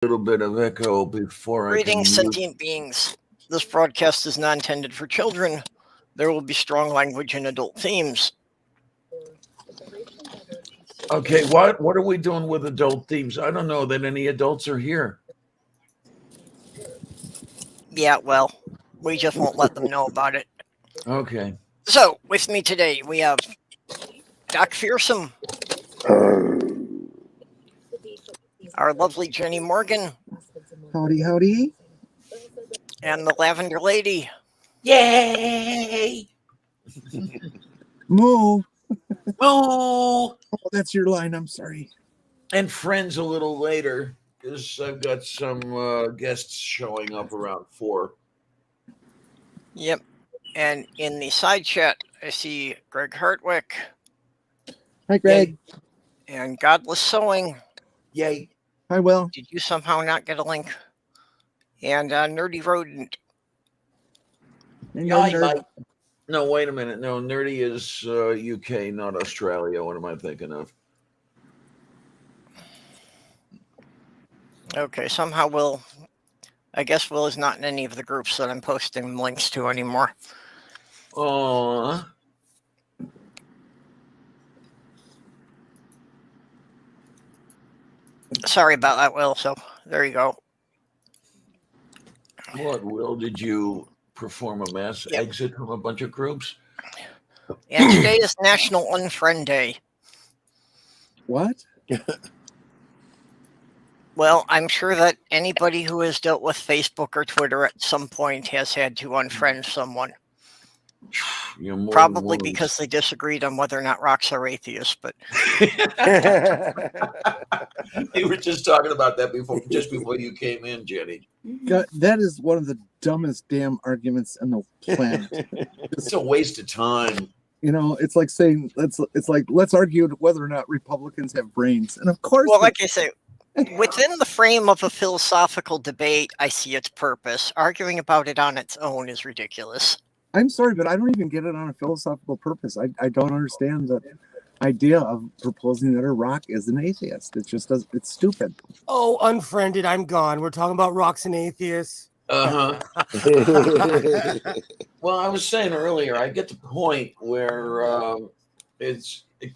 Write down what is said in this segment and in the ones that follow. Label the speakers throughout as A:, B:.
A: little bit of echo before I can
B: Greetings, sentient beings. This broadcast is not intended for children. There will be strong language and adult themes.
A: Okay, what are we doing with adult themes? I don't know that any adults are here.
B: Yeah, well, we just won't let them know about it.
A: Okay.
B: So, with me today, we have Doc Fearsome, our lovely Jenny Morgan,
C: Howdy, howdy.
B: and the Lavender Lady.
A: Yay!
C: Moo.
A: Moo!
C: Oh, that's your line. I'm sorry.
A: And friends a little later, because I've got some guests showing up around 4.
B: Yep. And in the side chat, I see Greg Hartwick.
C: Hi, Greg.
A: Yay.
B: And Godless Sewing.
A: Yay.
C: Hi, Will.
B: Did you somehow not get a link? And Nerdy Rodent.
A: No, wait a minute. No, Nerdy is UK, not Australia. What am I thinking of?
B: Okay, somehow Will is not in any of the groups that I'm posting links to anymore. Sorry about that, Will. So there you go.
A: What, Will? Did you perform a mass exit from a bunch of groups?
B: And today is National Unfriend Day.
C: What?
B: Well, I'm sure that anybody who has dealt with Facebook or Twitter at some point has had to unfriend someone. Probably because they disagreed on whether or not rocks are atheists, but
A: we were just talking about that just before you came in, Jenny.
C: God, that is one of the dumbest damn arguments on the planet.
A: It's a waste of time.
C: You know, it's like saying let's argue whether or not Republicans have brains, and of course.
B: Well, like I say, within the frame of a philosophical debate, I see its purpose. Arguing about it on its own is ridiculous.
C: I'm sorry, but I don't even get it on a philosophical purpose. I don't understand the idea of proposing that a rock is an atheist. It just does. It's stupid.
D: Oh, unfriended, I'm gone. We're talking about rocks and atheists.
A: Well, I was saying earlier, I get the point where it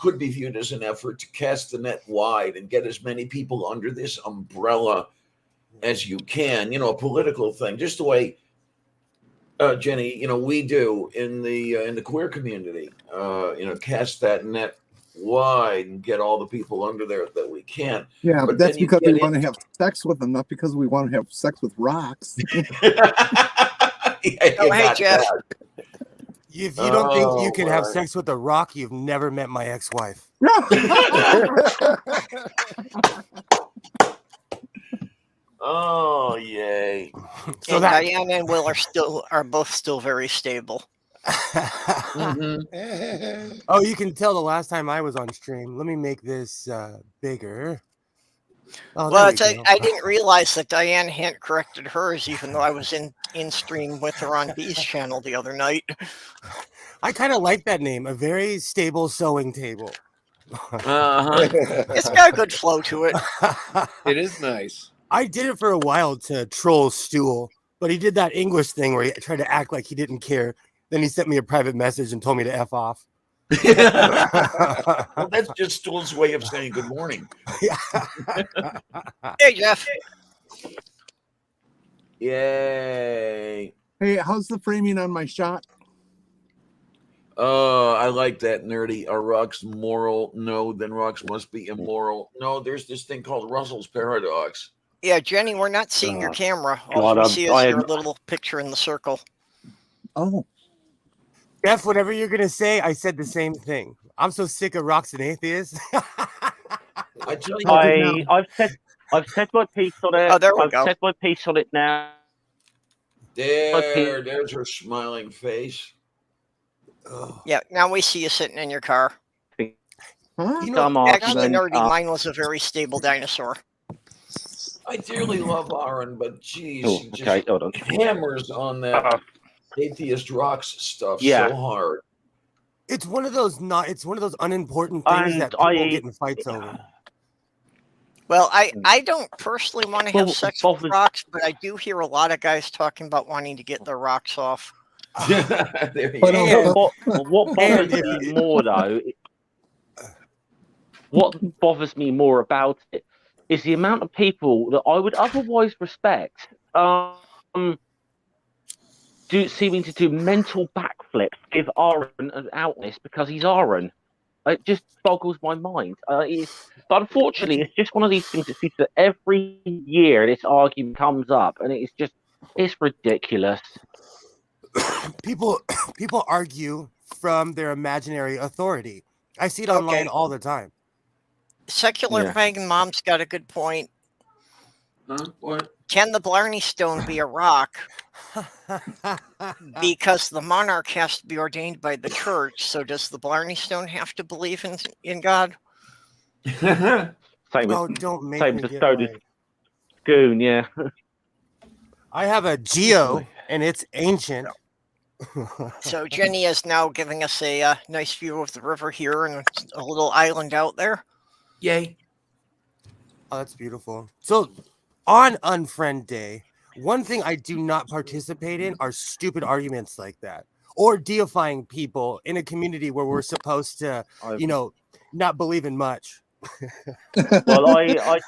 A: could be viewed as an effort to cast the net wide and get as many people under this umbrella as you can. You know, a political thing, just the way. Jenny, we do in the queer community, cast that net wide and get all the people under there that we can.
C: Yeah, but that's because we want to have sex with them, not because we want to have sex with rocks.
B: Hey, Jeff.
D: If you don't think you can have sex with a rock, you've never met my ex-wife.
A: Oh, yay.
B: So Diane and Will are both still very stable.
D: Mm-hmm. Oh, you can tell the last time I was on stream. Let me make this bigger. Oh,
B: well, I didn't realize that Diane hadn't corrected hers, even though I was in stream with her on B's channel the other night.
D: I kind of like that name, a very stable sewing table.
B: It's got a good flow to it.
E: It is nice.
D: I did it for a while to troll Stool, but he did that English thing where he tried to act like he didn't care. Then he sent me a private message and told me to F off.
A: Well, that's just Stool's way of saying good morning.
B: Hey, Jeff.
A: Yay.
C: Hey, how's the framing on my shot?
A: I like that, Nerdy. Are rocks moral? No, then rocks must be immoral. No, there's this thing called Russell's paradox.
B: Yeah, Jenny, we're not seeing your camera. All we see is your little picture in the circle.
C: Oh.
D: Jeff, whatever you're going to say, I said the same thing. I'm so sick of rocks and atheists.
A: I tell you,
F: I've said my piece on it.
B: Oh, there we go.
F: I've said my piece on it now.
A: There's her smiling face.
B: Yeah, now we see you sitting in your car.
C: Huh?
B: Actually, Nerdy, mine was a very stable dinosaur.
A: I dearly love Aaron, but geez,
F: Oh,
A: he just
F: okay, hold on.
A: hammers on that atheist rocks stuff so hard.
D: It's one of those unimportant things that people get in fights over.
B: Well, I don't personally want to have
F: Well,
B: sex
F: both
B: with
F: is-
B: rocks, but I do hear a lot of guys talking about wanting to get their rocks off.
A: There you
C: But,
A: go.
F: What bothers
D: And if
F: me
D: you-
F: more though, what bothers me more about it is the amount of people that I would otherwise respect, seeming to do mental backflips, give Aaron an outness because he's Aaron. It just boggles my mind. But unfortunately, it's just one of these things that seems that every year this argument comes up, and it's ridiculous.
D: people argue from their imaginary authority. I see it online
B: Okay.
D: all the time.
B: Secular
F: Yeah.
B: pagan mom's got a good point.
A: Huh? What?
B: Can the Blarney Stone be a rock? Because the monarch has to be ordained by the church. So does the Blarney Stone have to believe in God?
F: Same
D: Oh,
F: as
D: don't make
F: same
D: me
F: as
D: get
F: so does
D: my...
F: Goon, yeah.
D: I have a Geo, and it's ancient.
B: So Jenny is now giving us a nice view of the river here and a little island out there.
A: Yay.
D: Oh, that's beautiful. So, on Unfriend Day, one thing I do not participate in are stupid arguments like that, or deifying people in a community where we're supposed to, not believe in much.
F: Well, I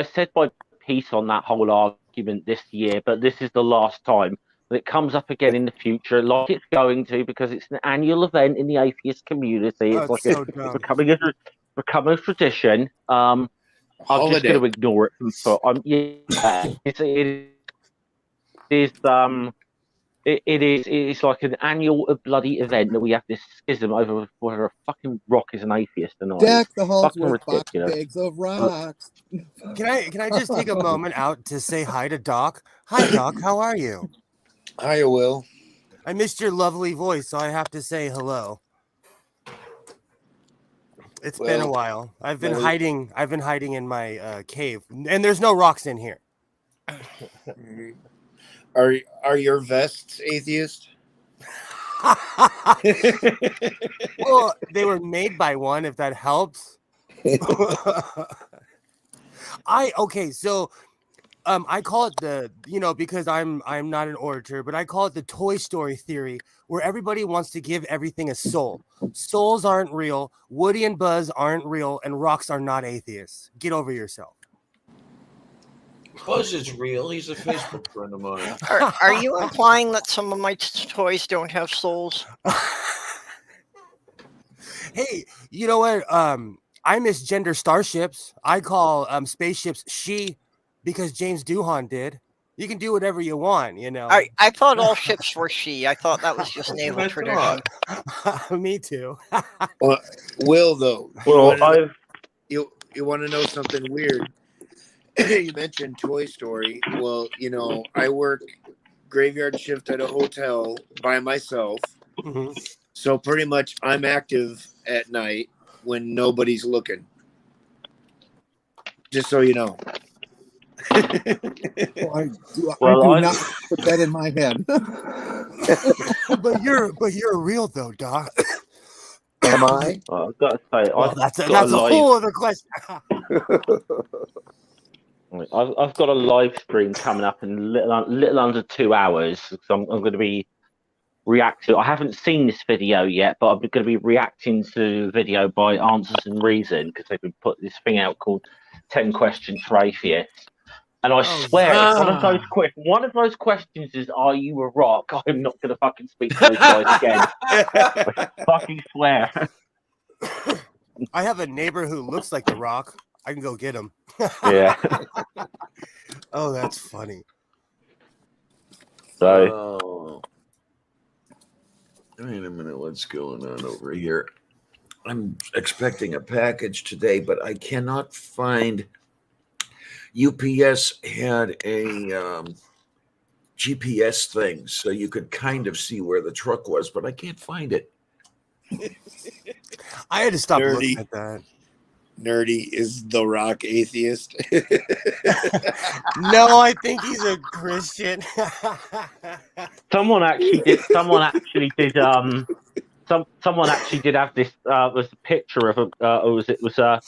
F: said my piece on that whole argument this year, but this is the last time that it comes up again in the future, like it's going to, because it's an annual event in the atheist community. It's
D: Oh,
F: like
D: it's so dumb.
F: becoming a tradition. I'm just going to ignore it. It's like an annual bloody event that we have this schism over whether a fucking rock is an atheist or not.
C: Deck the halls
F: fucking
C: with box
F: ridiculous.
C: bags of rocks.
D: Can I just take a moment out to say hi to Doc? Hi, Doc. How are you?
E: Hi, Will.
D: I missed your lovely voice, so I have to say hello. It's been a while. I've been hiding in my cave, and there's no rocks in here.
E: Are your vests atheist?
D: Well, they were made by one, if that helps. I call it because I'm not an orator, but I call it the Toy Story theory, where everybody wants to give everything a soul. Souls aren't real, Woody and Buzz aren't real, and rocks are not atheists. Get over yourself.
A: Buzz is real. He's a Facebook friend of mine.
B: Are you implying that some of my toys don't have souls?
D: Hey, you know what? I misgender starships. I call spaceships she, because James Doohan did. You can do whatever you want,
B: I thought all ships were she. I thought that was just naval tradition.
D: Me too.
E: Well, Will, though.
F: Well,
E: you want to know something weird? You mentioned Toy Story. Well, I work graveyard shift at a hotel by myself.
D: Mhm.
E: So pretty much I'm active at night when nobody's looking. Just so you know.
C: I do not put that in my head.
D: But you're real though, Doc.
C: Am I?
F: I've got to say,
D: That's a whole other question.
F: I've got a live stream coming up in little under 2 hours. So I'm going to be reacting. I haven't seen this video yet, but I'm going to be reacting to the video by Answers and Reason, because they've been put this thing out called 10 Questions for Atheists. And I swear, if one of those questions is, "Are you a rock?" I'm not going to fucking speak to those guys again. I fucking swear.
D: I have a neighbor who looks like The Rock. I can go get him.
F: Yeah.
D: Oh, that's funny.
F: So,
A: wait a minute. What's going on over here? I'm expecting a package today, but I cannot find. UPS had a GPS thing, so you could kind of see where the truck was, but I can't find it.
D: I had to stop looking at that.
E: Nerdy is The Rock atheist.
D: No, I think he's a Christian.
F: someone actually did someone actually did have this. Was a picture of The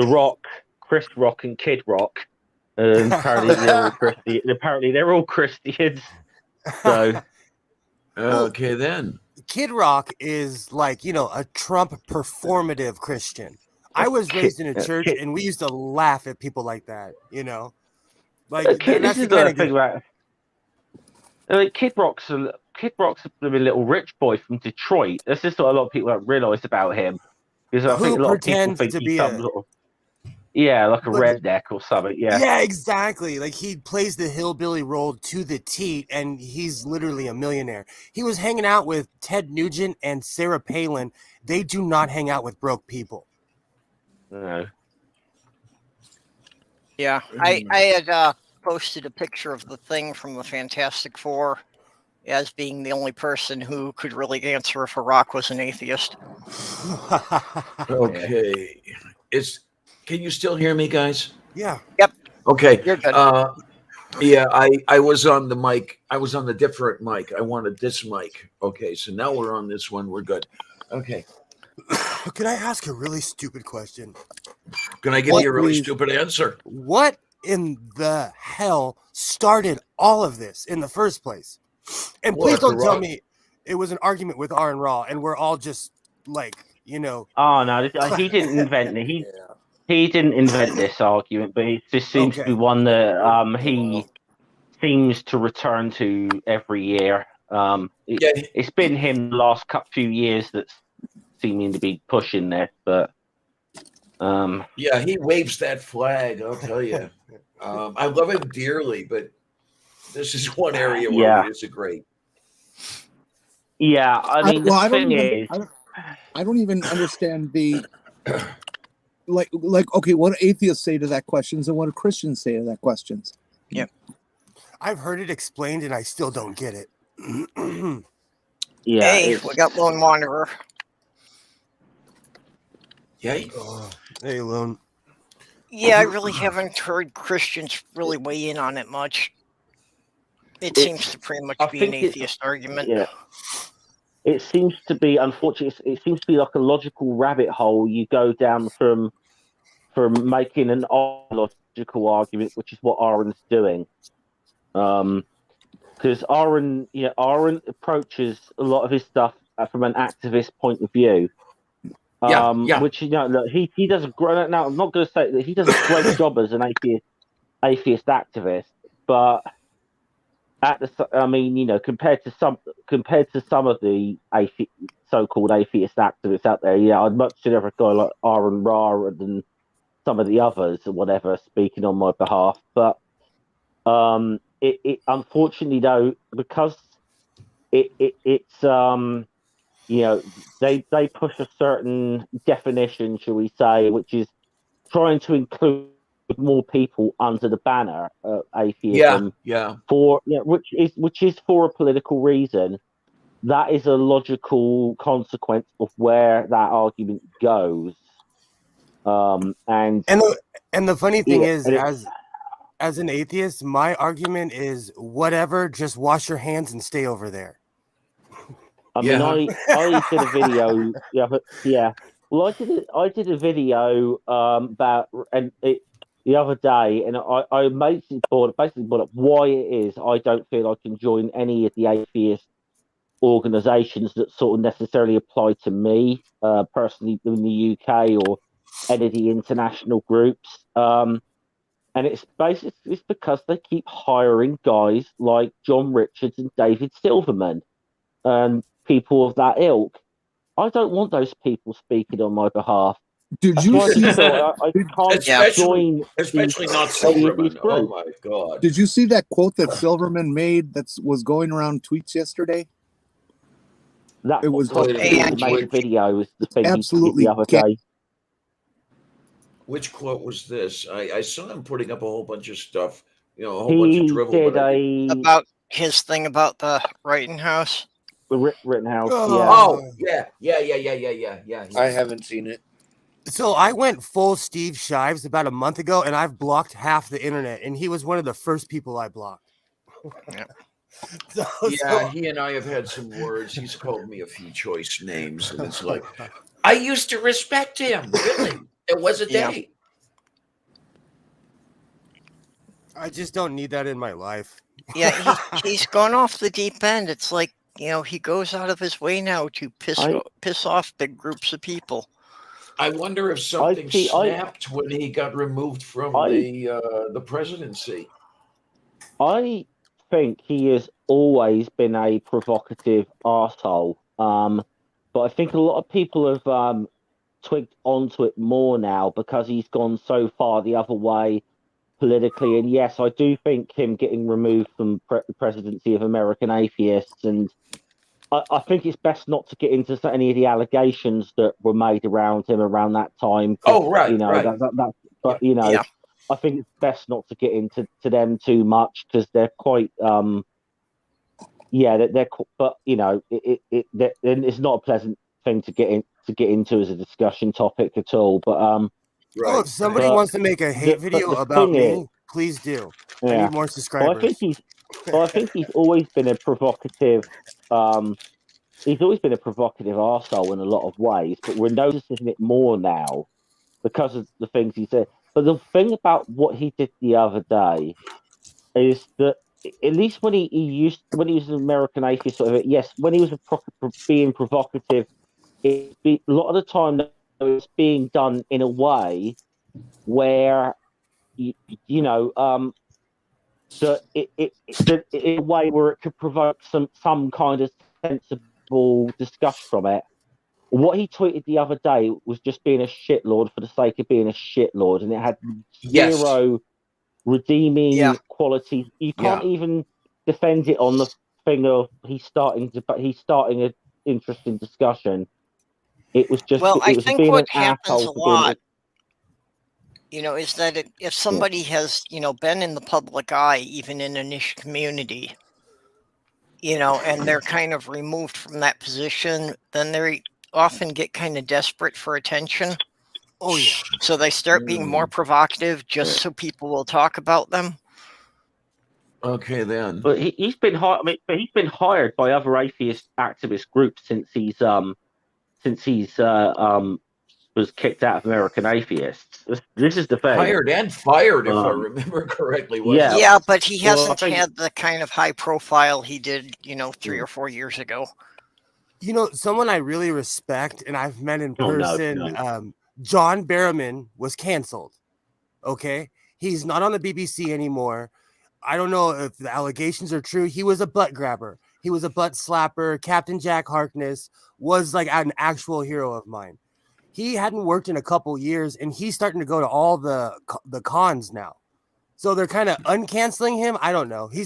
F: Rock, Chris Rock, and Kid Rock. And apparently they're all Christian. Apparently they're all Christians. So
A: Okay, then.
D: Kid Rock is like, a Trump performative Christian. I was raised in a church, and we used to laugh at people like that. Like
F: this is the thing about. Kid Rock's a little rich boy from Detroit. That's just what a lot of people don't realize about him. Because I think a lot of people think he's some sort of, like a redneck or something.
D: Yeah, exactly. Like he plays the hillbilly role to the T, and he's literally a millionaire. He was hanging out with Ted Nugent and Sarah Palin. They do not hang out with broke people.
F: No.
B: Yeah, I had posted a picture of the Thing from the Fantastic Four as being the only person who could really answer if a rock was an atheist.
A: Okay. Can you still hear me, guys?
D: Yeah.
B: Yep.
A: Okay.
B: You're good.
A: Yeah, I was on the mic. I was on the different mic. I wanted this mic. Okay, so now we're on this one. We're good. Okay.
D: Can I ask a really stupid question?
A: Can I give you a really stupid answer?
D: What in the hell started all of this in the first place? And please don't tell me it was an argument with R and Raw, and we're all just like,
F: Oh no, he didn't invent it. He didn't invent this argument, but it just seems to be one that he seems to return to every year. It's been him the last few years that's seeming to be pushing this, but
A: he waves that flag. I'll tell you, I love him dearly, but this is one area where we disagree.
F: Yeah, I mean,
C: I don't even understand the. Like, okay, what do atheists say to that questions, and what do Christians say to that questions?
B: Yeah,
D: I've heard it explained, and I still don't get it.
B: Hey, we got Lone Wanderer.
A: Yeah.
D: Hey, Lone.
B: Yeah, I really haven't heard Christians really weigh in on it much. It seems to pretty much be an atheist argument.
F: Yeah. It seems to be, unfortunately, it seems to be like a logical rabbit hole you go down from making an logical argument, which is what Aaron's doing. Because Aaron approaches a lot of his stuff from an activist point of view. Which he does a great. Now I'm not going to say that he does a great job as an atheist activist, but compared to some of the so-called atheist activists out there, I'd much rather a guy like Aaron Ra than some of the others or whatever speaking on my behalf. But it unfortunately though, because it's they push a certain definition, shall we say, which is trying to include more people under the banner of atheism. Which is for a political reason. That is a logical consequence of where that argument goes. And
D: the funny thing is, as an atheist, my argument is whatever. Just wash your hands and stay over there.
F: I mean, I did a video. Well, I did a video about the other day, and I basically brought up why it is I don't feel I can join any of the atheist organisations that sort of necessarily apply to me personally in the UK or any of the international groups. And it's because they keep hiring guys like John Richards and David Silverman and people of that ilk. I don't want those people speaking on my behalf.
C: Did you see
F: that? I can't join,
A: especially not Silverman. Oh my God!
C: Did you see that quote that Silverman made that was going around tweets yesterday?
F: It was made a video. Was the thing
C: absolutely
F: the other day.
A: Which quote was this? I saw him putting up a whole bunch of stuff. A whole bunch of drivel.
B: About his thing about the Rittenhouse.
F: Rittenhouse.
A: Yeah.
E: I haven't seen it.
D: So I went full Steve Shives about a month ago, and I've blocked half the internet, and he was one of the first people I blocked.
A: Yeah, he and I have had some words. He's called me a few choice names, and it's like, I used to respect him. Really, it was a
B: Yeah.
A: day.
D: I just don't need that in my life.
B: Yeah, he's gone off the deep end. It's like, he goes out of his way now to piss off big groups of people.
A: I wonder if something snapped when he got removed from the presidency.
F: I think he has always been a provocative arsehole. But I think a lot of people have twigged onto it more now because he's gone so far the other way politically. And yes, I do think him getting removed from the presidency of American Atheists, and I think it's best not to get into any of the allegations that were made around him around that time.
A: Oh, right,
F: right. But I think it's best not to get into them too much because they're quite, they're but it's not a pleasant thing to get into as a discussion topic at all. But
D: if somebody wants to make a hate video about me, please do. I need more subscribers.
F: I think he's always been a provocative. He's always been a provocative arsehole in a lot of ways, but we're noticing it more now because of the things he said. But the thing about what he did the other day is that at least when he was an American Atheist, sort of, yes, when he was being provocative, a lot of the time it's being done in a way where that in a way where it could provoke some kind of sensible discussion from it. What he tweeted the other day was just being a shitlord for the sake of being a shitlord, and it had zero redeeming qualities. You can't even defend it on the thing of he's starting an interesting discussion. It was just
B: I think what happens a lot, is that if somebody has been in the public eye, even in a niche community, and they're kind of removed from that position, then they often get kind of desperate for attention.
D: Oh yeah.
B: So they start being more provocative just so people will talk about them.
A: Okay, then.
F: But he's been hired. He's been hired by other atheist activist groups since he's was kicked out of American Atheists. This is the thing.
A: Hired and fired, if I remember correctly.
B: Yeah, but he hasn't had the kind of high profile he did, 3 or 4 years ago.
D: Someone I really respect and I've met in person, John Barrowman was canceled. Okay? He's not on the BBC anymore. I don't know if the allegations are true. He was a butt grabber. He was a butt slapper. Captain Jack Harkness was like an actual hero of mine. He hadn't worked in a couple years, and he's starting to go to all the cons now. So they're kind of uncanceling him. I don't know. He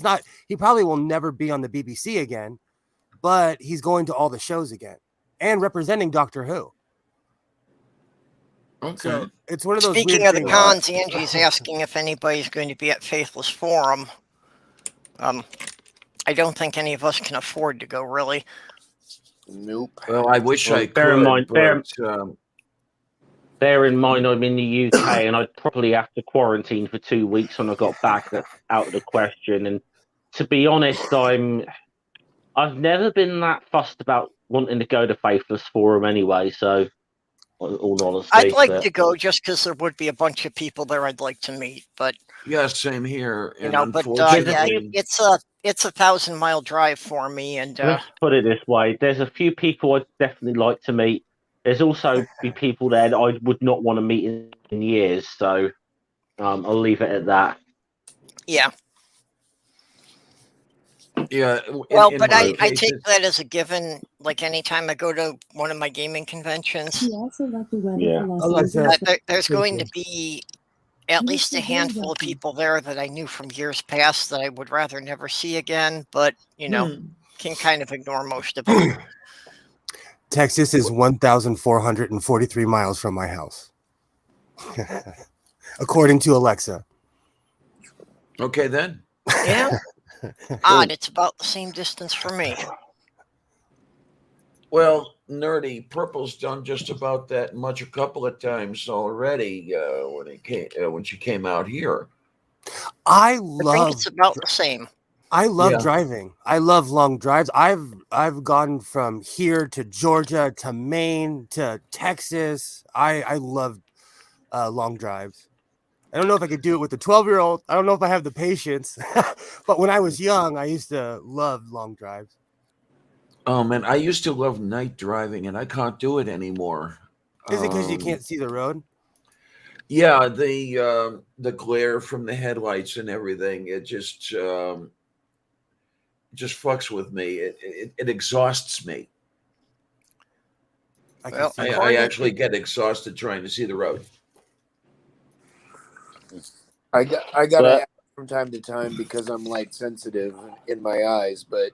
D: probably will never be on the BBC again, but he's going to all the shows again and representing Doctor Who.
A: Okay.
D: So it's one of those.
B: Speaking of the cons, Angie's asking if anybody's going to be at Faithless Forum. I don't think any of us can afford to go, really.
E: Nope.
A: Well, I wish I could.
F: Bear in mind, I'm in the UK, and I'd probably have to quarantine for 2 weeks when I got back. That's out of the question. And to be honest, I've never been that fussed about wanting to go to Faithless Forum anyway. So, all honesty,
B: I'd like to go just because there would be a bunch of people there I'd like to meet. But
A: yeah, same here.
B: But it's a 1,000-mile drive for me. And
F: let's put it this way: there's a few people I'd definitely like to meet. There's also be people there that I would not want to meet in years. So I'll leave it at that.
B: Yeah.
A: Yeah.
B: I take that as a given. Like anytime I go to one of my gaming conventions, there's going to be at least a handful of people there that I knew from years past that I would rather never see again, but can kind of ignore most of them.
D: Texas is 1,443 miles from my house, according to Alexa.
A: Okay, then.
B: Yeah. Odd. It's about the same distance for me.
A: Well, Nerdy, Purple's done just about that much a couple of times already when she came out here.
B: I think it's about the same.
D: I love
A: Yeah.
D: driving. I love long drives. I've gone from here to Georgia to Maine to Texas. I love long drives. I don't know if I could do it with a 12-year-old. I don't know if I have the patience. But when I was young, I used to love long drives.
A: Oh man, I used to love night driving, and I can't do it anymore.
D: Is it because you can't see the road?
A: Yeah, the glare from the headlights and everything. It just fucks with me. It exhausts me.
B: Well,
A: I actually get exhausted trying to see the road.
E: I gotta ask from time to time because I'm light sensitive in my eyes, but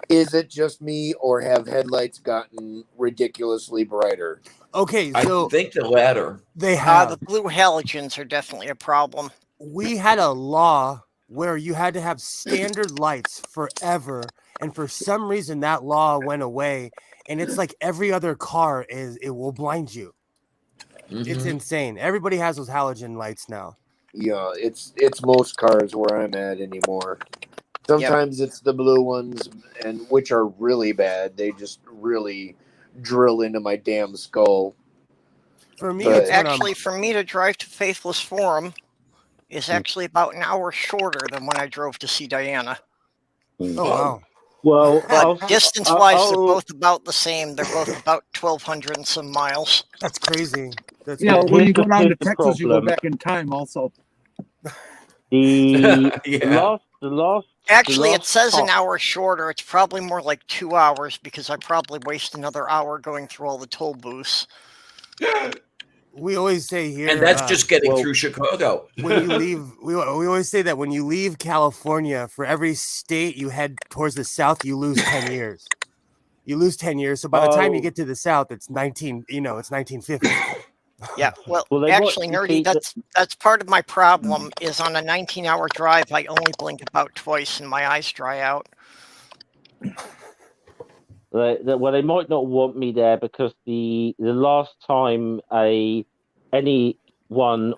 E: is it just me or have headlights gotten ridiculously brighter?
D: Okay,
A: I
D: so
A: think the latter.
D: they have.
B: the blue halogens are definitely a problem.
D: We had a law where you had to have standard lights forever, and for some reason that law went away, and it's like every other car it will blind you. It's insane. Everybody has those halogen lights now.
E: Yeah, it's most cars where I'm at anymore. Sometimes it's the blue ones, and which are really bad. They just really drill into my damn skull.
D: For me,
E: But-
B: Actually, for me to drive to Faithless Forum is actually about an hour shorter than when I drove to see Diana.
D: Oh wow.
F: Well,
B: But distance-wise, they're
F: I'll-
B: both about the same. They're both about 1,200 and some miles.
D: That's crazy. That's
C: Yeah,
D: crazy.
C: when you go down to
F: Here's the
C: Texas, you go
F: problem.
C: back in time also.
F: the
A: Yeah.
F: the last.
B: Actually,
F: the
B: it
F: last
B: says an
F: part-
B: hour shorter. It's probably more like 2 hours because I probably waste another hour going through all the toll booths.
D: We always say here,
A: And that's just getting
F: well-
A: through Chicago.
D: when you leave. We always say that when you leave California, for every state you head towards the south, you lose 10 years. You lose 10 years. So by the time you
F: Oh.
D: get to the south, it's 1950.
B: Yeah, well,
F: Well, they
B: actually,
F: want-
B: nerdy,
F: see,
B: that's part of my problem is on a 19-hour drive, I only blink about twice and my eyes dry out.
F: Well, they might not want me there because the last time anyone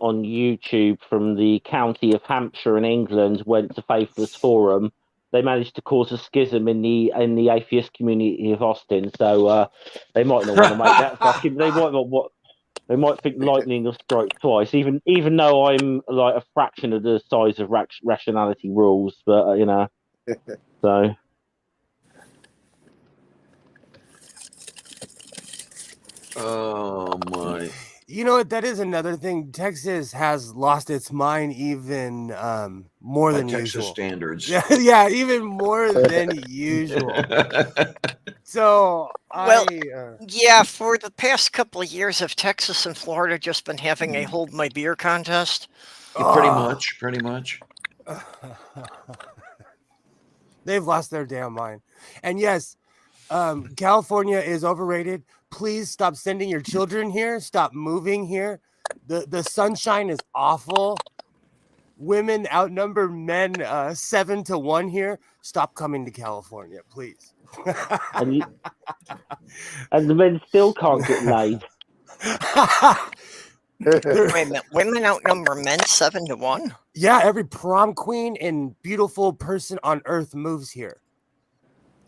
F: on YouTube from the county of Hampshire in England went to Faithless Forum, they managed to cause a schism in the atheist community of Austin. So they might not want to make that fucking. They might not what. They might think lightning will strike twice, even though I'm like a fraction of the size of rationality rules. But so.
A: Oh my.
D: You know what? That is another thing. Texas has lost its mind even more
A: By
D: than
A: Texas
D: usual.
A: standards.
D: Yeah, even more than usual. So
B: Well, yeah, for the past couple of years, have Texas and Florida just been having a hold my beer contest?
A: Pretty much.
D: They've lost their damn mind. And yes, California is overrated. Please stop sending your children here. Stop moving here. The sunshine is awful. Women outnumber men 7-1 here. Stop coming to California, please.
F: and the men still can't get laid.
B: Wait a minute, women outnumber men 7-1?
D: Yeah, every prom queen and beautiful person on earth moves here,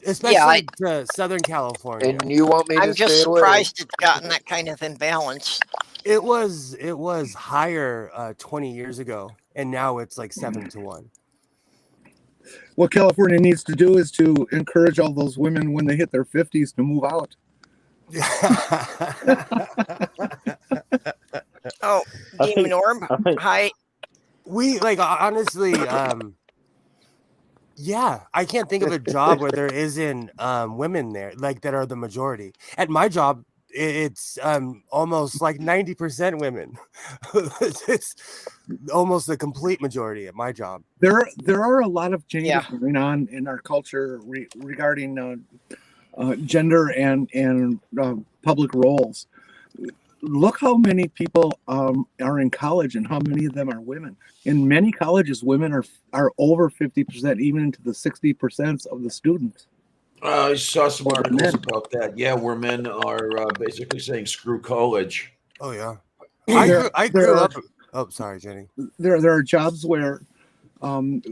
D: especially to Southern California.
E: And you want me to
B: I'm just
E: stay away?
B: surprised it's gotten that kind of imbalance.
D: It was higher 20 years ago, and now it's like 7-1.
C: What California needs to do is to encourage all those women when they hit their 50s to move out.
B: Oh,
F: I
B: Demon
F: think-
B: Orb,
F: I think-
B: hi.
D: We honestly, yeah, I can't think of a job where there isn't women there that are the majority. At my job, it's almost like 90% women. It's almost the complete majority at my job.
C: There are a lot of changes going on in our culture regarding gender and public roles. Look how many people are in college and how many of them are women. In many colleges, women are over 50%, even into the 60% of the students.
A: I saw some articles about that. Yeah, where men are basically saying screw college.
D: Oh yeah,
C: There-
D: I
C: there
D: grew
C: are-
D: up. Oh, sorry, Jenny.
C: There are jobs where Men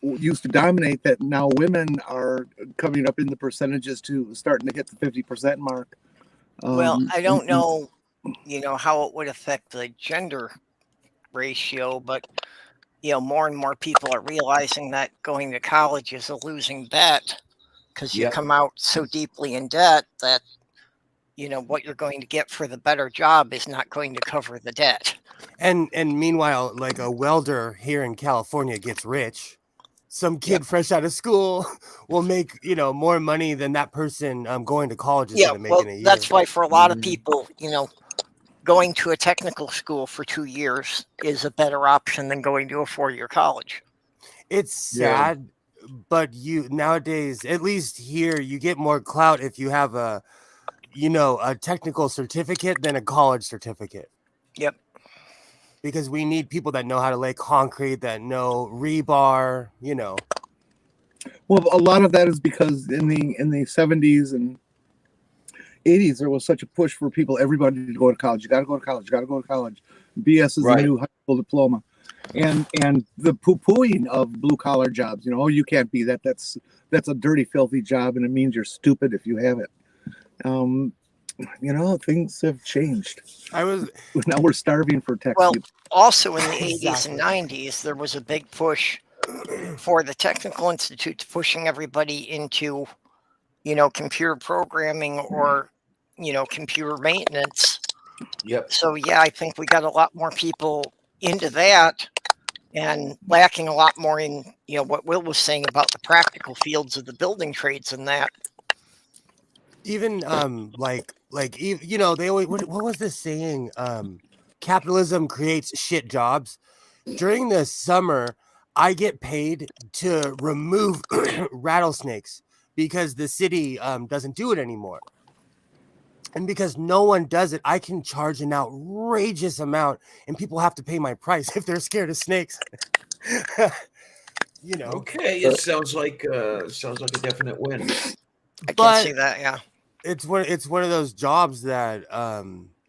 C: used to dominate that. Now women are coming up in the percentages to starting to hit the 50% mark.
B: Well, I don't know, how it would affect the gender ratio, but more and more people are realizing that going to college is a losing bet because you come out so deeply in debt that what you're going to get for the better job is not going to cover the debt.
D: And meanwhile, like a welder here in California gets rich. Some kid fresh out of school will make more money than that person going to college is going to make in a year.
B: That's why for a lot of people, going to a technical school for 2 years is a better option than going to a 4-year college.
D: It's sad, but nowadays, at least here, you get more clout if you have a technical certificate than a college certificate.
B: Yep.
D: Because we need people that know how to lay concrete, that know rebar,
C: Well, a lot of that is because in the 70s and 80s, there was such a push for everybody to go to college. You got to go to college. You got to go to college. BS is the new high school diploma. And the poo-pooing of blue-collar jobs, you can't be that. That's a dirty, filthy job, and it means you're stupid if you have it. Things have changed. Now we're starving for tech.
B: Well, also in the 80s and 90s, there was a big push for the technical institutes pushing everybody into, computer programming or, computer maintenance.
A: Yep.
B: So, I think we got a lot more people into that and lacking a lot more in, what Will was saying about the practical fields of the building trades and that.
D: Even they always, what was this saying? Capitalism creates shit jobs. During the summer, I get paid to remove rattlesnakes because the city doesn't do it anymore. And because no one does it, I can charge an outrageous amount and people have to pay my price if they're scared of snakes.
A: Okay, it sounds like a definite win.
B: I can see that, yeah.
D: It's one of those jobs that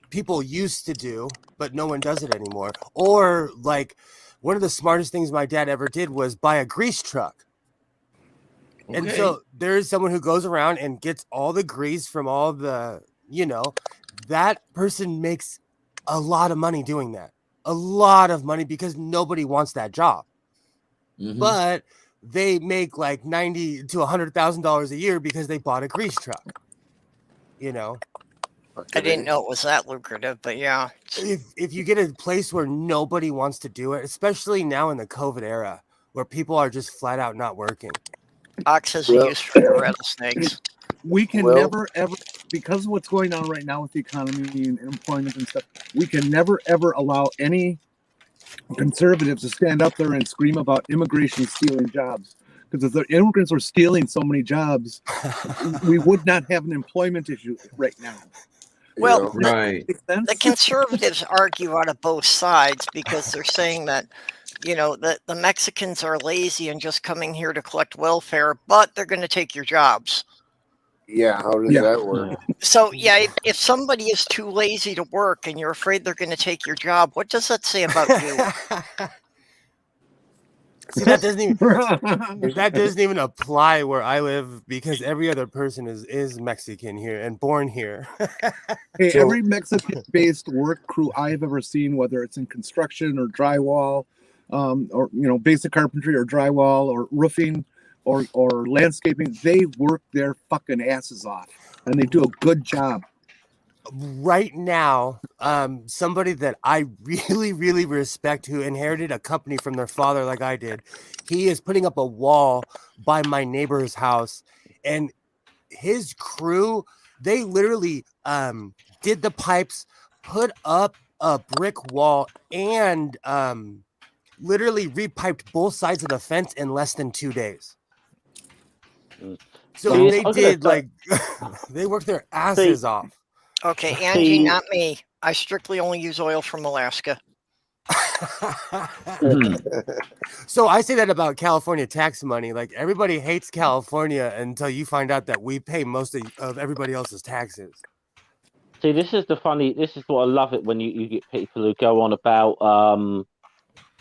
D: people used to do, but no one does it anymore. Or like one of the smartest things my dad ever did was buy a grease truck. Okay. And so there's someone who goes around and gets all the grease from all the, that person makes a lot of money doing that. A lot of money because nobody wants that job. Mm-hmm. But they make like $90,000 to $100,000 a year because they bought a grease truck.
B: I didn't know it was that lucrative, but yeah.
D: If you get a place where nobody wants to do it, especially now in the COVID era, where people are just flat out not working.
B: Ox has a use for the rattlesnakes.
C: We can never, ever, because of what's going on right now with the economy and employment and stuff, we can never, ever allow any conservatives to stand up there and scream about immigration stealing jobs. Because if the immigrants were stealing so many jobs, we would not have an employment issue right now.
B: Well, the conservatives argue out of both sides because they're saying that, that the Mexicans are lazy and just coming here to collect welfare, but they're going to take your jobs.
E: Yeah, how does that work?
B: So, if somebody is too lazy to work and you're afraid they're going to take your job, what does that say about you?
D: See, that doesn't even apply where I live because every other person is Mexican here and born here.
C: Hey, every Mexican-based work crew I've ever seen, whether it's in construction or drywall, or basic carpentry or drywall or roofing or landscaping, they work their fucking asses off and they do a good job.
D: Right now, somebody that I really, really respect who inherited a company from their father like I did, he is putting up a wall by my neighbor's house, and his crew, they literally did the pipes, put up a brick wall, and literally repiped both sides of the fence in less than 2 days. So they did they worked their asses off.
B: Okay, Angie, not me. I strictly only use oil from Alaska.
D: So I say that about California tax money. Like everybody hates California until you find out that we pay most of everybody else's taxes.
F: See, this is what I love it when you get people who go on about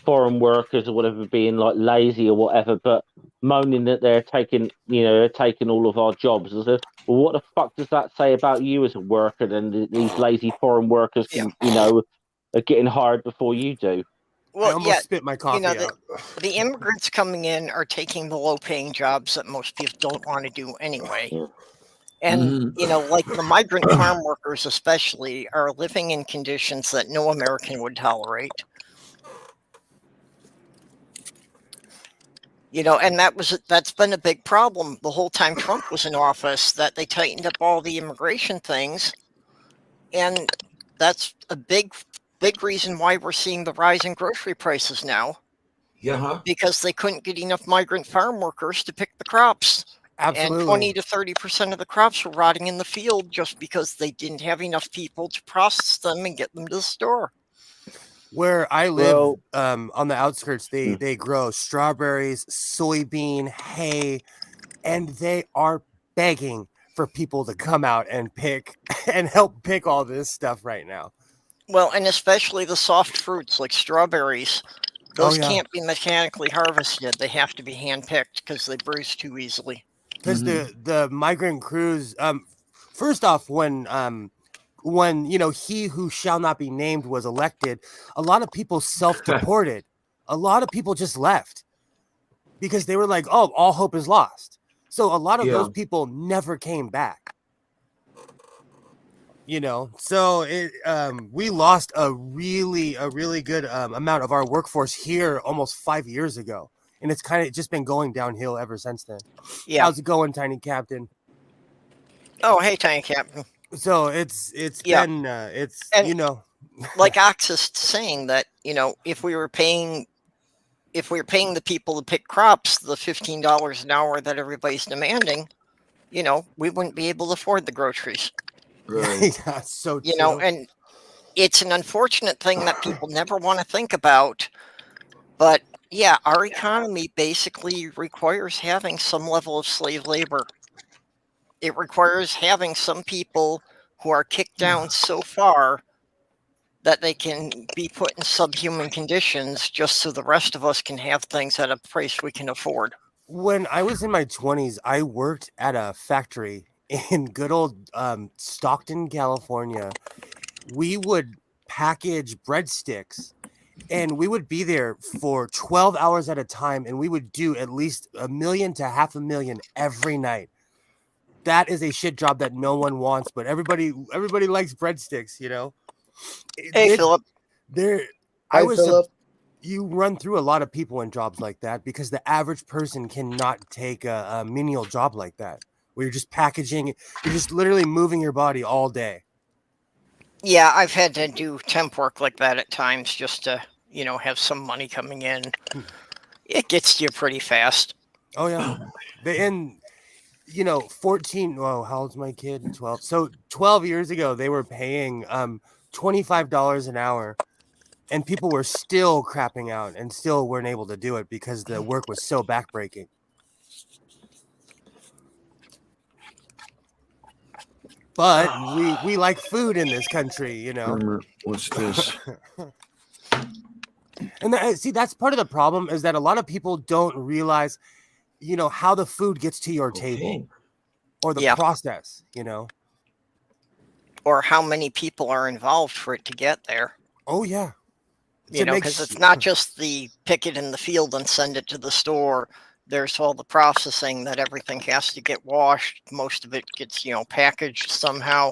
F: foreign workers or whatever being like lazy or whatever, but moaning that they're taking all of our jobs. I said, well, what the fuck does that say about you as a worker? Then these lazy foreign workers can, are getting hired before you do.
D: I almost spit my coffee out.
B: The immigrants coming in are taking the low-paying jobs that most people don't want to do anyway.
F: Yeah.
B: And, like the migrant farm workers especially are living in conditions that no American would tolerate. And that's been a big problem the whole time Trump was in office, that they tightened up all the immigration things. And that's a big reason why we're seeing the rise in grocery prices now.
A: Yeah.
B: Because they couldn't get enough migrant farm workers to pick the crops.
D: Absolutely.
B: And 20 to 30% of the crops were rotting in the field just because they didn't have enough people to process them and get them to the store.
D: Where I live, on the outskirts, they grow strawberries, soybean, hay, and they are begging for people to come out and pick and help pick all this stuff right now.
B: Well, and especially the soft fruits like strawberries. Those can't be mechanically harvested. They have to be hand-picked because they bruise too easily.
D: Because the migrant crews, first off, when he who shall not be named was elected, a lot of people self-deported. A lot of people just left because they were like, "Oh, all hope is lost." So a lot of those people never came back. So we lost a really good amount of our workforce here almost 5 years ago. And it's kind of just been going downhill ever since then. Yeah. How's it going, Tiny Captain?
B: Oh, hey, Tiny Captain.
D: So it's been
B: like Atheist saying that if we were paying the people to pick crops the $15 an hour that everybody's demanding, we wouldn't be able to afford the groceries.
A: Right.
D: That's so true.
B: And it's an unfortunate thing that people never want to think about, but yeah, our economy basically requires having some level of slave labor. It requires having some people who are kicked down so far that they can be put in subhuman conditions just so the rest of us can have things at a price we can afford.
D: When I was in my 20s, I worked at a factory in good old Stockton, California. We would package breadsticks. And we would be there for 12 hours at a time, and we would do at least $1 million to $500,000 every night. That is a shit job that no one wants, but everybody likes breadsticks,
B: Hey, Philip.
E: Philip.
D: You run through a lot of people in jobs like that because the average person cannot take a menial job like that, where you're just packaging, you're just literally moving your body all day.
B: Yeah, I've had to do temp work like that at times just to, have some money coming in. It gets to you pretty fast.
D: Oh, yeah. 14, how old's my kid? 12. So 12 years ago, they were paying $25 an hour, and people were still crapping out and still weren't able to do it because the work was so backbreaking. But we like food in this country,
A: What's this?
D: And that's part of the problem is that a lot of people don't realize, how the food gets to your table or the process,
B: Or how many people are involved for it to get there.
D: Oh, yeah.
B: Because it's not just the pick it in the field and send it to the store. There's all the processing that everything has to get washed. Most of it gets, packaged somehow.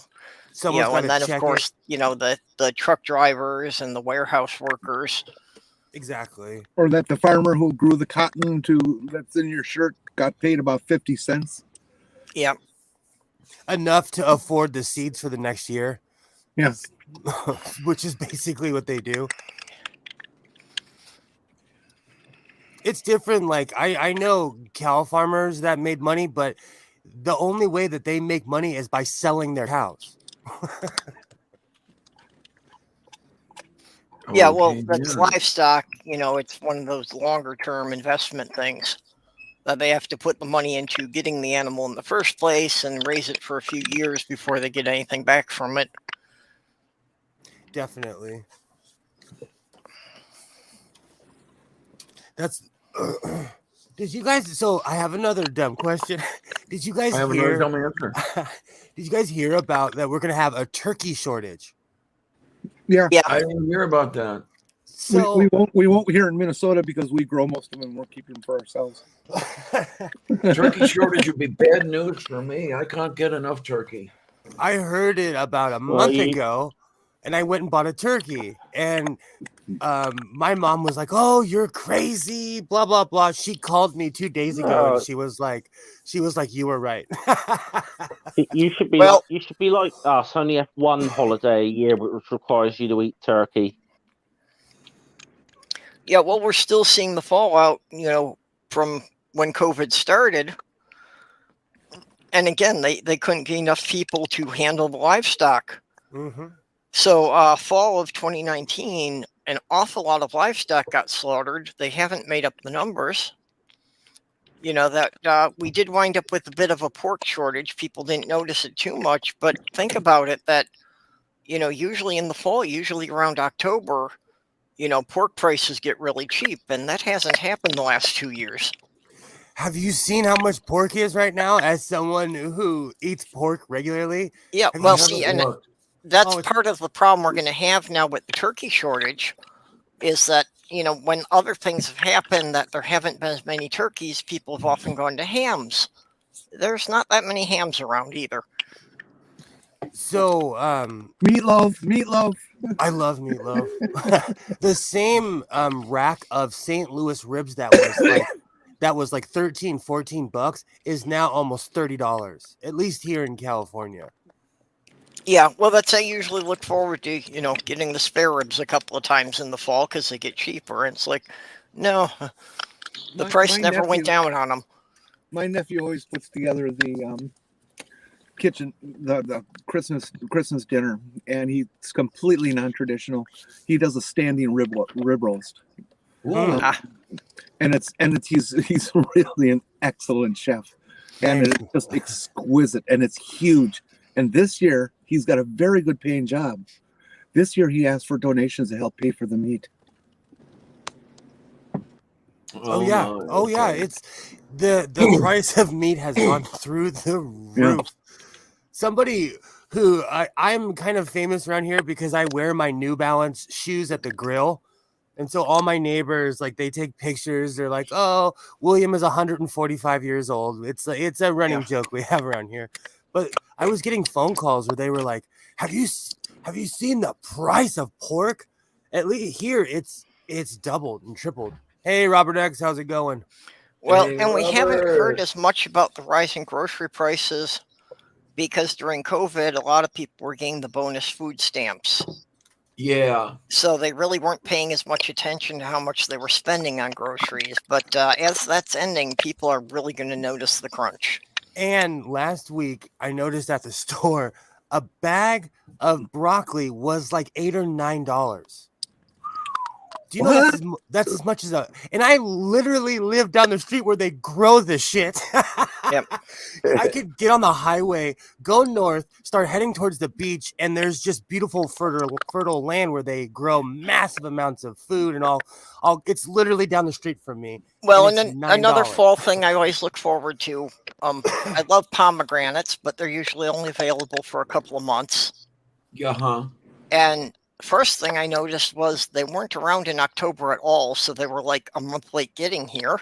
B: And then, of course, the truck drivers and the warehouse workers.
D: Exactly.
C: Or that the farmer who grew the cotton that's in your shirt got paid about 50 cents.
B: Yeah.
D: Enough to afford the seeds for the next year.
C: Yes.
D: Which is basically what they do. It's different. Like I know cow farmers that made money, but the only way that they make money is by selling their cows.
B: Yeah, well, that's livestock. It's one of those longer term investment things that they have to put the money into getting the animal in the first place and raise it for a few years before they get anything back from it.
D: Definitely. That's. Did you guys? So I have another dumb question. Did you guys
A: I have
D: hear?
A: another dumb answer.
D: Did you guys hear about that? We're gonna have a turkey shortage.
C: Yeah.
A: I didn't hear about that.
D: So
C: we won't here in Minnesota because we grow most of them. We're keeping them for ourselves.
A: Turkey shortage would be bad news for me. I can't get enough turkey.
D: I heard it about a month ago, and I went and bought a turkey. And my mom was like, "Oh, you're crazy," blah blah blah. She called me 2 days ago, and she was like, "You were right."
F: You should be like us. Only have one holiday a year, which requires you to eat turkey.
B: Yeah, well, we're still seeing the fallout, from when COVID started. And again, they couldn't get enough people to handle the livestock.
D: Mm-hmm.
B: So fall of 2019, an awful lot of livestock got slaughtered. They haven't made up the numbers. That we did wind up with a bit of a pork shortage. People didn't notice it too much, but think about it that, usually in the fall, usually around October, pork prices get really cheap, and that hasn't happened the last 2 years.
D: Have you seen how much pork is right now as someone who eats pork regularly?
B: Yeah, well, see, and that's part of the problem we're going to have now with the turkey shortage is that, when other things have happened that there haven't been as many turkeys, people have often gone to hams. There's not that many hams around either.
C: So, meatloaf.
D: I love meatloaf. The same rack of St. Louis ribs that was like $13-14 is now almost $30, at least here in California.
B: Yeah, well, I usually look forward to, getting the spare ribs a couple of times in the fall because they get cheaper. And it's like, no, the price never went down on them.
C: My nephew always puts together the kitchen, the Christmas dinner, and he's completely non-traditional. He does a standing rib roast. And he's really an excellent chef, and it's just exquisite, and it's huge. And this year he's got a very good paying job. This year he asked for donations to help pay for the meat.
D: Oh yeah, it's the price of meat has gone through the roof. Yeah. Somebody who I'm kind of famous around here because I wear my New Balance shoes at the grill. And so all my neighbors, like, they take pictures. They're like, "Oh, William is 145 years old." It's a running joke we have around here. But I was getting phone calls where they were like, "Have you seen the price of pork? At least here, it's doubled and tripled." Hey, Robert X, how's it going?
B: Well, and we haven't heard as much about the rising grocery prices because during COVID, a lot of people were getting the bonus food stamps.
A: Yeah.
B: So they really weren't paying as much attention to how much they were spending on groceries. But as that's ending, people are really going to notice the crunch.
D: And last week, I noticed at the store, a bag of broccoli was like $8 or $9. Do you know that's as much as and I literally live down the street where they grow this shit.
B: Yep.
D: I could get on the highway, go north, start heading towards the beach, and there's just beautiful fertile land where they grow massive amounts of food and all. It's literally down the street from me.
B: Well, and then another fall thing I always look forward to. I love pomegranates, but they're usually only available for a couple of months.
A: Uh-huh.
B: And first thing I noticed was they weren't around in October at all, so they were like a month late getting here.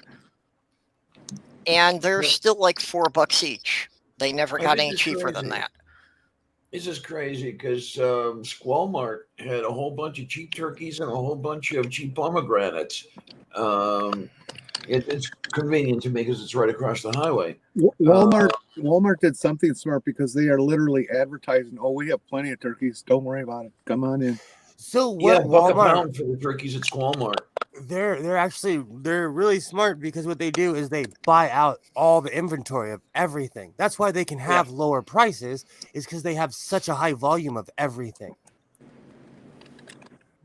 B: And they're still like $4 each. They never got any cheaper than that.
A: This is crazy because Squalmart had a whole bunch of cheap turkeys and a whole bunch of cheap pomegranates. It's convenient to me because it's right across the highway.
C: Walmart did something smart because they are literally advertising, "Oh, we have plenty of turkeys. Don't worry about it. Come on in."
D: So what?
A: Walmart, $1 a pound for the turkeys at Walmart.
D: They're really smart because what they do is they buy out all the inventory of everything. That's why they can have lower prices, is because they have such a high volume of everything.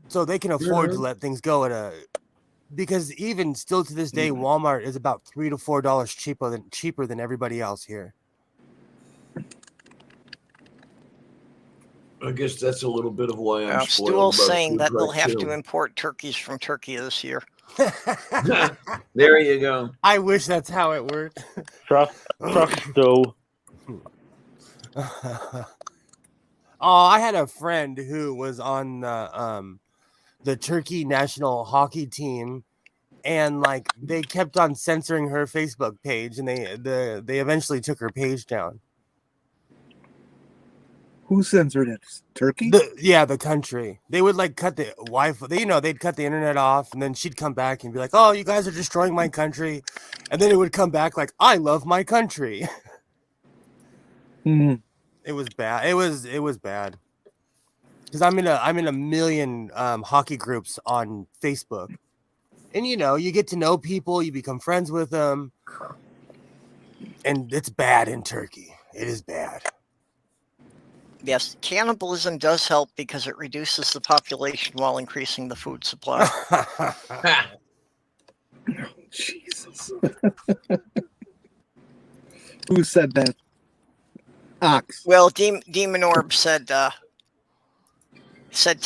D: So they can afford to let things go because even still to this day, Walmart is about $3 to $4 cheaper than everybody else here.
A: I guess that's a little bit of why I'm
B: Stu's saying that they'll have to import turkeys from Turkey this year.
A: There you go.
D: I wish that's how it worked.
F: Trust Stu.
D: Oh, I had a friend who was on the Turkey national hockey team, and like they kept on censoring her Facebook page, and they eventually took her page down.
C: Who censored it? Turkey?
D: The country. They would like cut the Wi-Fi. They'd cut the internet off, and then she'd come back and be like, "Oh, you guys are destroying my country," and then it would come back like, "I love my country."
C: Mm.
D: It was bad. It was bad. Because I'm in a million hockey groups on Facebook, and you get to know people, you become friends with them, and it's bad in Turkey. It is bad.
B: Yes, cannibalism does help because it reduces the population while increasing the food supply.
C: Jesus. Who said that? Ox.
B: Well, Demon Orb said to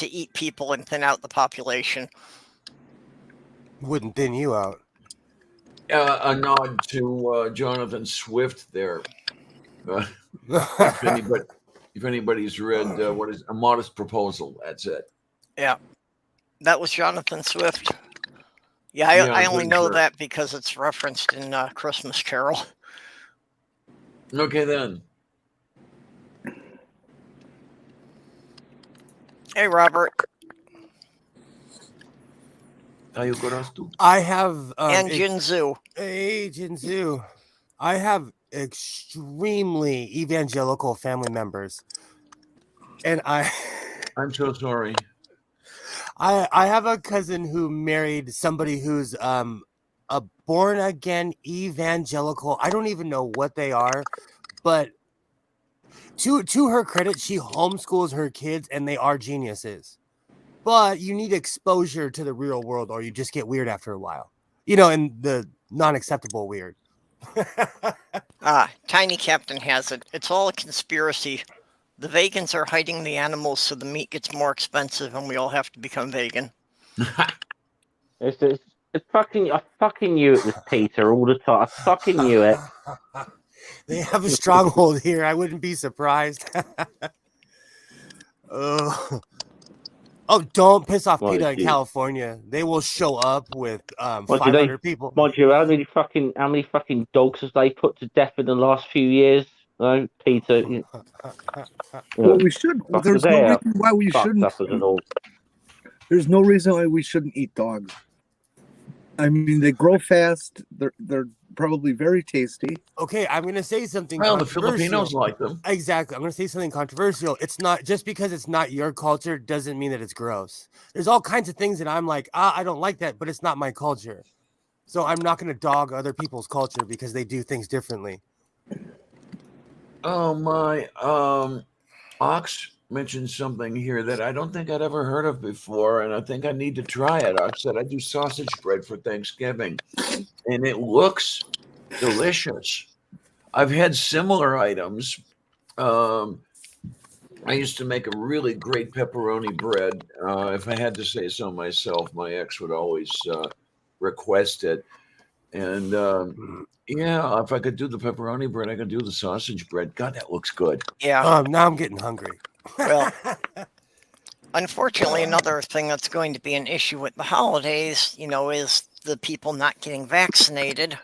B: eat people and thin out the population.
D: Wouldn't thin you out.
A: A nod to Jonathan Swift there. If anybody's read what is A Modest Proposal, that's it.
B: Yeah, that was Jonathan Swift. Yeah, I only know that because it's referenced in Christmas Carol.
A: Okay, then.
B: Hey, Robert.
D: I have
B: and Jinzu.
D: Hey, Jinzu. I have extremely evangelical family members, and
A: I'm so sorry.
D: I have a cousin who married somebody who's a born again evangelical. I don't even know what they are, but to her credit, she homeschools her kids, and they are geniuses. But you need exposure to the real world, or you just get weird after a while. And the non-acceptable weird.
B: Tiny Captain has it. It's all a conspiracy. The vegans are hiding the animals so the meat gets more expensive, and we all have to become vegan.
F: It's fucking. I fucking knew it was Peter all the time. I fucking knew it.
D: They have a stronghold here. I wouldn't be surprised. Oh, don't piss off PETA in California. They will show up with 500 people.
F: Mind you, how many fucking dogs have they put to death in the last few years? No, PETA.
C: Well, we should. There's no reason why we shouldn't. There's no reason why we shouldn't eat dogs. I mean, they grow fast. They're probably very tasty.
D: Okay, I'm going to say something.
A: Well, the Filipinos like them.
D: Exactly. I'm going to say something controversial. It's not just because it's not your culture doesn't mean that it's gross. There's all kinds of things that I'm like, I don't like that, but it's not my culture. So I'm not going to dog other people's culture because they do things differently.
A: Oh my! Ox mentioned something here that I don't think I'd ever heard of before, and I think I need to try it. Ox said I do sausage bread for Thanksgiving, and it looks delicious. I've had similar items. I used to make a really great pepperoni bread. If I had to say so myself, my ex would always request it. And yeah, if I could do the pepperoni bread, I could do the sausage bread. God, that looks good.
B: Yeah.
D: Now I'm getting hungry.
B: Well, unfortunately, another thing that's going to be an issue with the holidays, is the people not getting vaccinated.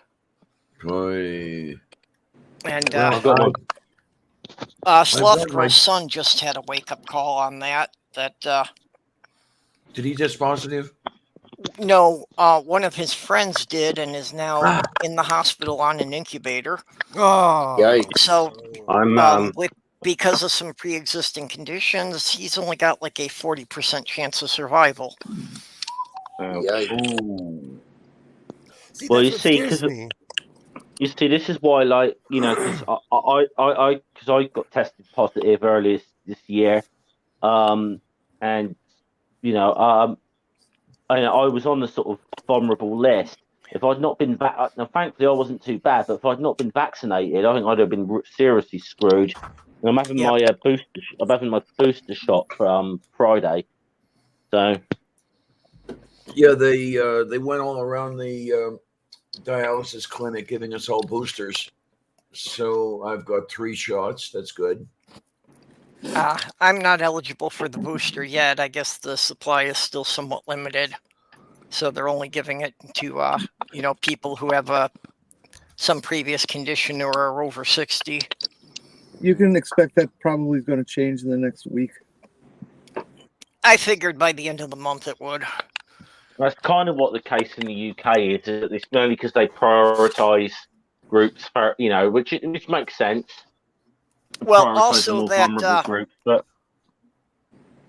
A: Boy.
B: And Slothgirl's son just had a wake-up call on that.
A: Did he test positive?
B: No, one of his friends did, and is now in the hospital on an incubator.
D: Oh,
E: yikes!
B: So, because of some pre-existing conditions, he's only got like a 40% chance of survival.
E: Yikes!
D: See,
F: well, you see, this is why, because I got tested positive earlier this year, and I was on the sort of vulnerable list. If I'd not been now thankfully I wasn't too bad, but if I'd not been vaccinated, I think I'd have been seriously screwed. And I'm having my booster shot from Friday, so
A: Yeah, they went all around the dialysis clinic giving us all boosters. So I've got 3 shots. That's good.
B: I'm not eligible for the booster yet. I guess the supply is still somewhat limited, so they're only giving it to people who have some previous condition or are over 60.
C: You can expect that probably is going to change in the next week.
B: I figured by the end of the month it would.
F: That's kind of what the case in the UK is. It's only because they prioritise groups for which makes sense.
B: Well,
F: Prioritise the
B: also
F: more vulnerable groups, but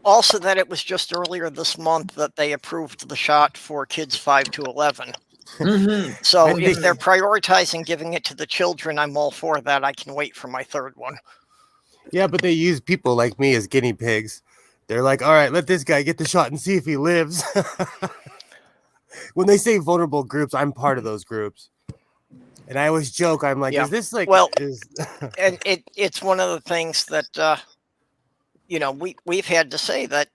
B: also that it was just earlier this month that they approved the shot for kids 5 to 11.
A: Mm-hmm.
B: So if they're prioritizing giving it to the children, I'm all for that. I can wait for my 3rd one.
D: Yeah, but they use people like me as guinea pigs. They're like, all right, let this guy get the shot and see if he lives. When they say vulnerable groups, I'm part of those groups. And I always joke, I'm like, is this like...
B: Well, and it's one of the things that, we've had to say that,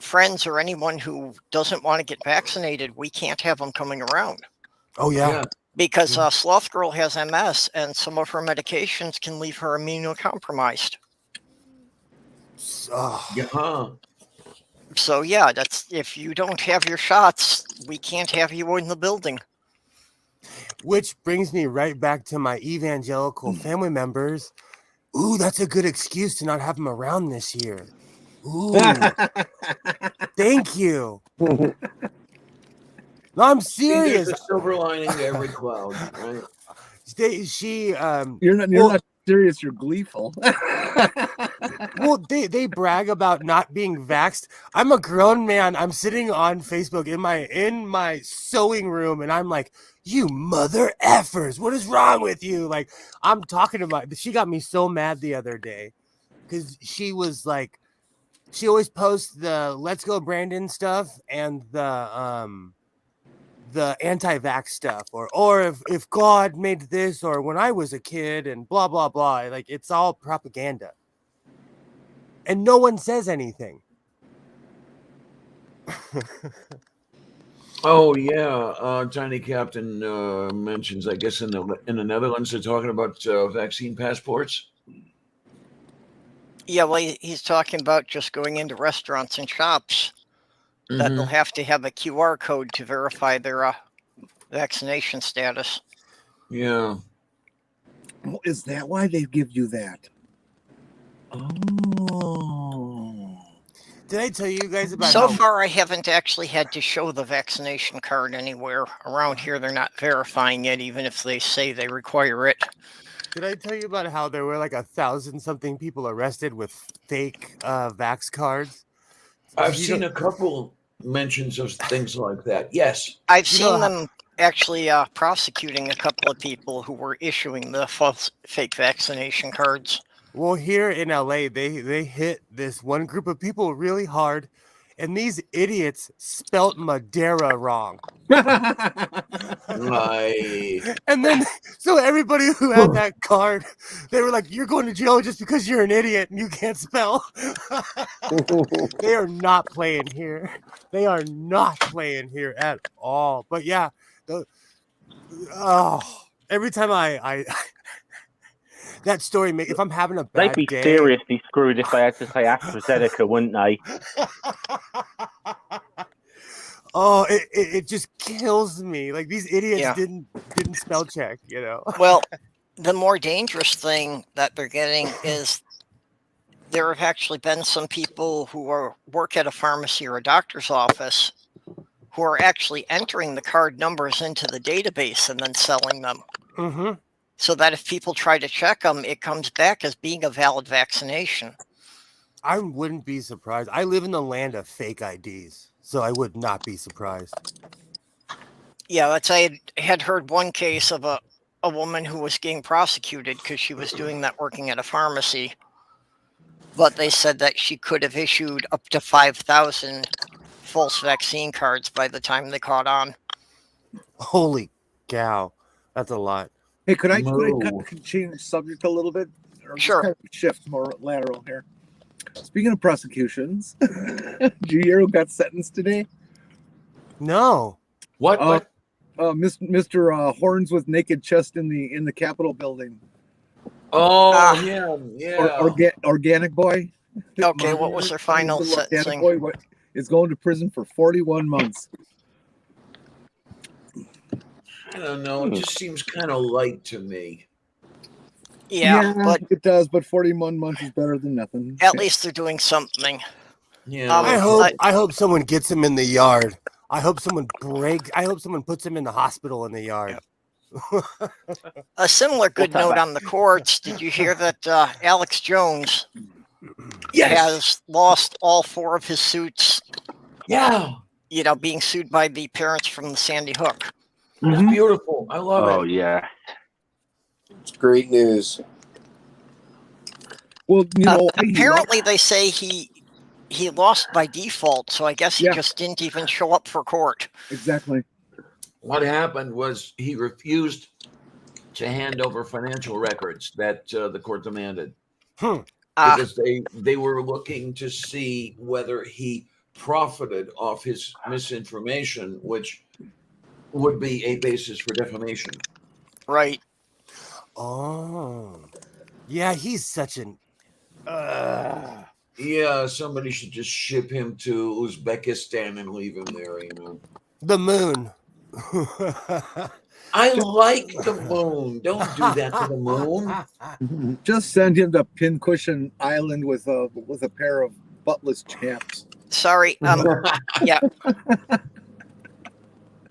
B: friends or anyone who doesn't want to get vaccinated, we can't have them coming around.
D: Oh, yeah.
B: Because Sloth Girl has MS, and some of her medications can leave her immunocompromised.
A: Yeah.
B: So yeah, that's if you don't have your shots, we can't have you in the building.
D: Which brings me right back to my evangelical family members. Ooh, that's a good excuse to not have them around this year. Ooh, thank you. No, I'm serious.
A: There's a silver lining to every cloud, right?
C: You're not serious. You're gleeful.
D: Well, they brag about not being vaxxed. I'm a grown man. I'm sitting on Facebook in my sewing room, and I'm like, you mother effers, what is wrong with you? Like, I'm talking about. She got me so mad the other day because she was like, she always posts the "Let's Go Brandon" stuff and the anti-vax stuff, or if God made this, or when I was a kid, and blah blah blah. Like, it's all propaganda. And no one says anything.
A: Oh yeah, Tiny Captain mentions. I guess in the Netherlands they're talking about vaccine passports.
B: Yeah, well, he's talking about just going into restaurants and shops that they'll have to have a QR code to verify their vaccination status.
A: Yeah.
C: Oh, is that why they give you that? Oh.
D: Did I tell you guys about
B: So far, I haven't actually had to show the vaccination card anywhere. Around here, they're not verifying it, even if they say they require it.
D: Did I tell you about how there were like 1,000-something people arrested with fake vax cards?
A: I've seen a couple mentions of things like that. Yes.
B: I've seen them actually prosecuting a couple of people who were issuing the false fake vaccination cards.
D: Well, here in LA, they hit this one group of people really hard, and these idiots spelt Madeira wrong. And then, so everybody who had that card, they were like, you're going to jail just because you're an idiot and you can't spell. They are not playing here. They are not playing here at all. But yeah, every time I that story, if I'm having a bad day...
F: They'd be seriously screwed if they had to say AstraZeneca, wouldn't they?
D: Oh, it just kills me. Like, these idiots didn't spell check, you know?
B: Well, the more dangerous thing that they're getting is there have actually been some people who work at a pharmacy or a doctor's office who are actually entering the card numbers into the database and then selling them.
D: Mm-hmm.
B: So that if people try to check them, it comes back as being a valid vaccination.
D: I wouldn't be surprised. I live in the land of fake IDs, so I would not be surprised.
B: Yeah, I had heard one case of a woman who was getting prosecuted because she was doing that working at a pharmacy. But they said that she could have issued up to 5,000 false vaccine cards by the time they caught on.
D: Holy cow. That's a lot.
C: Hey, could I change the subject a little bit? Or
B: sure.
C: Kind of shift more lateral here. Speaking of prosecutions, G-Hero got sentenced today.
D: No.
A: What?
C: Mr. Horns with naked chest in the Capitol building.
A: Oh, yeah.
C: Organic boy.
B: Okay, what was their final
C: Organic
B: sentencing?
C: boy is going to prison for 41 months.
A: I don't know. It just seems kind of light to me.
B: Yeah, but
C: it does. But 41 months is better than nothing.
B: at least they're doing something.
A: Yeah.
D: I hope someone gets him in the yard. I hope someone puts him in the hospital in the yard.
B: A similar good note on the courts. Did you hear that Alex Jones has lost all 4 of his suits?
A: Yeah.
B: You know, being sued by the parents from the Sandy Hook.
A: It's beautiful. I love it.
F: Oh yeah.
E: It's great news.
C: Well,
B: apparently they say he lost by default, so I guess he just didn't even show up for court.
C: Exactly.
A: What happened was he refused to hand over financial records that the court demanded because they were looking to see whether he profited off his misinformation, which would be a basis for defamation.
B: Right.
D: Oh. Yeah, he's such an...
A: Yeah, somebody should just ship him to Uzbekistan and leave him there, you know.
D: The moon.
A: I like the moon. Don't do that to the moon.
C: Just send him to Pincushion Island with a pair of buttless chaps.
B: Sorry. Yeah.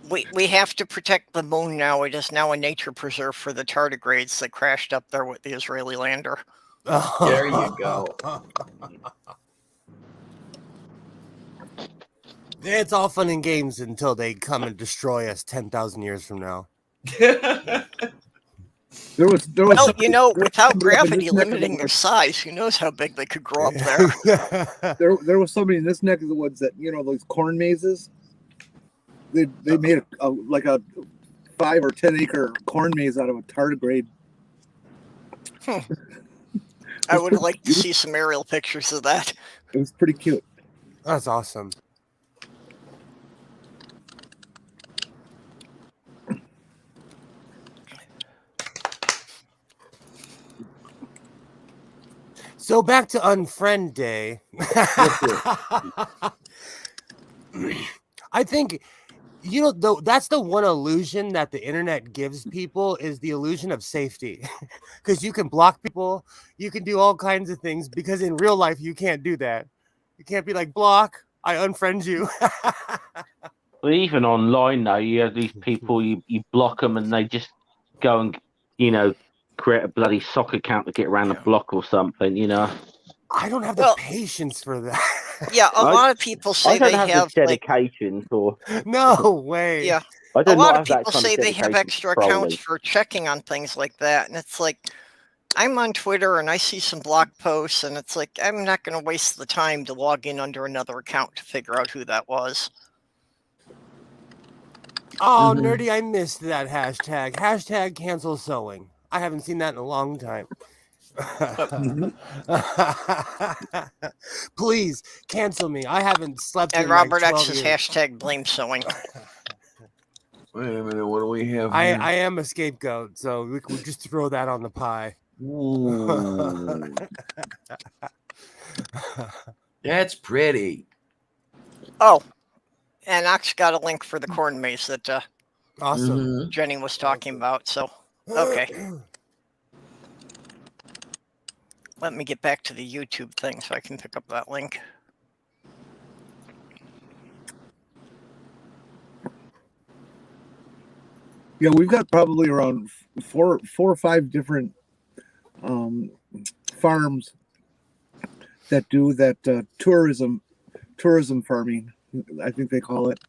B: We have to protect the moon now. It is now a nature preserve for the tardigrades that crashed up there with the Israeli lander.
A: There you go.
D: It's all fun and games until they come and destroy us 10,000 years from now.
C: There was
B: well, you know, without gravity limiting their size, who knows how big they could grow up there.
C: There was somebody in this neck of the woods that, you know, those corn mazes. They made like a 5 or 10 acre corn maze out of a tardigrade.
B: I would like to see some aerial pictures of that.
C: It was pretty cute.
D: That's awesome. So back to Unfriend Day. I think, you know, though, that's the one illusion that the internet gives people is the illusion of safety. Because you can block people, you can do all kinds of things, because in real life you can't do that. You can't be like, block, I unfriend you.
F: Well, even online though, you have these people, you block them and they just go and, you know, create a bloody soccer account to get around the block or something, you know.
D: I don't have the patience for that.
B: Yeah, a lot of people say they have
F: dedication for.
D: No way.
B: Yeah, a lot of people say they have extra accounts for checking on things like that, and it's like, I'm on Twitter and I see some blog posts, and it's like, I'm not going to waste the time to log in under another account to figure out who that was.
D: Oh, nerdy, I missed that hashtag. Hashtag cancel sewing. I haven't seen that in a long time. Please cancel me. I haven't slept.
B: And
D: in
B: Robert
D: like
B: X's
D: years.
B: hashtag blame sewing.
A: Wait a minute, what do we have?
D: I am a scapegoat, so we can just throw that on the pie.
A: That's pretty.
B: Oh, and Ox got a link for the corn maze that
D: awesome
B: Jenny was talking about. So, okay. Let me get back to the YouTube thing so I can pick up that link.
C: Yeah, we've got probably around four or five different farms that do that tourism farming, I think they call it,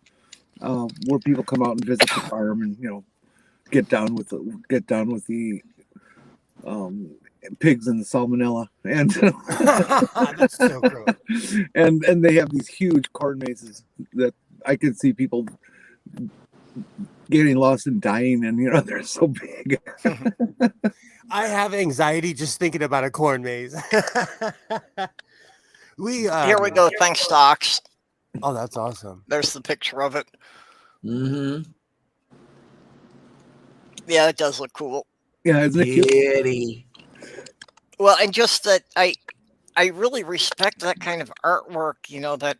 C: where people come out and visit the farm and, you know, get down with the pigs and the salmonella, and
D: that's so gross.
C: and they have these huge corn mazes that I can see people getting lost and dying, and you know, they're so big.
D: I have anxiety just thinking about a corn maze.
B: Here we go. Thanks, Stocks.
D: Oh, that's awesome.
B: There's the picture of it.
A: Mm-hmm.
B: Yeah, it does look cool.
C: Yeah, isn't it cute?
A: Kitty.
B: Well, and just that I really respect that kind of artwork, you know, that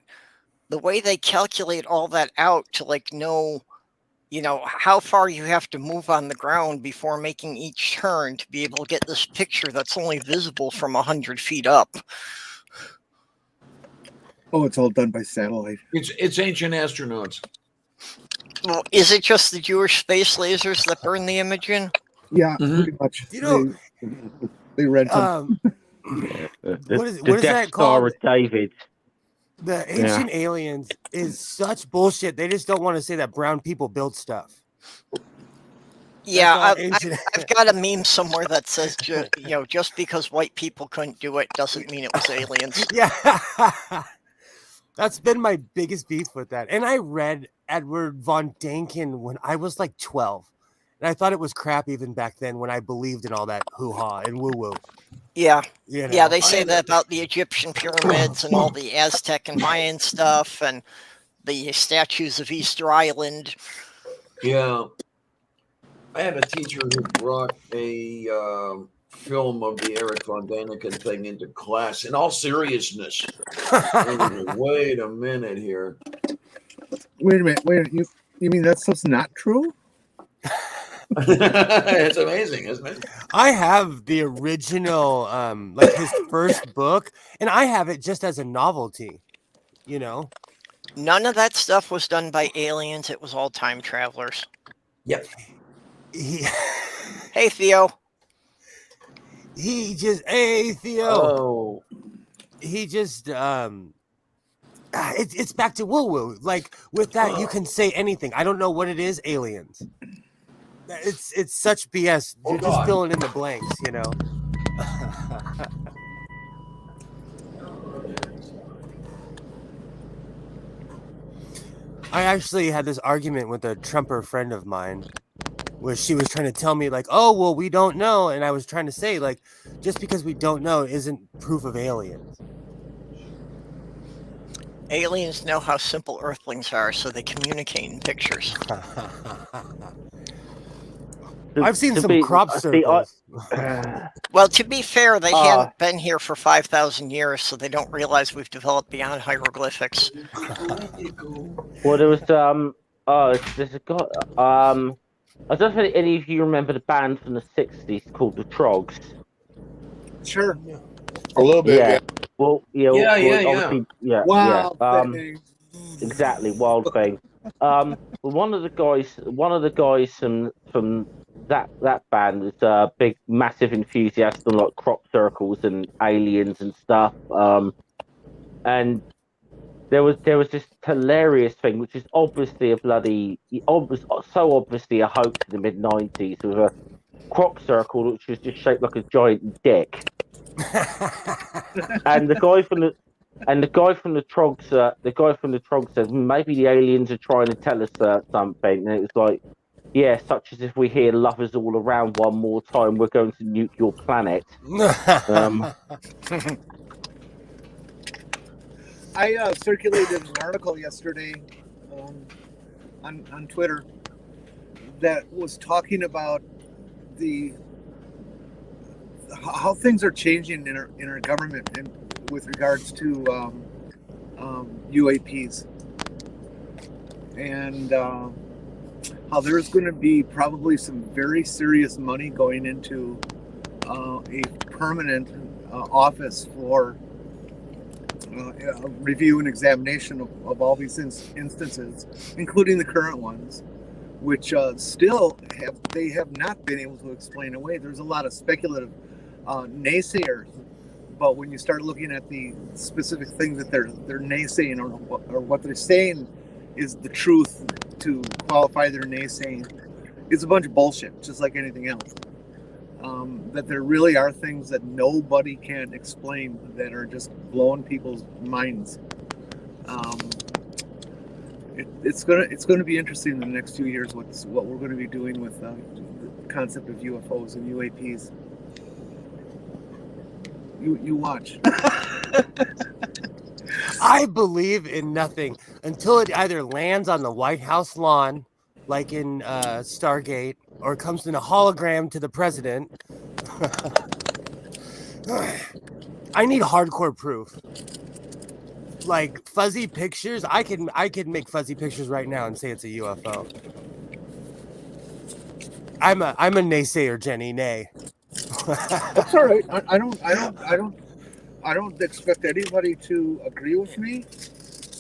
B: the way they calculate all that out to like know, you know, how far you have to move on the ground before making each turn to be able to get this picture that's only visible from 100 feet up.
C: Oh, it's all done by satellite.
A: It's ancient astronauts.
B: Well, is it just the Jewish space lasers that burn the image in?
C: Yeah,
A: Mhm.
C: pretty much.
D: You know,
C: they rent them.
D: what is
F: The Death
D: that
F: Star
D: called?
F: of David.
D: The ancient aliens is such bullshit. They just don't want to say that brown people build stuff.
B: Yeah,
D: all ancient.
B: I've got a meme somewhere that says, you know, just because white people couldn't do it doesn't mean it was aliens.
D: Yeah. That's been my biggest beef with that. And I read Edward von Däniken when I was like 12. And I thought it was crap even back then when I believed in all that hoo-ha and woo-woo.
B: Yeah.
D: You know?
B: Yeah, they say that about the Egyptian pyramids and all the Aztec and Mayan stuff and the statues of Easter Island.
A: Yeah. I had a teacher who brought a film of the Eric von Däniken thing into class. In all seriousness, wait a minute here.
C: Wait a minute. You mean that stuff's not true?
A: It's amazing, isn't it?
D: I have the original, like his first book, and I have it just as a novelty, you know?
B: None of that stuff was done by aliens. It was all time travelers.
A: Yep.
B: Hey, Theo.
D: Hey, Theo.
A: Oh.
D: He just, it's back to woo-woo. Like, with that, you can say anything. I don't know what it is, aliens. It's such BS. You're just filling in the blanks, you know? I actually had this argument with a Trumper friend of mine where she was trying to tell me, like, oh, well, we don't know. And I was trying to say, like, just because we don't know isn't proof of aliens.
B: Aliens know how simple Earthlings are, so they communicate in pictures.
D: I've seen some crop circles.
B: Well, to be fair, they haven't been here for 5,000 years, so they don't realize we've developed beyond hieroglyphics.
F: Well, there was there's a guy. I don't know if any of you remember the band from the '60s called the Trogs.
C: Sure.
E: A little bit.
F: Yeah. Well, yeah.
C: Wow.
F: Exactly, Wild Thing. Well, one of the guys from that band was a big, massive enthusiast on like crop circles and aliens and stuff. And there was this hilarious thing, which is obviously so obviously a hoax in the mid-90s, with a crop circle which was just shaped like a giant dick. And the guy from the Trogs says maybe the aliens are trying to tell us something, and it was like, yeah, such as if we hear lovers all around one more time, we're going to nuke your planet.
C: I circulated an article yesterday on Twitter that was talking about how things are changing in our government and with regards to UAPs, and how there's going to be probably some very serious money going into a permanent office for review and examination of all these instances, including the current ones, which still have not been able to explain away. There's a lot of speculative naysayers, but when you start looking at the specific things that they're naysaying or what they're saying is the truth to qualify their naysaying, it's a bunch of bullshit, just like anything else. That there really are things that nobody can explain that are just blowing people's minds. It's gonna be interesting in the next few years what we're going to be doing with the concept of UFOs and UAPs. You watch.
D: I believe in nothing until it either lands on the White House lawn, like in Stargate, or comes in a hologram to the president. I need hardcore proof. Like fuzzy pictures, I can make fuzzy pictures right now and say it's a UFO. I'm a naysayer, Jenny. Nay.
C: That's all right. I don't expect anybody to agree with me.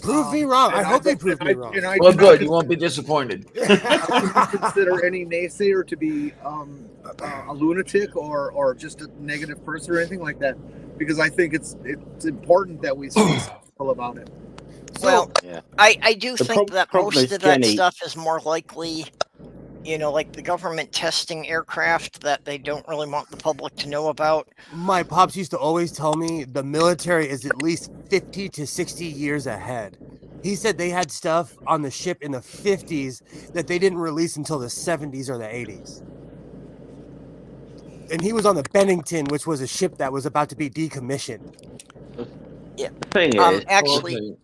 D: Prove me wrong. I hope they prove me wrong.
A: Well, good. You won't be disappointed.
C: I don't consider any naysayer to be a lunatic or just a negative person or anything like that, because I think it's important that we speak about it.
B: Well,
F: Yeah.
B: I do think that
F: problem
B: most
F: is,
B: of that
F: Jenny-
B: stuff is more likely, like the government testing aircraft that they don't really want the public to know about.
D: My pops used to always tell me the military is at least 50 to 60 years ahead. He said they had stuff on the ship in the 50s that they didn't release until the 70s or the 80s. And he was on the Bennington, which was a ship that was about to be decommissioned.
F: The thing is,
B: Actually,
A: Okay.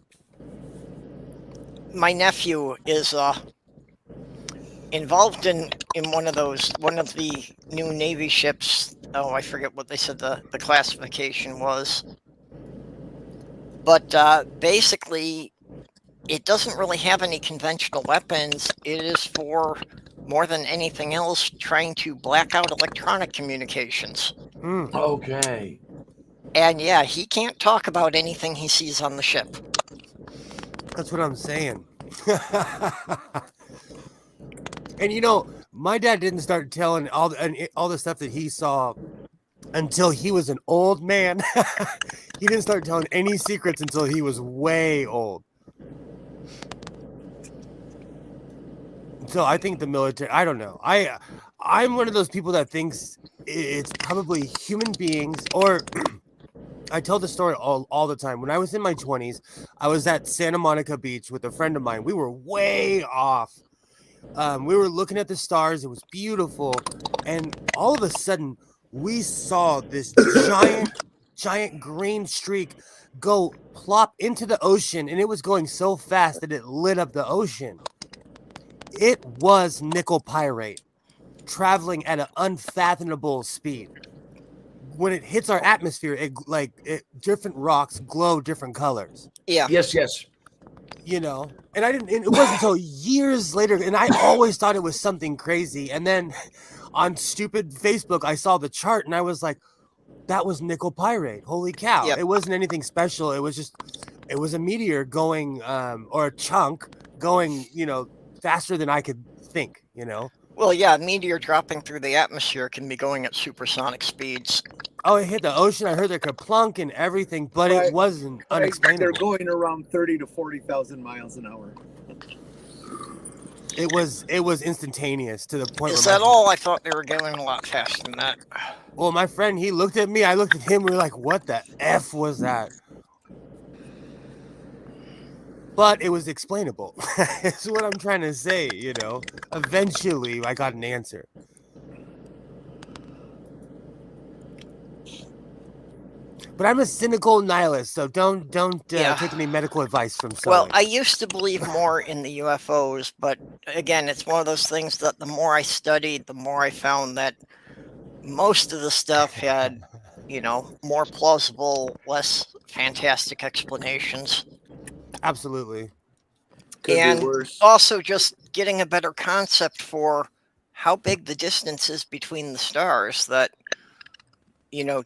B: my nephew is involved in one of the new Navy ships. Oh, I forget what they said the classification was. But basically, it doesn't really have any conventional weapons. It is for, more than anything else, trying to black out electronic communications.
A: Okay.
B: And yeah, he can't talk about anything he sees on the ship.
D: That's what I'm saying. And my dad didn't start telling all the stuff that he saw until he was an old man. He didn't start telling any secrets until he was way old. So I think the military, I don't know. I'm one of those people that thinks it's probably human beings, or I tell the story all the time. When I was in my 20s, I was at Santa Monica Beach with a friend of mine. We were way off. We were looking at the stars. It was beautiful. And all of a sudden, we saw this giant green streak go plop into the ocean. And it was going so fast that it lit up the ocean. It was nickel pyrite traveling at an unfathomable speed. When it hits our atmosphere, different rocks glow different colors.
B: Yeah.
A: Yes.
D: And it wasn't until years later, and I always thought it was something crazy. And then on stupid Facebook, I saw the chart and I was like, that was nickel pyrite. Holy cow.
B: Yep.
D: It wasn't anything special. It was a meteor going, or a chunk going, faster than I could think,
B: Well, yeah, a meteor dropping through the atmosphere can be going at supersonic speeds.
D: Oh, it hit the ocean. I heard there kerplunk and everything, but
C: Right.
D: it wasn't
C: They're
D: unexplainable.
C: going around 30 to 40,000 miles an hour.
D: It was instantaneous to the point.
B: Is
D: where
B: that all? I thought they were going a lot faster than that.
D: Well, my friend, he looked at me. I looked at him. We were like, "What the f was that?" But it was explainable. That's what I'm trying to say. Eventually, I got an answer. But I'm a cynical nihilist, so don't take any medical advice from Sully.
B: Well, I used to believe more in the UFOs, but again, it's one of those things that the more I studied, the more I found that most of the stuff had, more plausible, less fantastic explanations.
D: Absolutely.
E: Could
B: And
E: be worse.
B: also just getting a better concept for how big the distance is between the stars, that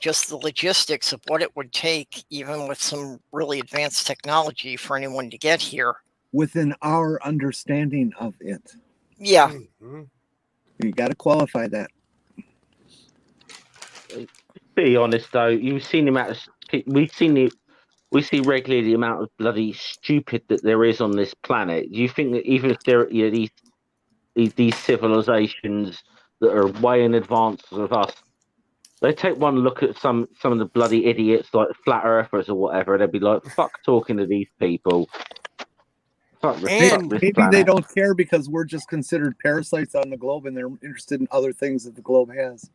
B: just the logistics of what it would take, even with some really advanced technology, for anyone to get here.
C: Within our understanding of it.
B: Yeah.
D: Mm-hmm.
C: You got to qualify that.
F: be honest though, you've seen the amount of we see regularly the amount of bloody stupid that there is on this planet. Do you think that even if there are these civilizations that are way in advance of us, they take one look at some of the bloody idiots like flat earthers or whatever, and they'd be like, "Fuck talking to these people." Fuck this
C: Maybe
F: planet.
C: they don't care because we're just considered parasites on the globe, and they're interested in other things that the globe has.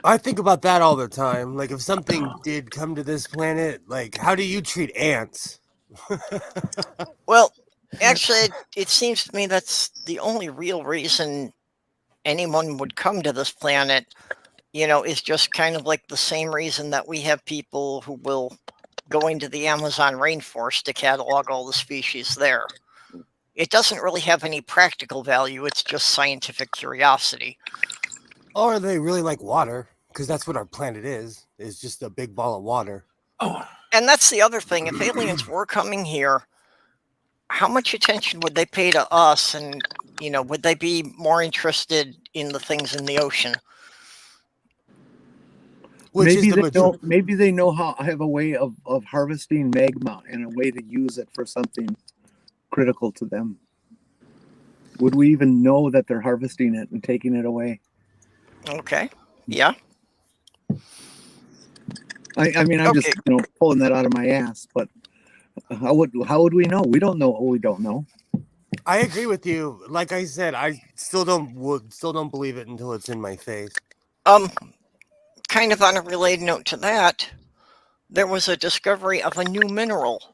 D: I think about that all the time. Like, if something did come to this planet, like, how do you treat ants?
B: Well, actually, it seems to me that's the only real reason anyone would come to this planet, is just kind of like the same reason that we have people who will go into the Amazon rainforest to catalog all the species there. It doesn't really have any practical value. It's just scientific curiosity.
D: Or they really like water, because that's what our planet is just a big ball of water.
A: Oh,
B: And that's the other thing. If aliens were coming here, how much attention would they pay to us? And, would they be more interested in the things in the ocean?
C: Maybe they know how I have a way of harvesting magma and a way to use it for something critical to them. Would we even know that they're harvesting it and taking it away?
B: Okay. Yeah.
C: I mean, I'm just pulling that out of my ass, but how would we know? We don't know what we don't know.
D: I agree with you. Like I said, I still don't believe it until it's in my face.
B: Kind of on a related note to that, there was a discovery of a new mineral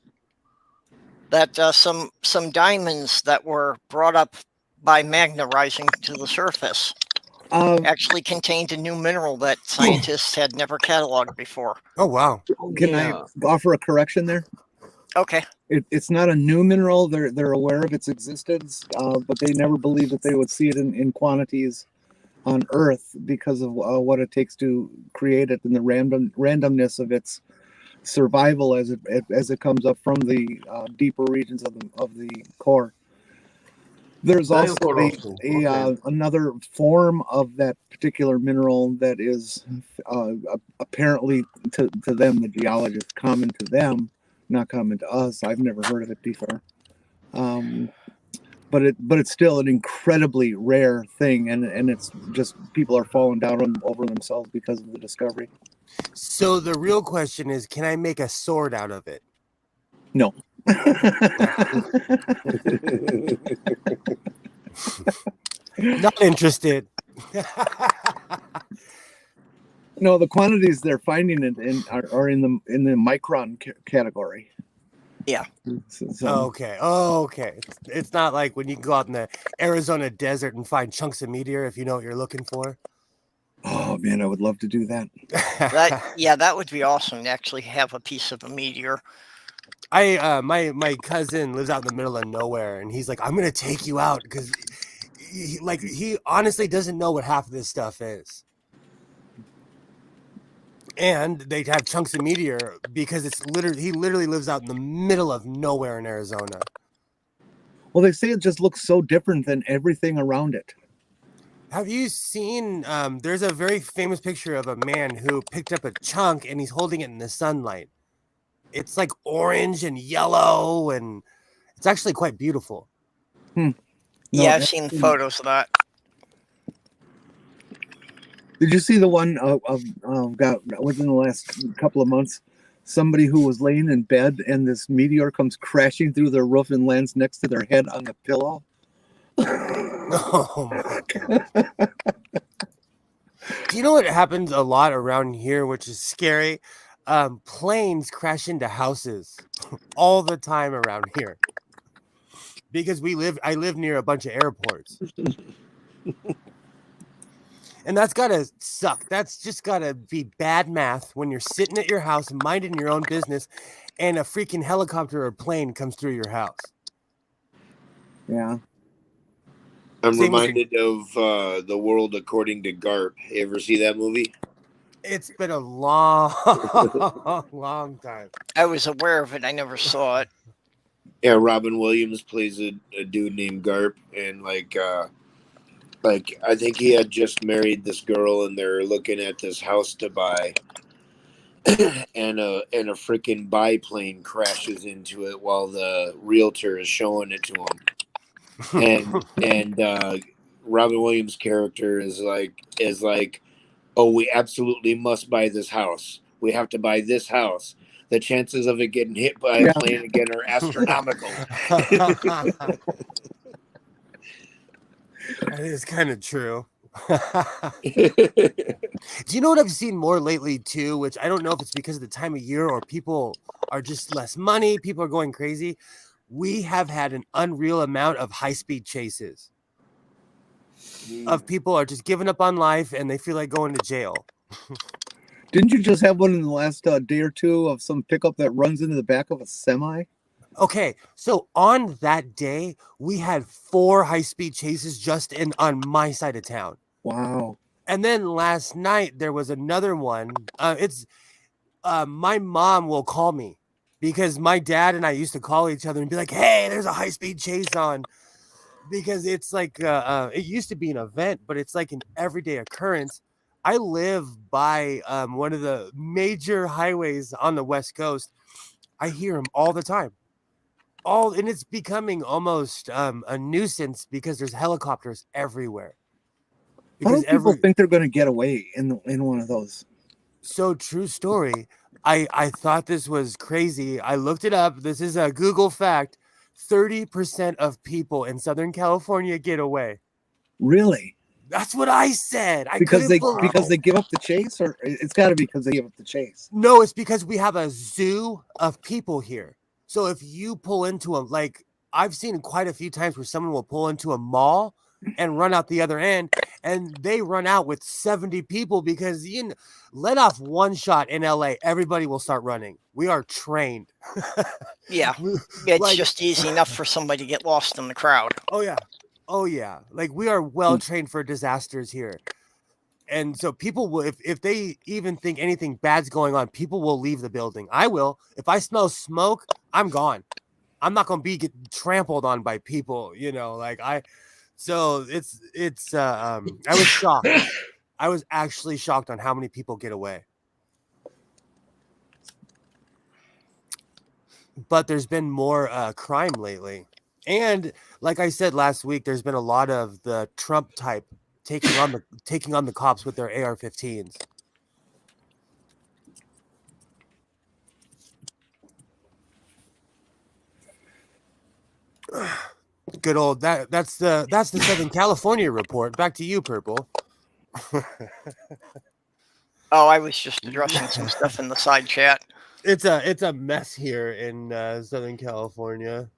B: that some diamonds that were brought up by magna rising to the surface actually contained a new mineral that scientists had never cataloged before.
D: Oh, wow.
C: Can I offer a correction there?
B: Okay.
C: It's not a new mineral. They're aware of its existence, but they never believed that they would see it in quantities on Earth because of what it takes to create it and the randomness of its survival as it comes up from the deeper regions of the core. There's also another form of that particular mineral that is apparently to them, the geologists, common to them, not common to us. I've never heard of it before. But it's still an incredibly rare thing, and it's just people are falling down over themselves because of the discovery.
D: So the real question is, can I make a sword out of it?
C: No.
D: Not interested.
C: No, the quantities they're finding it in are in the micron category.
B: Yeah.
D: Okay. It's not like when you can go out in the Arizona desert and find chunks of meteor if you know what you're looking for.
C: Oh man, I would love to do that.
B: That would be awesome to actually have a piece of a meteor.
D: My cousin lives out in the middle of nowhere, and he's like, I'm gonna take you out because he honestly doesn't know what half of this stuff is. And they have chunks of meteor because he literally lives out in the middle of nowhere in Arizona.
C: Well, they say it just looks so different than everything around it.
D: Have you seen, there's a very famous picture of a man who picked up a chunk and he's holding it in the sunlight. It's like orange and yellow, and it's actually quite beautiful.
C: No,
B: yeah, I've seen photos of that.
C: Did you see the one within the last couple of months? Somebody who was laying in bed and this meteor comes crashing through their roof and lands next to their head on the pillow.
D: Oh my God. Do you know what happens a lot around here, which is scary? Planes crash into houses all the time around here because I live near a bunch of airports. And that's gotta suck. That's just gotta be bad math when you're sitting at your house minding your own business and a freaking helicopter or plane comes through your house.
C: Yeah.
E: I'm reminded of The World According to Garp. You ever see that movie?
D: It's been a long, long time.
B: I was aware of it. I never saw it.
E: Yeah, Robin Williams plays a dude named Garp, and I think he had just married this girl, and they're looking at this house to buy, and a freaking biplane crashes into it while the realtor is showing it to him, and Robin Williams' character is like, oh, we absolutely must buy this house. We have to buy this house. The chances of it getting hit by a plane again are astronomical.
D: That is kind of true. Do you know what I've seen more lately too? Which I don't know if it's because of the time of year or people are just less money. People are going crazy. We have had an unreal amount of high-speed chases. Of people are just giving up on life and they feel like going to jail.
C: Didn't you just have one in the last day or two of some pickup that runs into the back of a semi?
D: Okay, so on that day, we had 4 high-speed chases just on my side of town.
C: Wow.
D: And then last night there was another one. My mom will call me because my dad and I used to call each other and be like, "Hey, there's a high-speed chase on," because it's like it used to be an event, but it's like an everyday occurrence. I live by one of the major highways on the West Coast. I hear them all the time. And it's becoming almost a nuisance because there's helicopters everywhere.
C: How do people think they're going to get away in one of those?
D: So true story. I thought this was crazy. I looked it up. This is a Google fact. 30% of people in Southern California get away.
C: Really?
D: That's what I said.
C: Because they give up the chase, or it's got to be because they give up the chase.
D: No, it's because we have a zoo of people here. So if you pull into them, like I've seen quite a few times where someone will pull into a mall and run out the other end, and they run out with 70 people because let off one shot in LA, everybody will start running. We are trained.
B: Yeah, it's just easy enough for somebody to get lost in the crowd.
D: Oh yeah. Like we are well trained for disasters here. And so people will, if they even think anything bad's going on, people will leave the building. I will. If I smell smoke, I'm gone. I'm not going to get trampled on by people, So I was shocked. I was actually shocked on how many people get away. But there's been more crime lately. And like I said last week, there's been a lot of the Trump type taking on the cops with their AR-15s. Good old that's the Southern California report. Back to you, Purple.
B: Oh, I was just addressing some stuff in the side chat.
D: It's a mess here in Southern California.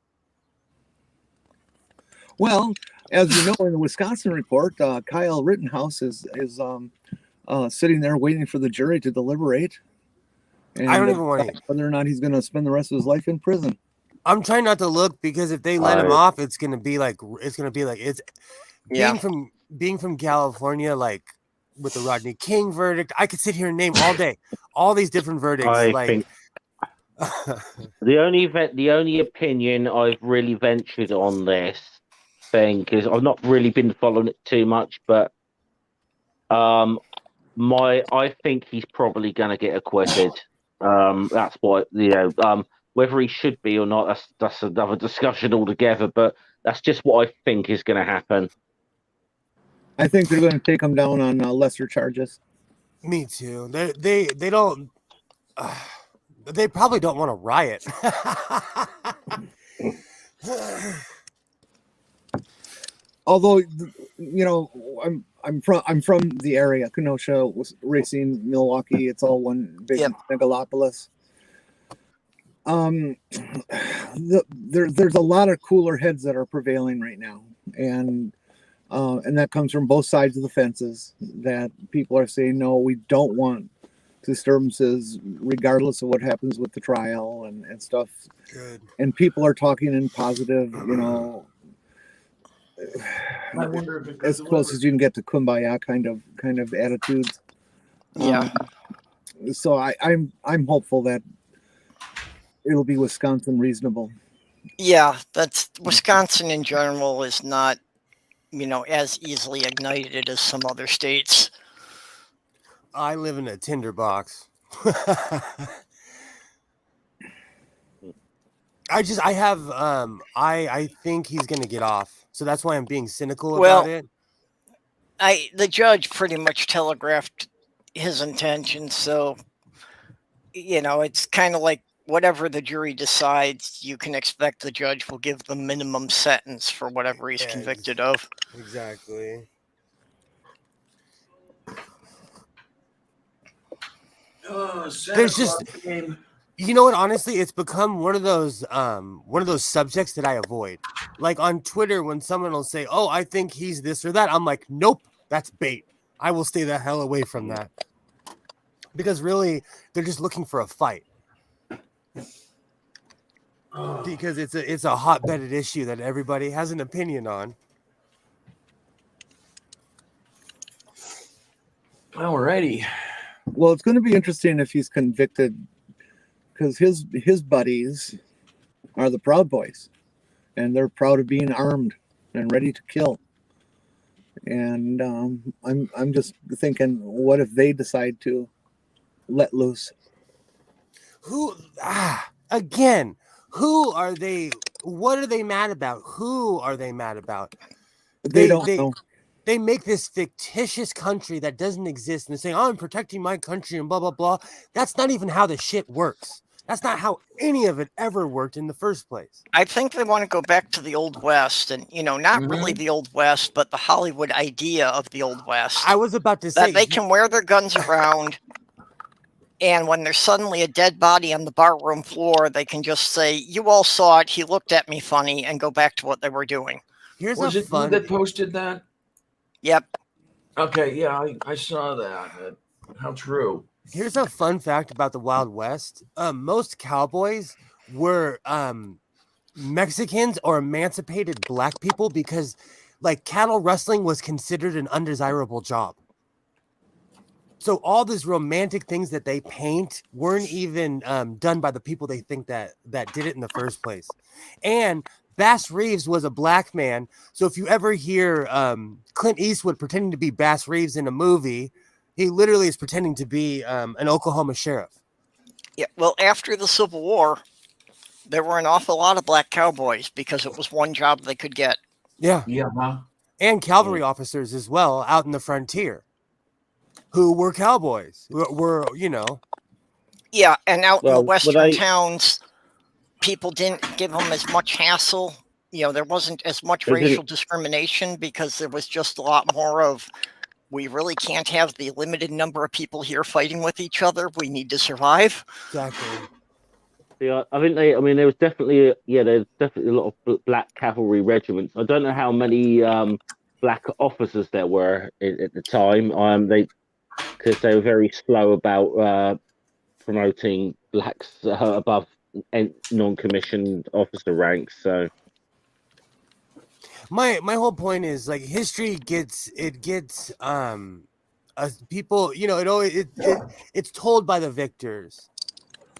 C: Well, as you know, in the Wisconsin report, Kyle Rittenhouse is sitting there waiting for the jury to deliberate. And
D: I don't even want to
C: whether or not he's going to spend the rest of his life in prison.
D: I'm trying not to look because if they let him off, it's gonna be like being from California, like with the Rodney King verdict. I could sit here and name all day all these different verdicts.
F: I think the only opinion I've really ventured on this thing, because I've not really been following it too much, but I think he's probably gonna get acquitted. That's what whether he should be or not, that's another discussion altogether. But that's just what I think is going to happen.
C: I think they're going to take him down on lesser charges.
D: Me too. They don't. They probably don't want to riot.
C: Although, I'm from the area, Kenosha, Racine, Milwaukee. It's all one big megalopolis. There's a lot of cooler heads that are prevailing right now, and that comes from both sides of the fences. That people are saying, no, we don't want disturbances, regardless of what happens with the trial and stuff. Good. And people are talking in positive, I wonder if as close as you can get to kumbaya kind of attitudes.
B: Yeah.
C: So I'm hopeful that it'll be Wisconsin reasonable.
B: Yeah, that's Wisconsin in general is not, as easily ignited as some other states.
D: I live in a tinderbox. I think he's gonna get off. So that's why I'm being cynical about it.
B: The judge pretty much telegraphed his intentions, so it's kind of like whatever the jury decides, you can expect the judge will give the minimum sentence for whatever he's convicted of.
D: Exactly. There's just, you know what? Honestly, it's become one of those subjects that I avoid. Like on Twitter, when someone will say, "Oh, I think he's this or that," I'm like, "Nope, that's bait. I will stay the hell away from that." Because really, they're just looking for a fight. Because it's a hot-bedded issue that everybody has an opinion on.
A: Alrighty.
C: Well, it's going to be interesting if he's convicted, because his buddies are the Proud Boys, and they're proud of being armed and ready to kill. And I'm just thinking, what if they decide to let loose?
D: Again, who are they? What are they mad about? Who are they mad about?
C: They don't know.
D: They make this fictitious country that doesn't exist, and they say, "Oh, I'm protecting my country," and blah blah blah. That's not even how the shit works. That's not how any of it ever worked in the first place.
B: I think they want to go back to the Old West, and not really the Old West, but the Hollywood idea of the Old West.
D: I was about to say
B: that they can wear their guns around, and when there's suddenly a dead body on the barroom floor, they can just say, "You all saw it. He looked at me funny," and go back to what they were doing.
A: Was it you that posted that?
B: Yep.
A: Okay, yeah, I saw that. How true.
D: Here's a fun fact about the Wild West. Most cowboys were Mexicans or emancipated black people because, like, cattle rustling was considered an undesirable job. So all these romantic things that they paint weren't even done by the people they think that did it in the first place. And Bass Reeves was a black man. So if you ever hear Clint Eastwood pretending to be Bass Reeves in a movie, he literally is pretending to be an Oklahoma sheriff.
B: Yeah. Well, after the Civil War, there were an awful lot of black cowboys because it was one job they could get.
D: Yeah.
A: Yeah. Huh?
D: And cavalry officers as well out in the frontier who were cowboys. Were
B: Yeah. And out in the western towns, people didn't give them as much hassle. There wasn't as much racial discrimination because there was just a lot more of, we really can't have the limited number of people here fighting with each other. We need to survive.
D: Exactly.
F: Yeah, I think there was definitely, there's definitely a lot of black cavalry regiments. I don't know how many black officers there were at the time. Because they were very slow about promoting blacks above non-commissioned officer ranks. So
D: my whole point is, like, history gets people, it's told by the victors.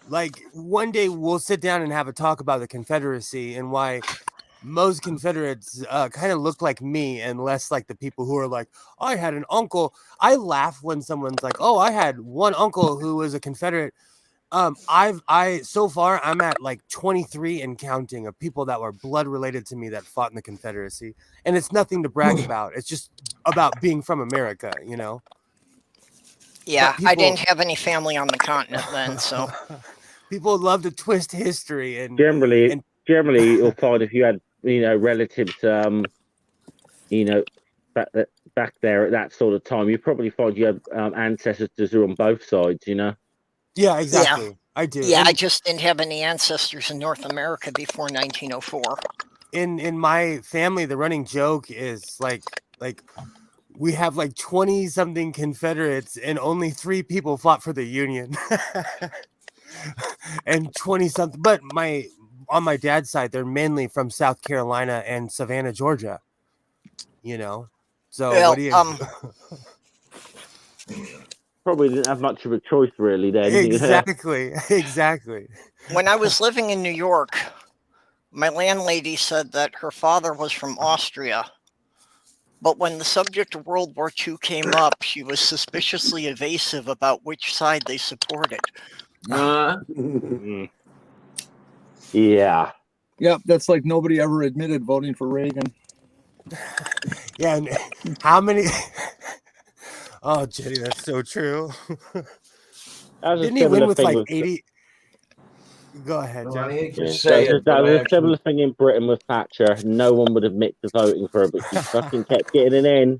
D: Like, one day we'll sit down and have a talk about the Confederacy and why most Confederates kind of look like me and less like the people who are like, I had an uncle. I laugh when someone's like, oh, I had one uncle who was a Confederate. So far I'm at like 23 and counting of people that were blood related to me that fought in the Confederacy, and it's nothing to brag about. It's just about being from America,
B: Yeah, I didn't have any family on the continent then, so
D: people love to twist history and
F: generally you'll find if you had relatives back there at that sort of time, you probably find you have ancestors who are on both sides.
D: Yeah, exactly. Yeah. I do.
B: Yeah, I just didn't have any ancestors in North America before 1904.
D: In my family, the running joke is like we have like 20 something Confederates and only 3 people fought for the Union. And 20 something, but on my dad's side, they're mainly from South Carolina and Savannah, Georgia. So what do you
F: probably didn't have much of a choice really then.
D: Exactly.
B: When I was living in New York, my landlady said that her father was from Austria, but when the subject of World War II came up, she was suspiciously evasive about which side they supported.
F: Yeah.
C: Yep, that's like nobody ever admitted voting for Reagan.
D: Yeah, and how many? Oh, Jenny, that's so true. Didn't he win with like 80? Go ahead, Jenny.
F: There's a similar thing in Britain with Thatcher. No one would admit to voting for her, but she fucking kept getting it in.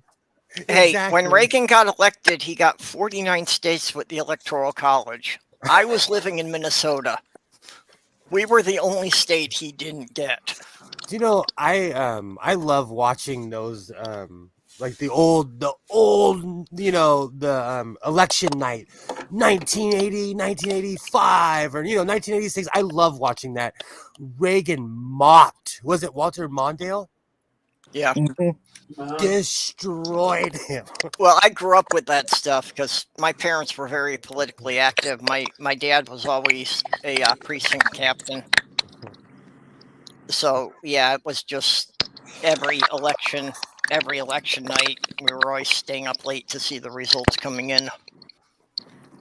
B: Hey, when Reagan got elected, he got 49 states with the Electoral College. I was living in Minnesota. We were the only state he didn't get.
D: Do you know, I love watching those like the old the election night 1980 1985 or 1986. I love watching that. Reagan mopped, was it Walter Mondale?
B: Yeah.
D: Destroyed him.
B: Well, I grew up with that stuff because my parents were very politically active. My dad was always a precinct captain. So yeah, it was just every election night, we were always staying up late to see the results coming in.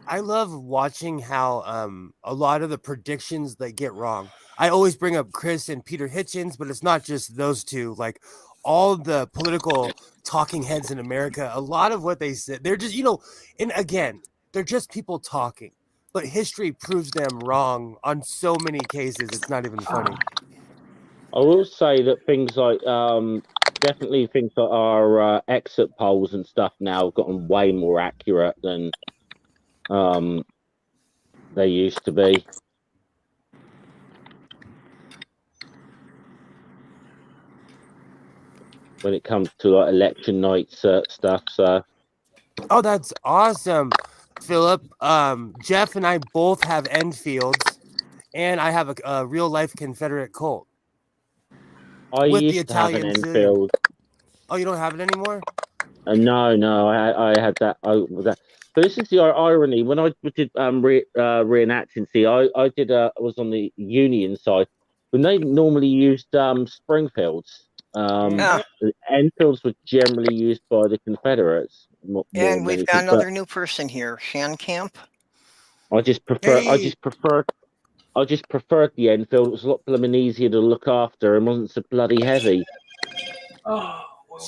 D: I love watching how a lot of the predictions they get wrong. I always bring up Chris and Peter Hitchens, but it's not just those two. Like all the political talking heads in America, a lot of what they said, they're just, and again, they're just people talking. But history proves them wrong on so many cases. It's not even funny.
F: I will say that things like definitely things like our exit polls and stuff now have gotten way more accurate than they used to be. When it comes to like election night stuff, so.
D: Oh, that's awesome, Philip. Jeff and I both have Enfields, and I have a real life Confederate Colt.
F: I used to have an Enfield.
D: Oh, you don't have it anymore?
F: No, I had that. But this is the irony. When I did reenacting, I was on the Union side. When they normally used Springfields, Enfields were generally used by the Confederates.
B: And we've got another new person here, Shan Camp.
F: I just preferred the Enfield. It was a lot blooming easier to look after and wasn't so bloody heavy.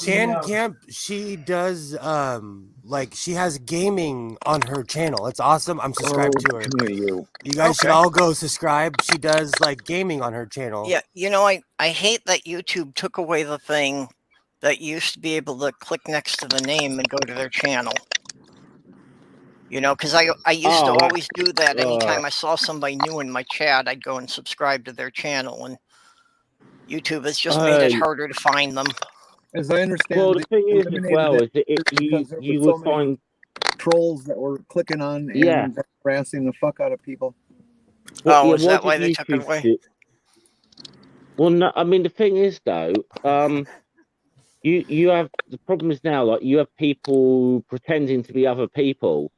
D: Shan Camp, she does she has gaming on her channel. It's awesome. I'm subscribed to her. You guys should all go subscribe. She does like gaming on her channel.
B: Yeah, I hate that YouTube took away the thing that you used to be able to click next to the name and go to their channel. Because I used to always do that. Anytime I saw somebody new in my chat, I'd go and subscribe to their channel, and YouTube has just made it harder to find them.
C: As I understand,
F: well, the thing is, as well, is that you would find
C: trolls that were clicking on and harassing the fuck out of people.
B: Well, is that why they took it away?
F: Well, no, I mean, the thing is, though, you have the problem is now, like, you have people pretending to be other people.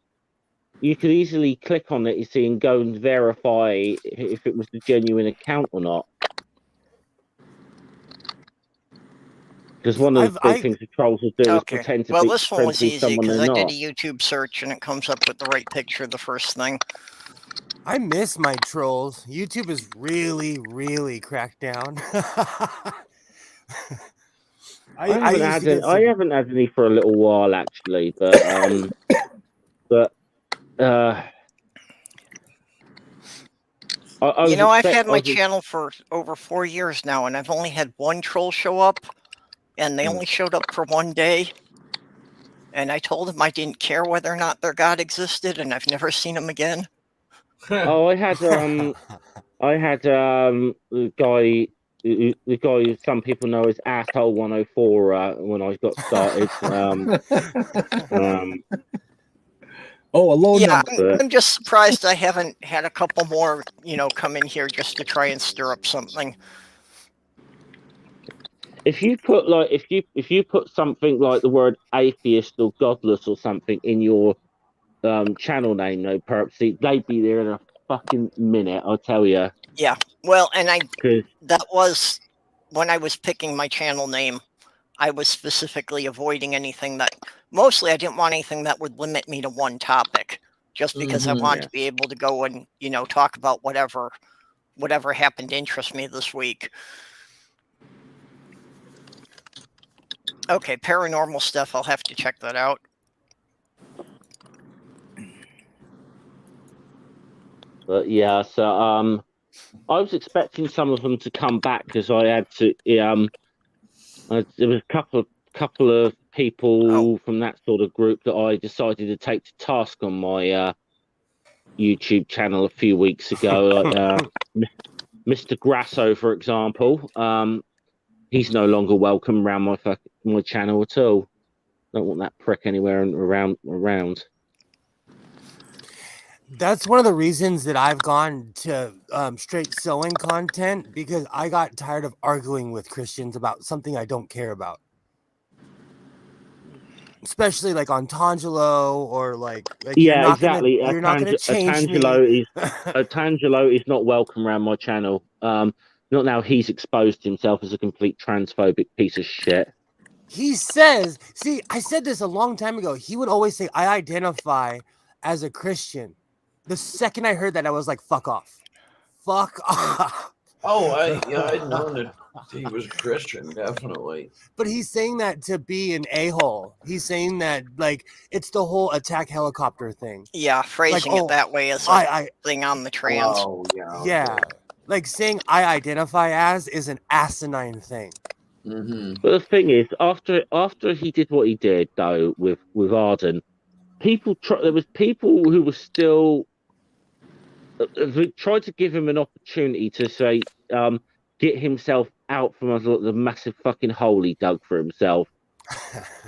F: You could easily click on it, you see, and go and verify if it was a genuine account or not. Because one of the big things the trolls will do is pretend to be someone they're not.
B: Well, this one was easy because I did a YouTube search and it comes up with the right picture the first thing.
D: I miss my trolls. YouTube is really, really cracked down.
F: I haven't had any for a little while, actually, but
B: I've had my channel for over 4 years now, and I've only had one troll show up, and they only showed up for one day. And I told them I didn't care whether or not their god existed, and I've never seen them again.
F: I had the guy some people know as Asshole 104 when I got started.
C: Alone.
B: Yeah, I'm just surprised I haven't had a couple more, come in here just to try and stir up something.
F: If you put if you put something like the word atheist or godless or something in your channel name, no purposely, they'd be there in a fucking minute, I'll tell you.
B: Yeah, well, and that was when I was picking my channel name. I was specifically avoiding anything that, mostly I didn't want anything that would limit me to one topic, just because I want to be able to go and, talk about whatever happened to interest me this week. Okay, paranormal stuff, I'll have to check that out.
F: But yeah, so I was expecting some of them to come back because I had to. There was a couple of people from that sort of group that I decided to take to task on my YouTube channel a few weeks ago, like Mr. Grasso, for example. He's no longer welcome around my channel at all. Don't want that prick anywhere around.
D: That's one of the reasons that I've gone to straight sewing content, because I got tired of arguing with Christians about something I don't care about. Especially like on Tangelo or like
F: yeah, exactly.
D: You're not gonna change me.
F: Tangelo is not welcome around my channel. Not now he's exposed himself as a complete transphobic piece of shit.
D: He says, see, I said this a long time ago. He would always say, I identify as a Christian. The second I heard that, I was like, fuck off. Fuck off.
A: Oh, I'd known that he was a Christian, definitely.
D: But he's saying that to be an a-hole. He's saying that, like, it's the whole attack helicopter thing.
B: Yeah, phrasing
D: like,
B: it that way is a thing on the trans.
A: Oh, yeah.
D: Yeah. Like, saying I identify as is an asinine thing.
A: Mm-hmm.
F: But the thing is, after he did what he did, though, with Arden, there was people who were still tried to give him an opportunity to say, get himself out from the massive fucking hole he dug for himself.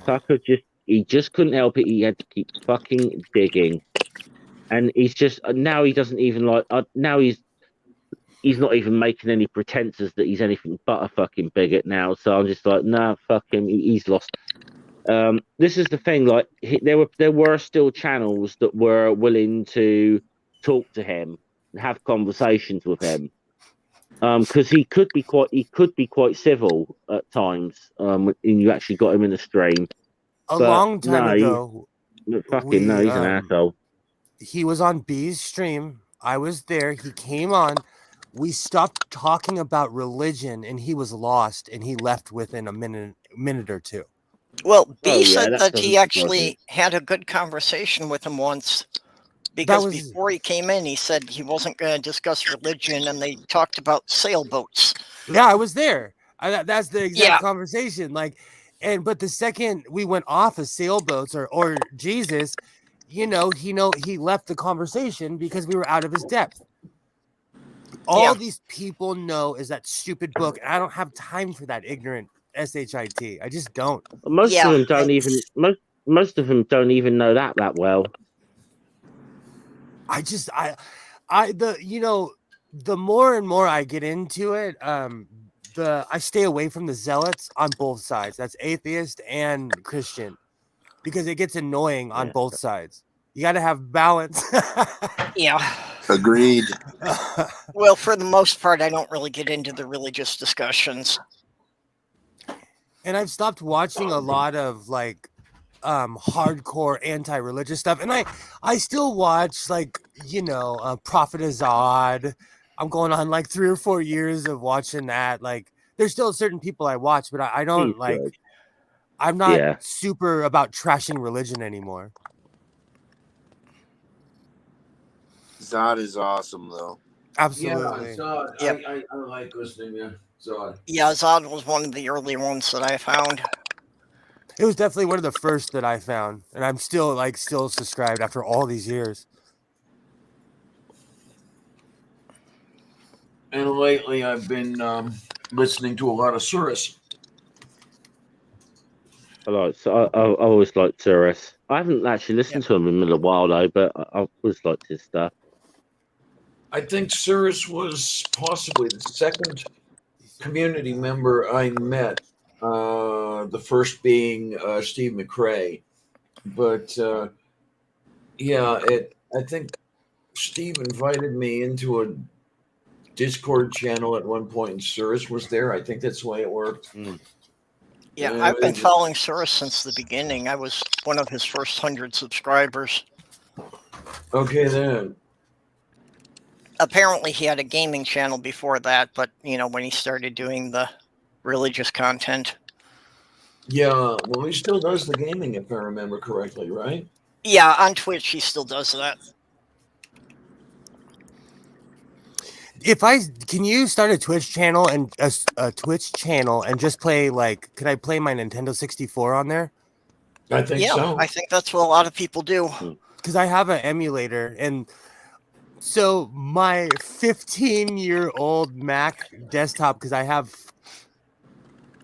F: Tucker he just couldn't help it. He had to keep fucking digging, and he's just now he doesn't even like. Now he's not even making any pretenses that he's anything but a fucking bigot now. So I'm just like, nah, fuck him. He's lost. This is the thing. Like there were still channels that were willing to talk to him and have conversations with him, because he could be quite civil at times. And you actually got him in the stream.
D: A long time ago,
F: he's an asshole.
D: He was on B's stream. I was there. He came on. We stopped talking about religion, and he was lost, and he left within a minute or two.
B: Well, B said that he actually had a good conversation with him once, because before he came in, he said he wasn't going to discuss religion, and they talked about sailboats.
D: Yeah, I was there. That's the exact conversation. Like, but the second we went off of sailboats or Jesus, he left the conversation because we were out of his depth. All these people know is that stupid book, and I don't have time for that ignorant shit. I just don't.
F: Most of them don't even. Most of them don't even know that well.
D: The more and more I get into it, I stay away from the zealots on both sides. That's atheist and Christian, because it gets annoying on both sides. You got to have balance.
B: Yeah.
E: Agreed.
B: Well, for the most part, I don't really get into the religious discussions.
D: And I've stopped watching a lot of like hardcore anti-religious stuff. And I still watch Prophet Azad. I'm going on like 3 or 4 years of watching that. Like there's still certain people I watch, but I don't like good. I'm not super about trashing religion anymore.
E: Zod is awesome, though.
D: Absolutely.
A: Yeah, Zod. I like listening to Zod.
B: Yeah, Zod was one of the early ones that I found.
D: It was definitely one of the first that I found, and I'm still subscribed after all these years.
A: And lately, I've been listening to a lot of Surus.
F: I always liked Surus. I haven't actually listened to him in a while though, but I always liked his stuff.
A: I think Surus was possibly the second community member I met. The first being Steve McRae, but I think Steve invited me into a Discord channel at one point, and Surus was there. I think that's the way it worked.
B: Yeah, I've been following Surus since the beginning. I was one of his first 100 subscribers.
A: Okay, then.
B: Apparently, he had a gaming channel before that, but when he started doing the religious content.
A: Yeah, well, he still does the gaming, if I remember correctly, right?
B: Yeah, on Twitch, he still does that.
D: Can you start a Twitch channel and just play could I play my Nintendo 64 on there?
A: I think so.
B: I think that's what a lot of people do.
D: Because I have an emulator, and so my 15-year-old Mac desktop, because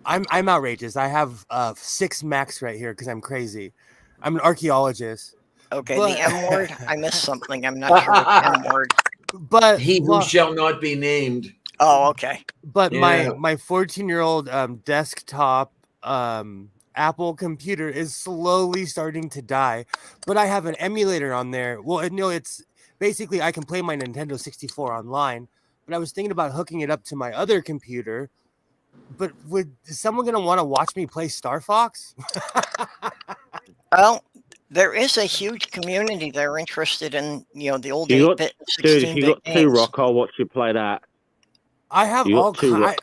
D: I'm outrageous. I have 6 Macs right here because I'm crazy. I'm an archaeologist.
B: Okay,
D: But-
B: the M word. I missed something. I'm not sure what the M word.
D: But
A: He who shall not be named.
B: Oh, okay.
D: But
A: Yeah.
D: my 14-year-old desktop Apple computer is slowly starting to die. But I have an emulator on there. Well, no, it's basically I can play my Nintendo 64 online. But I was thinking about hooking it up to my other computer. But is someone gonna want to watch me play Star Fox?
B: Well, there is a huge community that are interested in, the old
F: You
B: 8-bit,
F: Dude, if you
B: 16-bit
F: got 2
B: games.
F: rock, I'll watch you play that.
D: I have
F: You got
D: all
F: 2 rock.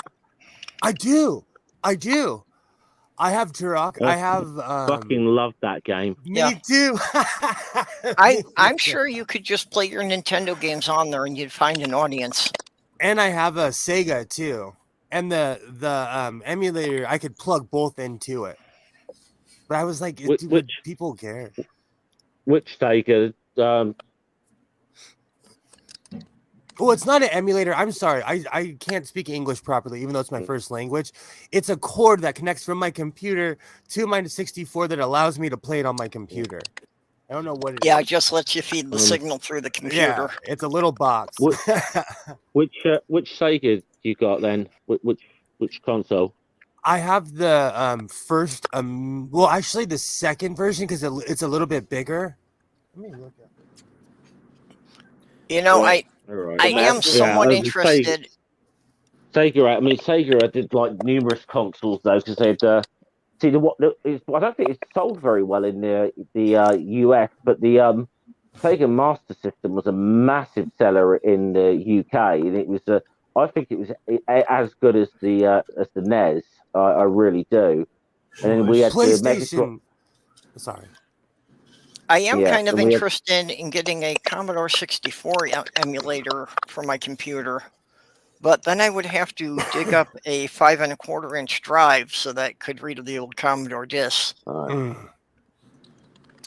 D: I do. I have Turok. I have
F: Fucking love that game.
D: me
B: Yeah.
D: too.
B: I'm sure you could just play your Nintendo games on there and you'd find an audience.
D: And I have a Sega too. And the emulator, I could plug both into it. But I was like, would people care?
F: Which Sega?
D: Oh, it's not an emulator. I'm sorry. I can't speak English properly, even though it's my first language. It's a cord that connects from my computer to my 64 that allows me to play it on my computer. I don't know what it is.
B: Yeah, it just lets you feed the signal through the computer.
D: Yeah, it's a little box.
F: Which Sega you got then? Which console?
D: I have the first, well, actually the second version because it's a little bit bigger. Let me look at
F: Right.
B: I am somewhat interested.
F: Sega did like numerous consoles though, because they'd I don't think it's sold very well in the US, but the Sega Master System was a massive seller in the UK, and it was I think it was as good as the NES. I really do. And then we had
D: PlayStation. Sorry.
B: I am kind of interested in getting a Commodore 64 emulator for my computer, but then I would have to dig up a 5 1/4-inch drive so that could read the old Commodore discs.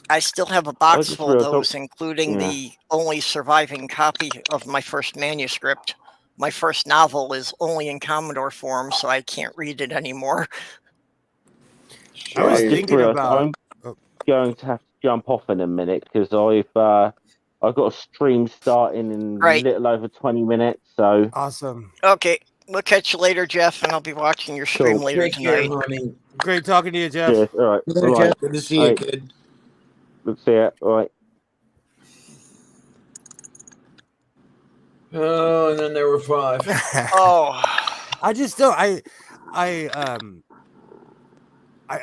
B: I still have a box full of those, including the only surviving copy of my first manuscript. My first novel is only in Commodore form, so I can't read it anymore.
D: I was thinking about.
F: I'm going to have to jump off in a minute because I've got a stream starting in a little over 20 minutes. So
D: awesome.
B: Okay, we'll catch you later, Jeff, and I'll be watching your stream later tonight.
D: Great talking to you, Jeff.
F: Cheers. All right.
E: Good, Jeff. Good to see you, kid.
F: Good to see you. All right.
A: Oh, and then there were 5.
D: I just don't.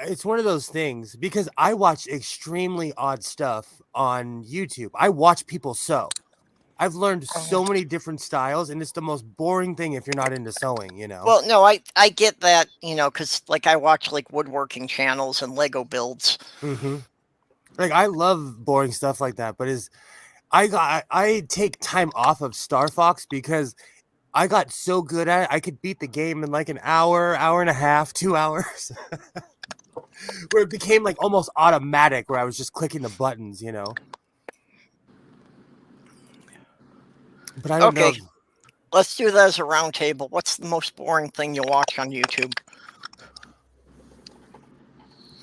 D: It's one of those things because I watch extremely odd stuff on YouTube. I watch people sew. I've learned so many different styles, and it's the most boring thing if you're not into sewing,
B: Well, no, I get that, because like I watch like woodworking channels and Lego builds.
D: Mm-hmm. Like I love boring stuff like that, but I take time off of Star Fox because I got so good at it. I could beat the game in like an hour and a half, 2 hours. Where it became like almost automatic, where I was just clicking the buttons, But I don't know.
B: Let's do that as a round table. What's the most boring thing you watch on YouTube?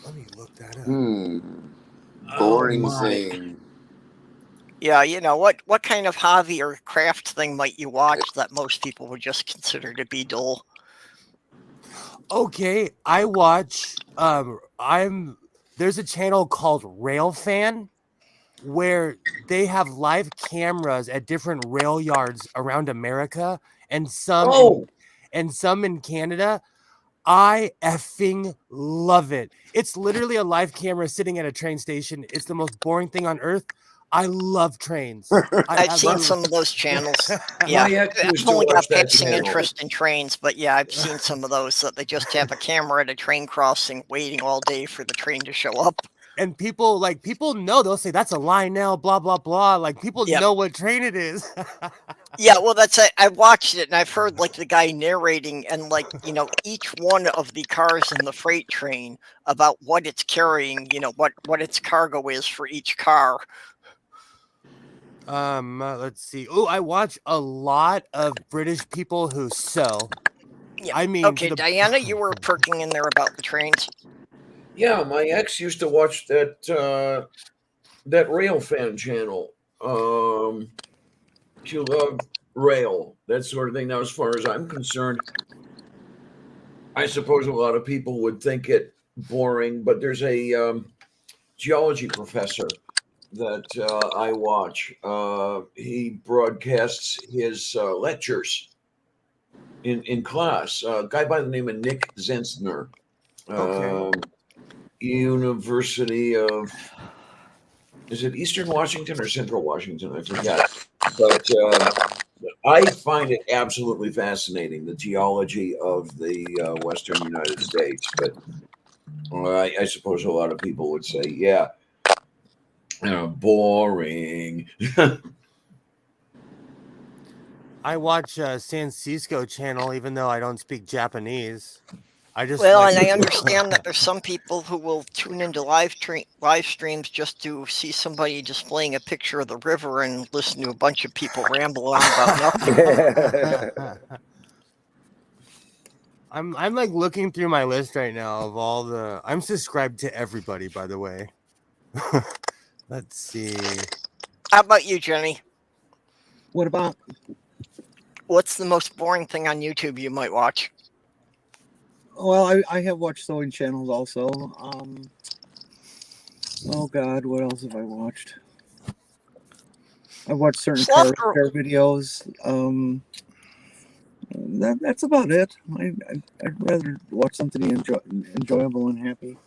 D: Let me look that up.
E: Boring thing.
B: Yeah, what kind of hobby or craft thing might you watch that most people would just consider to be dull?
D: Okay, I watch there's a channel called Railfan where they have live cameras at different rail yards around America and some in Canada. I effing love it. It's literally a live camera sitting at a train station. It's the most boring thing on earth. I love trains.
B: I've seen some of those channels. Yeah, I've only got passing interest in trains, but yeah, I've seen some of those that they just have a camera at a train crossing waiting all day for the train to show up.
D: And people know, they'll say that's a line now, blah, blah, blah. Like people know what train it is.
B: Yeah, well, that's it. I watched it and I've heard like the guy narrating and like, each one of the cars in the freight train about what it's carrying, what its cargo is for each car.
D: Let's see. Oh, I watch a lot of British people who sew.
B: Yeah.
D: I mean,
B: Okay, Diana, you were perking in there about the trains.
A: Yeah, my ex used to watch that rail fan channel. She loved rail, that sort of thing. Now, as far as I'm concerned, I suppose a lot of people would think it boring, but there's a geology professor that I watch. He broadcasts his lectures in class. A guy by the name of Nick Zensner,
D: Okay.
A: University of, is it Eastern Washington or Central Washington? I forget. But I find it absolutely fascinating, the geology of the Western United States. But I suppose a lot of people would say, yeah, boring.
D: I watch San Cisco channel, even though I don't speak Japanese. And
B: I understand that there's some people who will tune into live streams just to see somebody displaying a picture of the river and listen to a bunch of people ramble on about nothing.
D: I'm like looking through my list right now of all the. I'm subscribed to everybody, by the way. Let's see.
B: How about you, Jenny?
C: What about?
B: What's the most boring thing on YouTube you might watch?
C: Well, I have watched sewing channels also. Oh God, what else have I watched? I've watched certain car repair videos. That's about it. I'd rather watch something enjoyable and happy.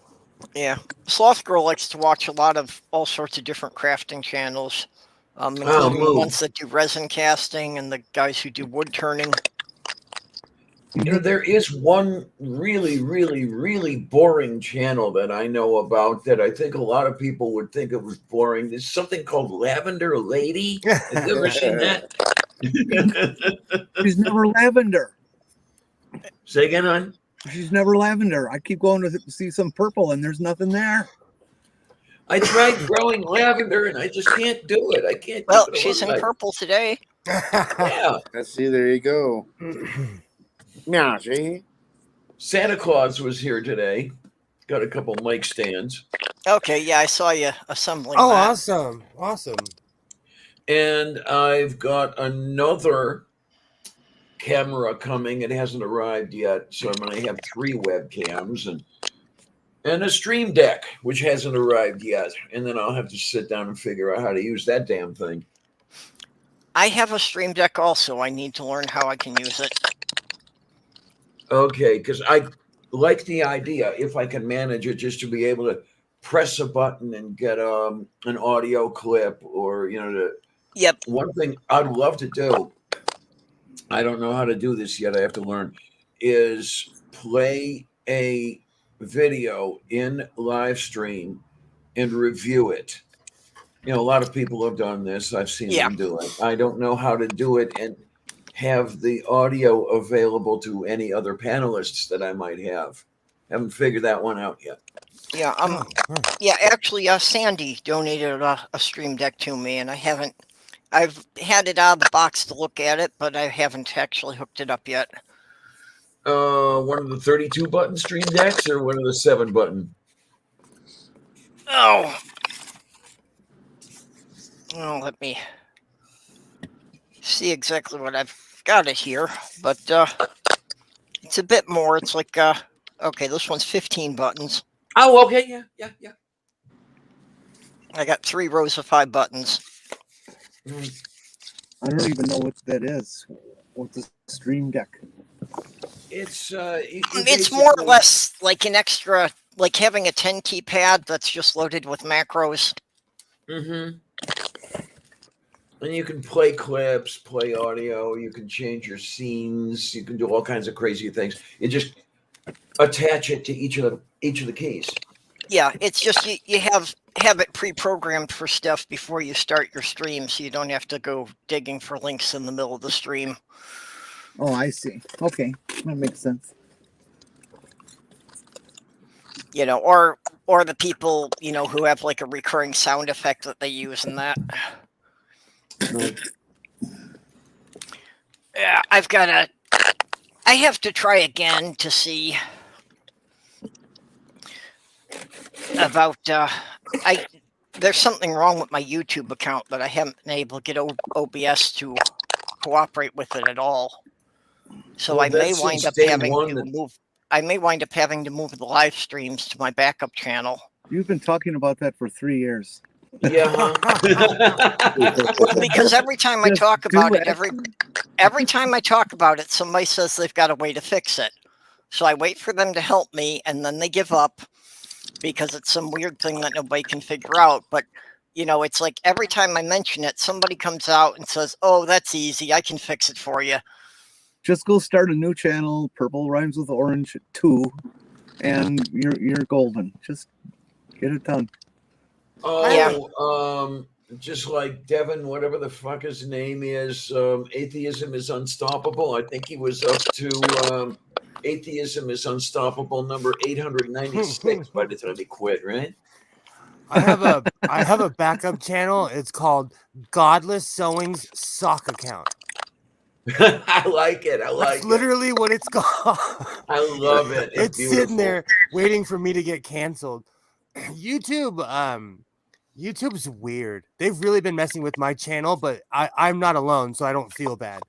B: Yeah, Sloth Girl likes to watch a lot of all sorts of different crafting channels, including the ones that do resin casting and the guys who do wood turning.
A: There is one really, really, really boring channel that I know about that I think a lot of people would think it was boring. There's something called Lavender Lady. Have you ever seen that?
C: She's never lavender.
A: Say again, hon?
C: She's never lavender. I keep going to see some purple and there's nothing there.
A: I tried growing lavender and I just can't do it. I can't.
B: Well, she's in purple today.
A: Yeah.
E: Let's see. There you go. Yeah, see?
A: Santa Claus was here today. Got a couple mic stands.
B: Okay, yeah, I saw you assembling.
D: Oh,
B: that.
D: awesome.
A: And I've got another camera coming. It hasn't arrived yet, so I'm going to have 3 webcams and a stream deck, which hasn't arrived yet. And then I'll have to sit down and figure out how to use that damn thing.
B: I have a stream deck also. I need to learn how I can use it.
A: Okay, because I like the idea, if I can manage it, just to be able to press a button and get an audio clip, or
B: Yep.
A: One thing I'd love to do, I don't know how to do this yet, I have to learn, is play a video in live stream and review it. A lot of people have done this. I've seen them do it. I don't know how to do it and have the audio available to any other panelists that I might have. Haven't figured that one out yet.
B: Yeah, actually, Sandy donated a stream deck to me, and I've had it out of the box to look at it, but I haven't actually hooked it up yet.
A: One of the 32 button stream decks or one of the 7 button?
B: Oh, let me see exactly what I've got it here, but it's a bit more. It's like, okay, this one's 15 buttons.
A: Oh, okay, yeah.
B: I got 3 rows of 5 buttons.
C: I don't even know what that is. What's a stream deck?
A: It's
B: more or less like an extra, like having a 10 keypad that's just loaded with macros.
A: Mm-hmm. And you can play clips, play audio, you can change your scenes, you can do all kinds of crazy things. You just attach it to each of the keys.
B: Yeah, it's just you have it pre-programmed for stuff before you start your stream, so you don't have to go digging for links in the middle of the stream.
C: Oh, I see. Okay, that makes sense.
B: You know, or the people, you know, who have like a recurring sound effect that they use in that. Yeah, I have to try again to see about there's something wrong with my YouTube account that I haven't been able to get OBS to cooperate with it at all. So
A: Well,
B: I may
A: that's
B: wind
A: since
B: up
A: day
B: having
A: one
B: to
A: that-
B: move. I may wind up having to move the live streams to my backup channel.
C: You've been talking about that for 3 years.
A: Yeah.
B: Because every time I
C: Just
B: talk about
C: do
B: it, every time I talk about it, somebody says they've got a way to fix it. So I wait for them to help me, and then they give up because it's some weird thing that nobody can figure out. But, you know, it's like every time I mention it, somebody comes out and says, oh, that's easy. I can fix it for you.
C: Just go start a new channel, Purple Rhymes with Orange 2, and you're golden. Just get it done.
A: Oh, just like Devin, whatever the fuck his name is, Atheism is Unstoppable. I think he was up to Atheism is Unstoppable number 896 by the time he quit, right?
D: I have a backup channel. It's called Godless Sewing's Sock Account.
A: I like it. I like
D: That's literally what it's called.
A: I love it.
D: It's sitting there waiting for me to get canceled. YouTube's weird. They've really been messing with my channel, but I'm not alone, so I don't feel bad.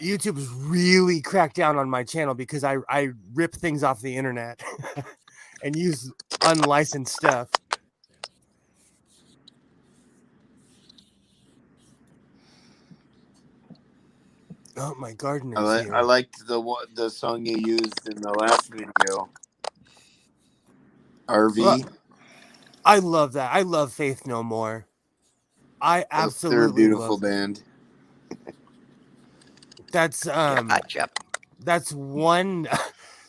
D: YouTube's really cracked down on my channel because I rip things off the internet and use unlicensed stuff. Oh, my gardener's here.
E: I liked the song you used in the last video. RV.
D: Well, I love that. I love Faith No More. I absolutely
E: They're a beautiful
D: love
E: band.
D: That's that's one.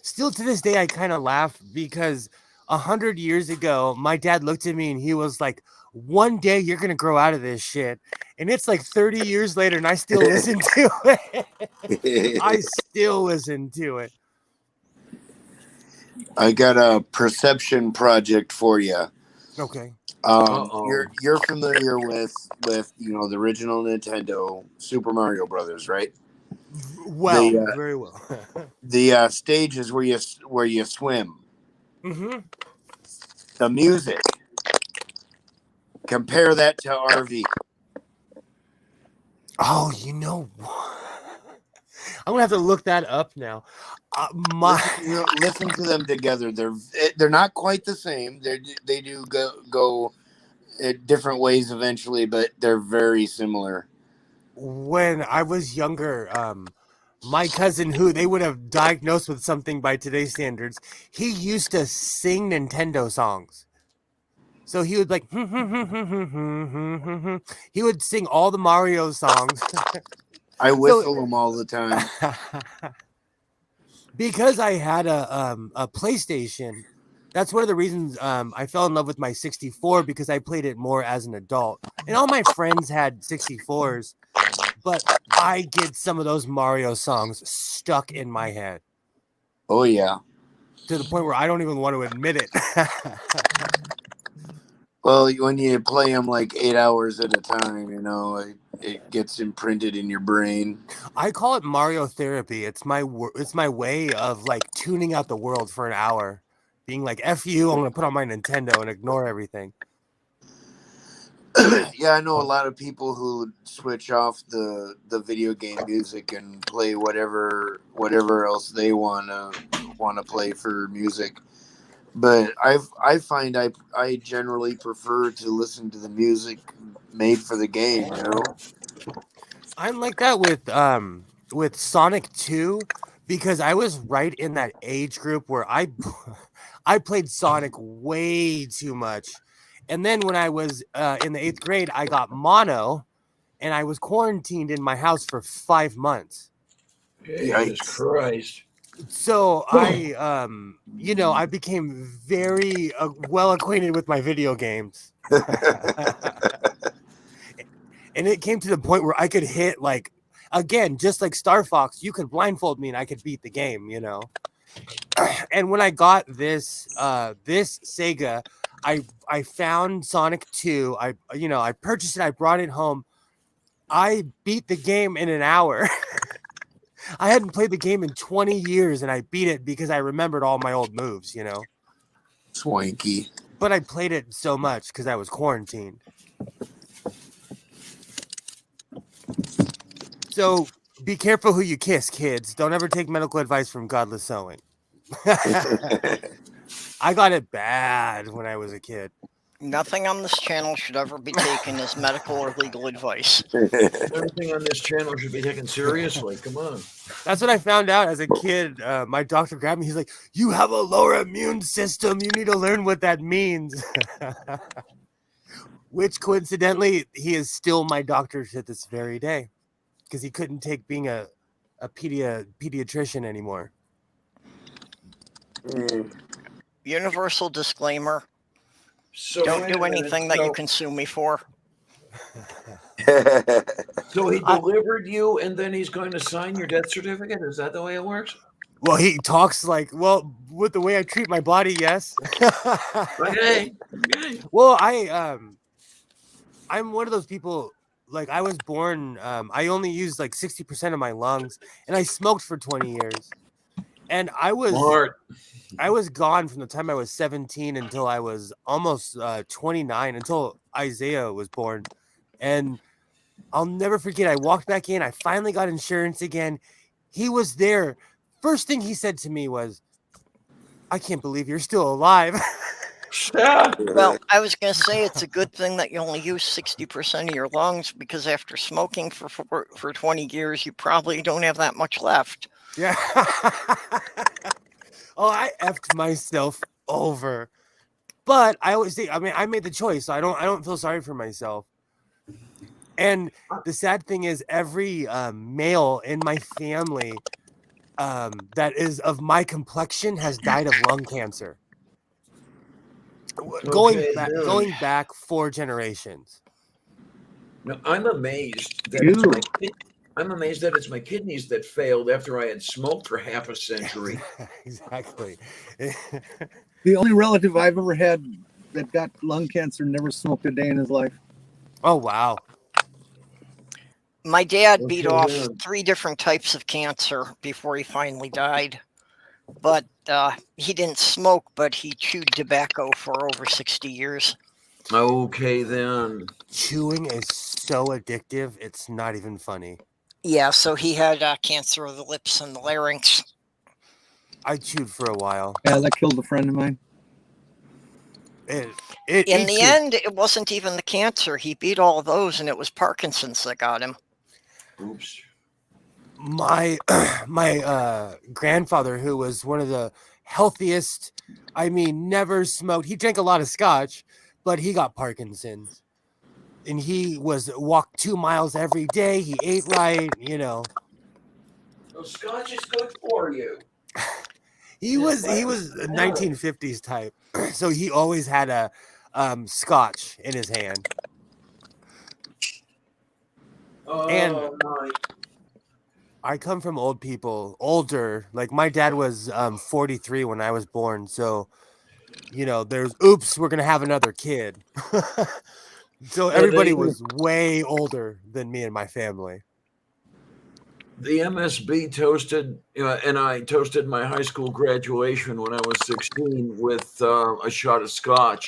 D: Still to this day, I kind of laugh because 100 years ago, my dad looked at me and he was like, "One day you're gonna grow out of this shit." And it's like 30 years later, and I still listen to it. I still listen to it.
E: I got a perception project for you.
D: Okay.
E: You're familiar with the original Nintendo Super Mario Brothers, right?
D: Well, very well.
E: The stages where you swim.
D: Mm-hmm.
E: The music. Compare that to RV.
D: Oh, you know what? I'm gonna have to look that up now.
E: Listen to them together. They're not quite the same. They do go different ways eventually, but they're very similar.
D: When I was younger, my cousin, who they would have diagnosed with something by today's standards, he used to sing Nintendo songs. So he would like, he would sing all the Mario songs.
E: I whistle them all the time.
D: Because I had a PlayStation. That's one of the reasons I fell in love with my 64, because I played it more as an adult. And all my friends had 64s, but I get some of those Mario songs stuck in my head.
E: Oh, yeah.
D: To the point where I don't even want to admit it.
E: Well, when you play them like 8 hours at a time, it gets imprinted in your brain.
D: I call it Mario therapy. It's my way of like tuning out the world for an hour. Being like, F you, I'm going to put on my Nintendo and ignore everything.
E: Yeah, I know a lot of people who switch off the video game music and play whatever else they want to play for music. But I find I generally prefer to listen to the music made for the game,
D: I'm like that with Sonic 2, because I was right in that age group where I played Sonic way too much. And then when I was in the 8th grade, I got mono, and I was quarantined in my house for 5 months.
A: Jesus Christ.
D: So I, I became very well acquainted with my video games. And it came to the point where I could hit, like, again, just like Star Fox, you could blindfold me and I could beat the game, And when I got this Sega, I found Sonic 2. I purchased it, I brought it home. I beat the game in an hour. I hadn't played the game in 20 years and I beat it because I remembered all my old moves,
E: Swanky.
D: But I played it so much because I was quarantined. So be careful who you kiss, kids. Don't ever take medical advice from Godless Sewing. I got it bad when I was a kid.
B: Nothing on this channel should ever be taken as medical or legal advice.
A: Everything on this channel should be taken seriously. Come on.
D: That's what I found out as a kid. My doctor grabbed me. He's like, "You have a lower immune system. You need to learn what that means." Which, coincidentally, he is still my doctor to this very day because he couldn't take being a pediatrician anymore.
B: Universal disclaimer.
A: So
B: Don't do anything that you can sue me for.
A: So he delivered you, and then he's going to sign your death certificate? Is that the way it works?
D: Well, he talks like, with the way I treat my body, yes.
A: Okay.
D: Well, I'm one of those people, like, I was born, I only used like 60% of my lungs, and I smoked for 20 years. And I was gone from the time I was 17 until I was almost 29, until Isaiah was born. And I'll never forget, I walked back in, I finally got insurance again. He was there. First thing he said to me was, "I can't believe you're still alive."
B: Well, I was going to say it's a good thing that you only use 60% of your lungs, because after smoking for 20 years, you probably don't have that much left.
D: Yeah. Oh, I effed myself over. But I always think, I made the choice, so I don't feel sorry for myself. And the sad thing is, every male in my family that is of my complexion has died of lung cancer. Going back 4 generations.
A: Now, I'm amazed that it's my kidneys that failed after I had smoked for half a century.
D: Exactly.
C: The only relative I've ever had that got lung cancer never smoked a day in his life.
D: Oh, wow.
B: My dad beat off 3 different types of cancer before he finally died. But he didn't smoke, but he chewed tobacco for over 60 years.
A: Okay, then.
D: Chewing is so addictive, it's not even funny.
B: Yeah, so he had cancer of the lips and the larynx.
D: I chewed for a while.
C: Yeah, that killed a friend of mine.
B: In the end, it wasn't even the cancer. He beat all of those, and it was Parkinson's that got him.
A: Oops.
D: My grandfather, who was one of the healthiest, never smoked. He drank a lot of scotch, but he got Parkinson's. And he walked 2 miles every day. He ate right,
A: So scotch is good for you.
D: He was a 1950s type. So he always had a scotch in his hand. And
A: my.
D: I come from older. Like, my dad was 43 when I was born. So, there's, we're going to have another kid. So everybody was way older than me and my family.
A: The MSB toasted, and I toasted my high school graduation when I was 16 with a shot of scotch.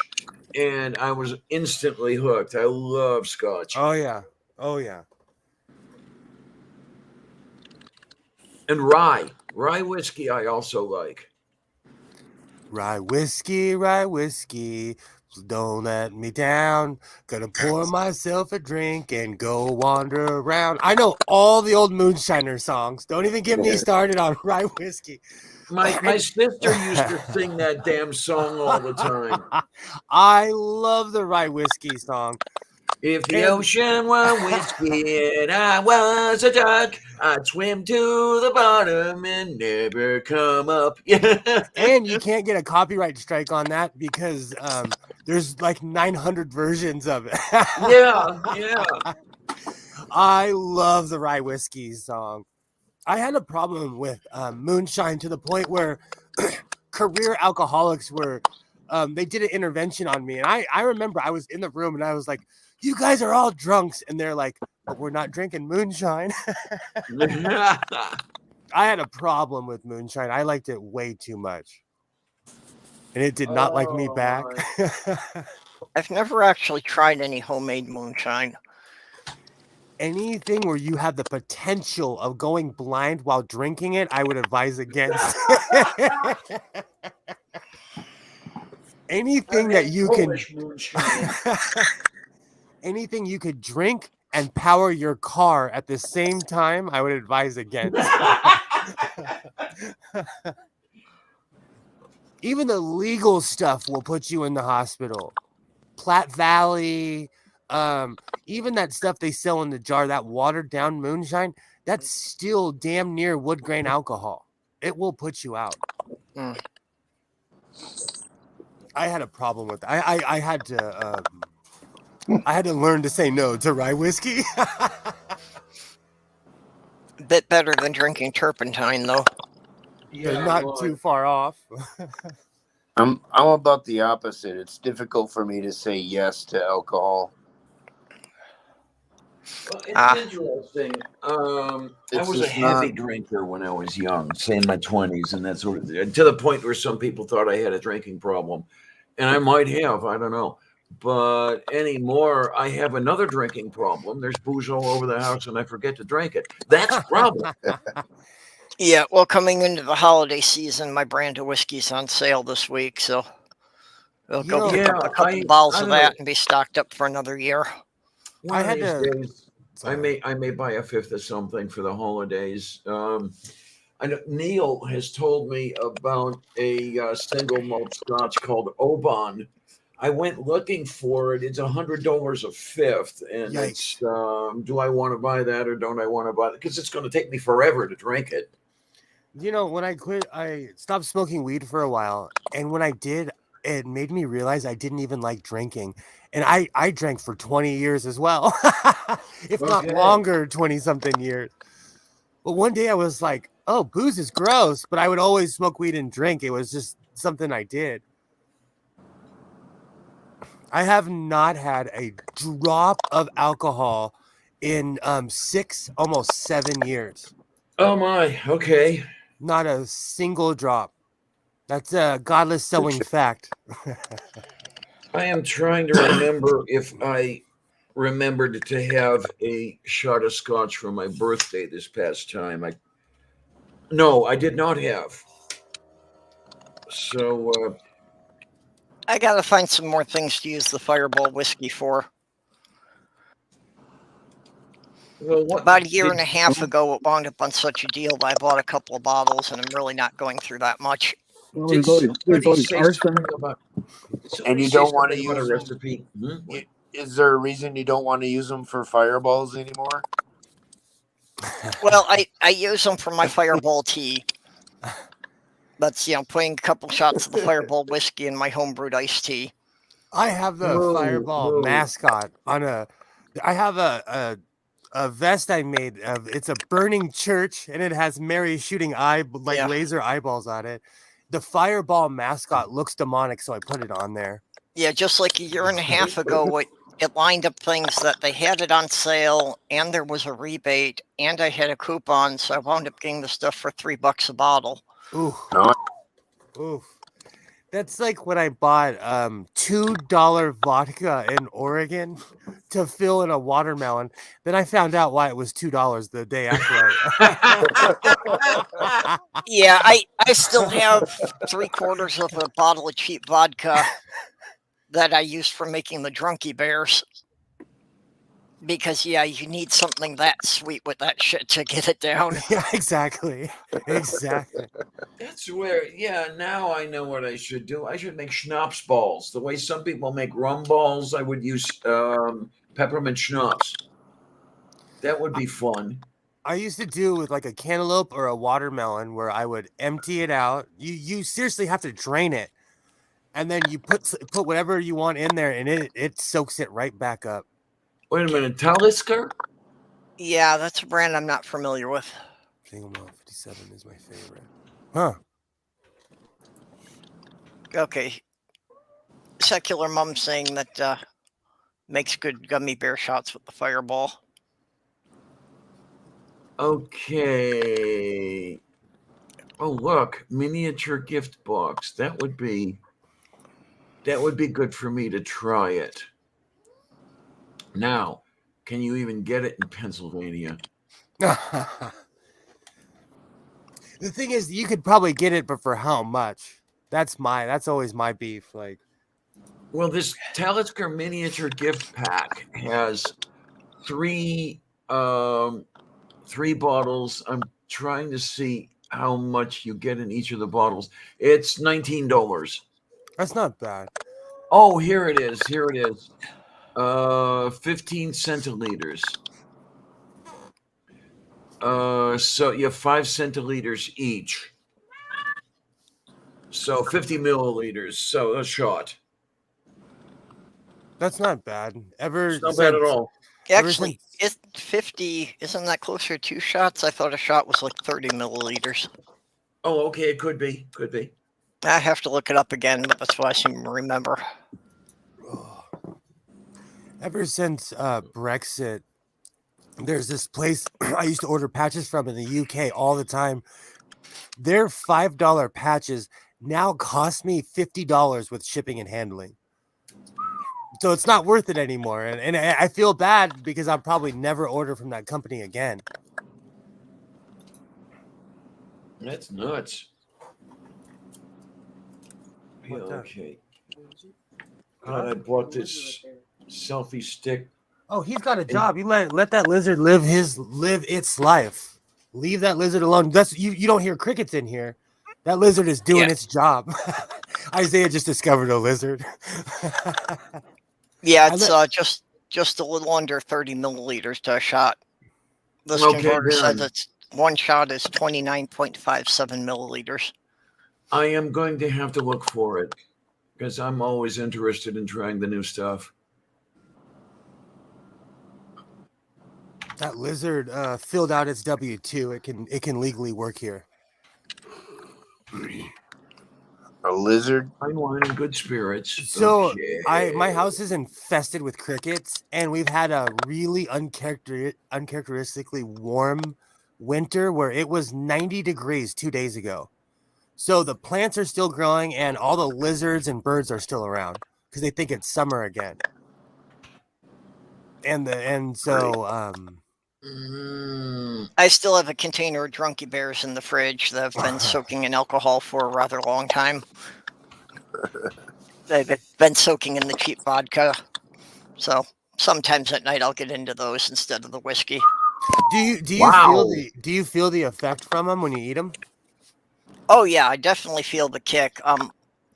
A: And I was instantly hooked. I love scotch.
D: Oh, yeah. Oh, yeah.
A: And rye whiskey I also like.
D: Rye whiskey, don't let me down. Gonna pour myself a drink and go wander around. I know all the old Moonshiner songs. Don't even get me started on rye whiskey.
A: My sister used to sing that damn song all the time.
D: I love the rye whiskey song.
A: If the ocean were whiskey and I was a duck, I'd swim to the bottom and never come up.
D: And you can't get a copyright strike on that because there's like 900 versions of it.
A: Yeah.
D: I love the Rye Whiskey song. I had a problem with Moonshine to the point where career alcoholics were, they did an intervention on me. And I remember I was in the room and I was like, you guys are all drunks. And they're like, but we're not drinking Moonshine. I had a problem with Moonshine. I liked it way too much. And it did not like me back.
B: I've never actually tried any homemade moonshine.
D: Anything where you have the potential of going blind while drinking it, I would advise against. Anything that you can, anything you could drink and power your car at the same time, I would advise against. Even the legal stuff will put you in the hospital. Platte Valley, even that stuff they sell in the jar, that watered down moonshine, that's still damn near wood grain alcohol. It will put you out. I had a problem with that. I had to learn to say no to rye whiskey.
B: A bit better than drinking turpentine, though.
D: They're not too far off.
E: I'm about the opposite. It's difficult for me to say yes to alcohol.
A: Well, it's interesting. I was a heavy drinker when I was young, say in my 20s, and that sort of, to the point where some people thought I had a drinking problem, and I might have, I don't know. But anymore, I have another drinking problem. There's booze all over the house, and I forget to drink it. That's a problem.
B: Yeah, well, coming into the holiday season, my brand of whiskey's on sale this week, so we'll go pick up a couple bottles of that and be stocked up for another year.
A: One of these days, I may buy a fifth of something for the holidays. I know Neil has told me about a single malt scotch called Oban. I went looking for it. It's $100 a fifth, and it's do I want to buy that or don't I want to buy it? Because it's going to take me forever to drink it.
D: You know, when I quit, I stopped smoking weed for a while, and when I did, it made me realize I didn't even like drinking. And I drank for 20 years as well, if not longer, 20-something years. But one day I was like, oh, booze is gross, but I would always smoke weed and drink. It was just something I did. I have not had a drop of alcohol in 6, almost 7 years.
A: Oh, my. Okay.
D: Not a single drop. That's a godless selling fact.
A: I am trying to remember if I remembered to have a shot of scotch for my birthday this past time. No, I did not have. So
B: I gotta find some more things to use the Fireball whiskey for.
A: Well,
B: about a year and a half ago, it wound up on such a deal that I bought a couple of bottles, and I'm really not going through that much.
C: Well, there's always arson.
E: And you don't want to use
A: a recipe.
E: Is there a reason you don't want to use them for fireballs anymore?
B: Well, I use them for my Fireball tea. That's, putting a couple shots of the Fireball whiskey in my homebrewed iced tea.
D: I have the Fireball mascot on I have a vest I made of, it's a burning church, and it has Mary shooting laser eyeballs on it. The Fireball mascot looks demonic, so I put it on there.
B: Yeah, just like a year and a half ago, it lined up things that they had it on sale, and there was a rebate, and I had a coupon, so I wound up getting the stuff for $3 a bottle.
D: Ooh. Oof. That's like when I bought $2 vodka in Oregon to fill in a watermelon. Then I found out why it was $2 the day after.
B: Yeah, I still have 3/4 of a bottle of cheap vodka that I used for making the Drunky Bears. Because, you need something that sweet with that shit to get it down.
D: Yeah, exactly. Exactly.
A: That's where, now I know what I should do. I should make schnapps balls. The way some people make rum balls, I would use peppermint schnapps. That would be fun.
D: I used to do with like a cantaloupe or a watermelon where I would empty it out. You seriously have to drain it. And then you put whatever you want in there and it soaks it right back up.
A: Wait a minute, Talisker?
B: Yeah, that's a brand I'm not familiar with.
D: Single malt 57 is my favorite. Huh.
B: Okay. Secular Mom saying that makes good gummy bear shots with the Fireball.
A: Okay. Oh, look, miniature gift box. That would be good for me to try it. Now, can you even get it in Pennsylvania?
D: The thing is, you could probably get it, but for how much? That's always my beef. Like,
A: well, this Talisker miniature gift pack has three bottles. I'm trying to see how much you get in each of the bottles. It's $19.
D: that's not bad.
A: Oh, here it is. 15 centiliters. So you have 5 centiliters each. So 50 milliliters. So a shot.
D: That's not bad.
A: It's not bad at all.
B: Actually, it's 50. Isn't that closer to 2 shots? I thought a shot was like 30 milliliters.
A: Oh, okay. It could be.
B: I have to look it up again, but that's what I seem to remember.
D: Ever since Brexit, there's this place I used to order patches from in the UK all the time. Their $5 patches now cost me $50 with shipping and handling. So it's not worth it anymore. And I feel bad because I'll probably never order from that company again.
A: That's nuts. Yeah, okay. God, I bought this selfie stick.
D: Oh, he's got a job. You let that lizard live its life. Leave that lizard alone. That's you don't hear crickets in here. That lizard is doing its job. Isaiah just discovered a lizard.
B: Yeah, it's just a little under 30 milliliters to a shot. This converter says it's one shot is 29.57 milliliters.
A: I am going to have to look for it because I'm always interested in trying the new stuff.
D: That lizard filled out its W-2. It can legally work here.
E: A lizard?
A: Fine wine and good spirits.
D: So
A: okay.
D: my house is infested with crickets, and we've had a really uncharacteristically warm winter where it was 90 degrees 2 days ago. So the plants are still growing, and all the lizards and birds are still around because they think it's summer again.
B: I still have a container of Drunky Bears in the fridge that have been soaking in alcohol for a rather long time. They've been soaking in the cheap vodka. So sometimes at night I'll get into those instead of the whiskey.
D: Do you feel the effect from them when you eat them?
B: Oh yeah, I definitely feel the kick.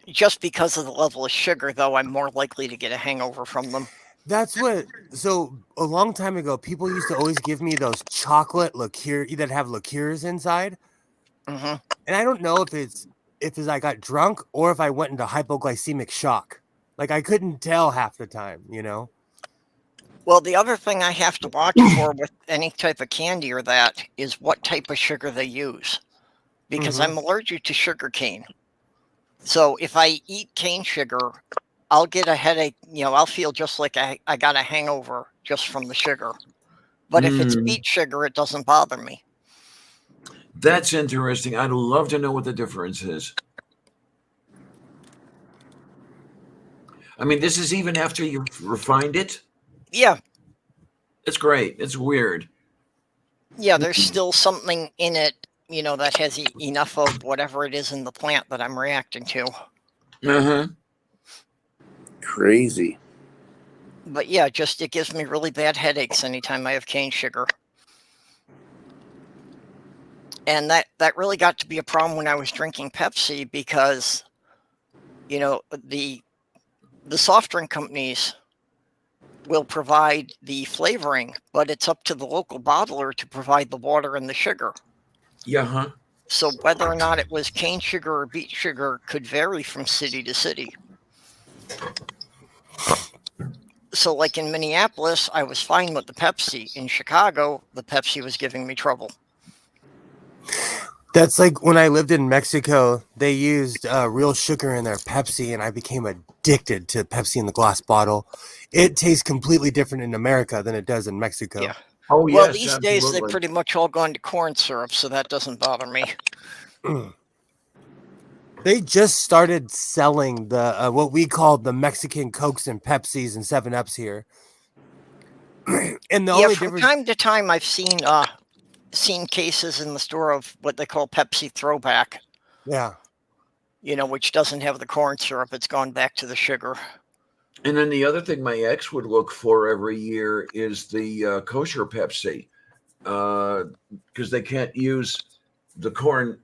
B: Just because of the level of sugar, though, I'm more likely to get a hangover from them.
D: So a long time ago, people used to always give me those chocolate liqueur that have liqueurs inside.
B: Mm-hmm.
D: And I don't know if it's I got drunk or if I went into hypoglycemic shock. Like I couldn't tell half the time, you know?
B: Well, the other thing I have to watch for with any type of candy or that is what type of sugar they use. Because I'm allergic to sugar cane. So if I eat cane sugar, I'll get a headache. I'll feel just like I got a hangover just from the sugar. But if it's beet sugar, it doesn't bother me.
A: That's interesting. I'd love to know what the difference is. I mean, this is even after you refined it?
B: Yeah.
A: It's great. It's weird.
B: Yeah, there's still something in it, that has enough of whatever it is in the plant that I'm reacting to.
A: Uh-huh.
E: Crazy.
B: But yeah, it gives me really bad headaches anytime I have cane sugar. And that really got to be a problem when I was drinking Pepsi because, the soft drink companies will provide the flavoring, but it's up to the local bottler to provide the water and the sugar.
A: Yeah, huh?
B: So whether or not it was cane sugar or beet sugar could vary from city to city. So like in Minneapolis, I was fine with the Pepsi. In Chicago, the Pepsi was giving me trouble.
D: That's like when I lived in Mexico, they used real sugar in their Pepsi, and I became addicted to Pepsi in the glass bottle. It tastes completely different in America than it does in Mexico.
B: Yeah.
A: Oh,
B: Well,
A: yes,
B: these days they've
A: absolutely.
B: pretty much all gone to corn syrup, so that doesn't bother me.
D: They just started selling the what we call the Mexican Cokes and Pepsis and 7-Ups here. And the only
B: from
D: difference,
B: time to time, I've seen cases in the store of what they call Pepsi throwback.
D: yeah.
B: Which doesn't have the corn syrup. It's gone back to the sugar.
A: And then the other thing my ex would look for every year is the kosher Pepsi, because they can't use the corn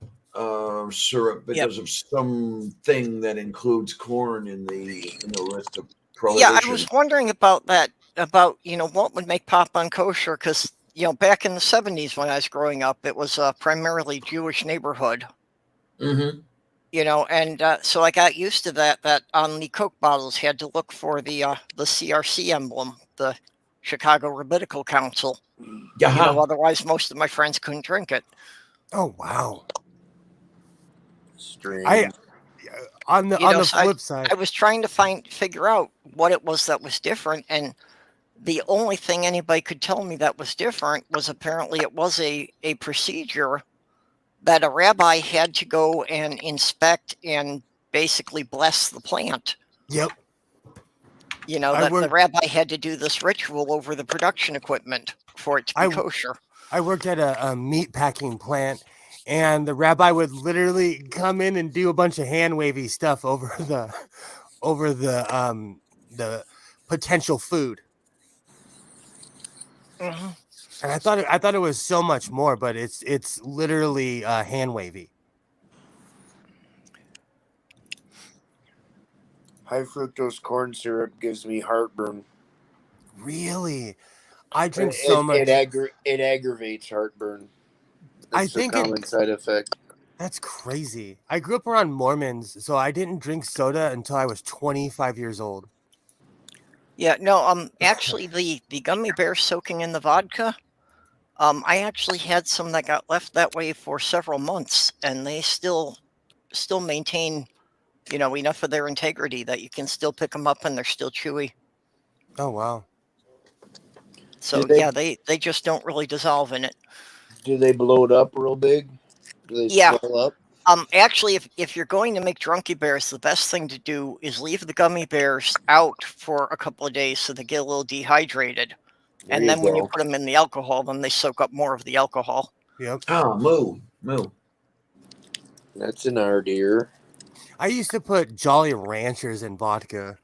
A: syrup because of something that includes corn in the list of prohibition.
B: Yeah, I was wondering about that. About what would make pop unkosher, because back in the 70s when I was growing up, it was a primarily Jewish neighborhood.
A: Mm-hmm.
B: And so I got used to that on the Coke bottles had to look for the CRC emblem, the Chicago Rabbinical Council.
A: Yeah.
B: Otherwise most of my friends couldn't drink it.
D: Oh wow.
E: Strange.
D: On the flip side,
B: I was trying to figure out what it was that was different, and the only thing anybody could tell me that was different was apparently it was a procedure that a rabbi had to go and inspect and basically bless the plant.
D: Yep.
B: The rabbi had to do this ritual over the production equipment for it to be kosher.
D: I worked at a meat packing plant, and the rabbi would literally come in and do a bunch of hand wavy stuff over the potential food.
B: Mm-hmm.
D: And I thought it was so much more, but it's literally hand wavy.
E: High fructose corn syrup gives me heartburn.
D: Really? I drink so much.
E: It aggravates heartburn.
D: I
E: It's a
D: think
E: common side effect.
D: That's crazy. I grew up around Mormons, so I didn't drink soda until I was 25 years old.
B: Yeah, no, actually the gummy bears soaking in the vodka, I actually had some that got left that way for several months, and they still maintain, enough of their integrity that you can still pick them up and they're still chewy.
D: Oh, wow.
B: So they just don't really dissolve in it.
E: Do they blow it up real big? Do they swell up?
B: Actually, if you're going to make drunky bears, the best thing to do is leave the gummy bears out for a couple of days so they get a little dehydrated. And then when you put them in the alcohol, then they soak up more of the alcohol.
D: Yep.
A: Oh, moo.
E: That's an idea.
D: I used to put Jolly Ranchers in vodka.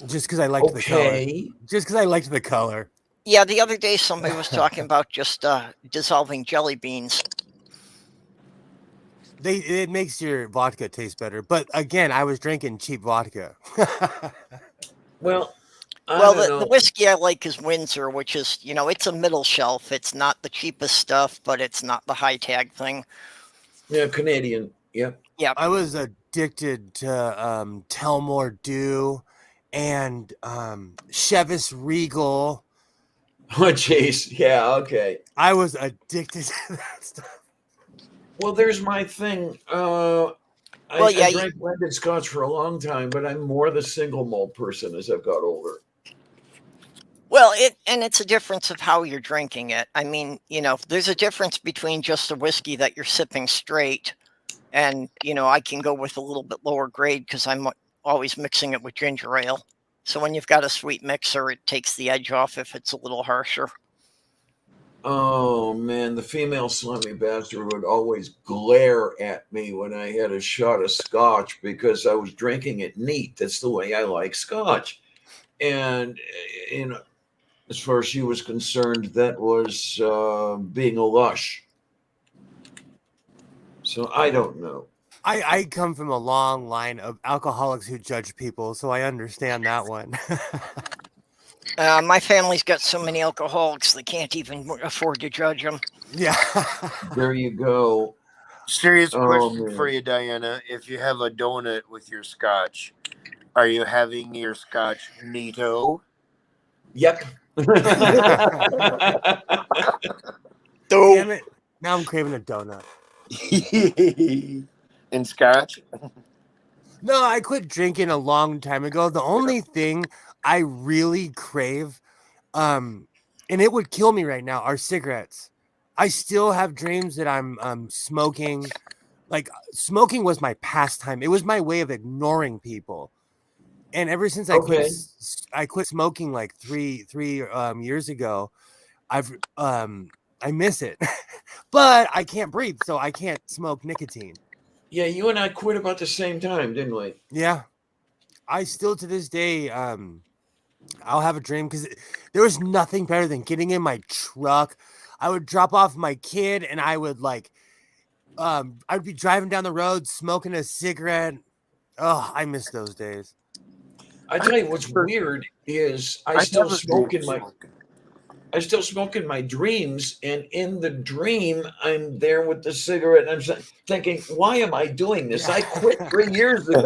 D: Just because I liked the color. Just because I liked the color.
B: Yeah, the other day somebody was talking about just dissolving jelly beans.
D: It makes your vodka taste better. But again, I was drinking cheap vodka.
A: Well,
B: the whiskey I like is Windsor, which is, it's a middle shelf. It's not the cheapest stuff, but it's not the high tag thing.
A: Yeah, Canadian. Yep.
B: Yeah.
D: I was addicted to Telmore Dew and Chivas Regal.
A: Oh, jeez. Yeah, okay.
D: I was addicted to that stuff.
A: Well, there's my thing. I drank blended scotch for a long time, but I'm more the single malt person as I've got older.
B: Well, it's a difference of how you're drinking it. I mean, there's a difference between just a whiskey that you're sipping straight, and I can go with a little bit lower grade because I'm always mixing it with ginger ale. So when you've got a sweet mixer, it takes the edge off if it's a little harsher.
A: Oh, man, the female slimy bastard would always glare at me when I had a shot of scotch because I was drinking it neat. That's the way I like scotch. And, as far as she was concerned, that was being a lush. So I don't know.
D: I come from a long line of alcoholics who judge people, so I understand that one.
B: My family's got so many alcoholics they can't even afford to judge them.
D: Yeah.
A: There you go.
E: Serious
A: Oh,
E: question
A: man.
E: for you, Diana. If you have a donut with your scotch, are you having your scotch neato?
A: Yep.
D: Damn it. Now I'm craving a donut.
E: And scotch?
D: No, I quit drinking a long time ago. The only thing I really crave, and it would kill me right now, are cigarettes. I still have dreams that I'm smoking. Like, smoking was my pastime. It was my way of ignoring people. And ever since I quit smoking like three years ago, I miss it. But I can't breathe, so I can't smoke nicotine.
A: Yeah, you and I quit about the same time, didn't we?
D: Yeah. I still to this day, I'll have a dream because there was nothing better than getting in my truck. I would drop off my kid and I would I'd be driving down the road, smoking a cigarette. Oh, I miss those days.
A: I tell you what's weird is I still smoke in my dreams, and in the dream I'm there with the cigarette, and I'm thinking, why am I doing this? I quit 3 years ago.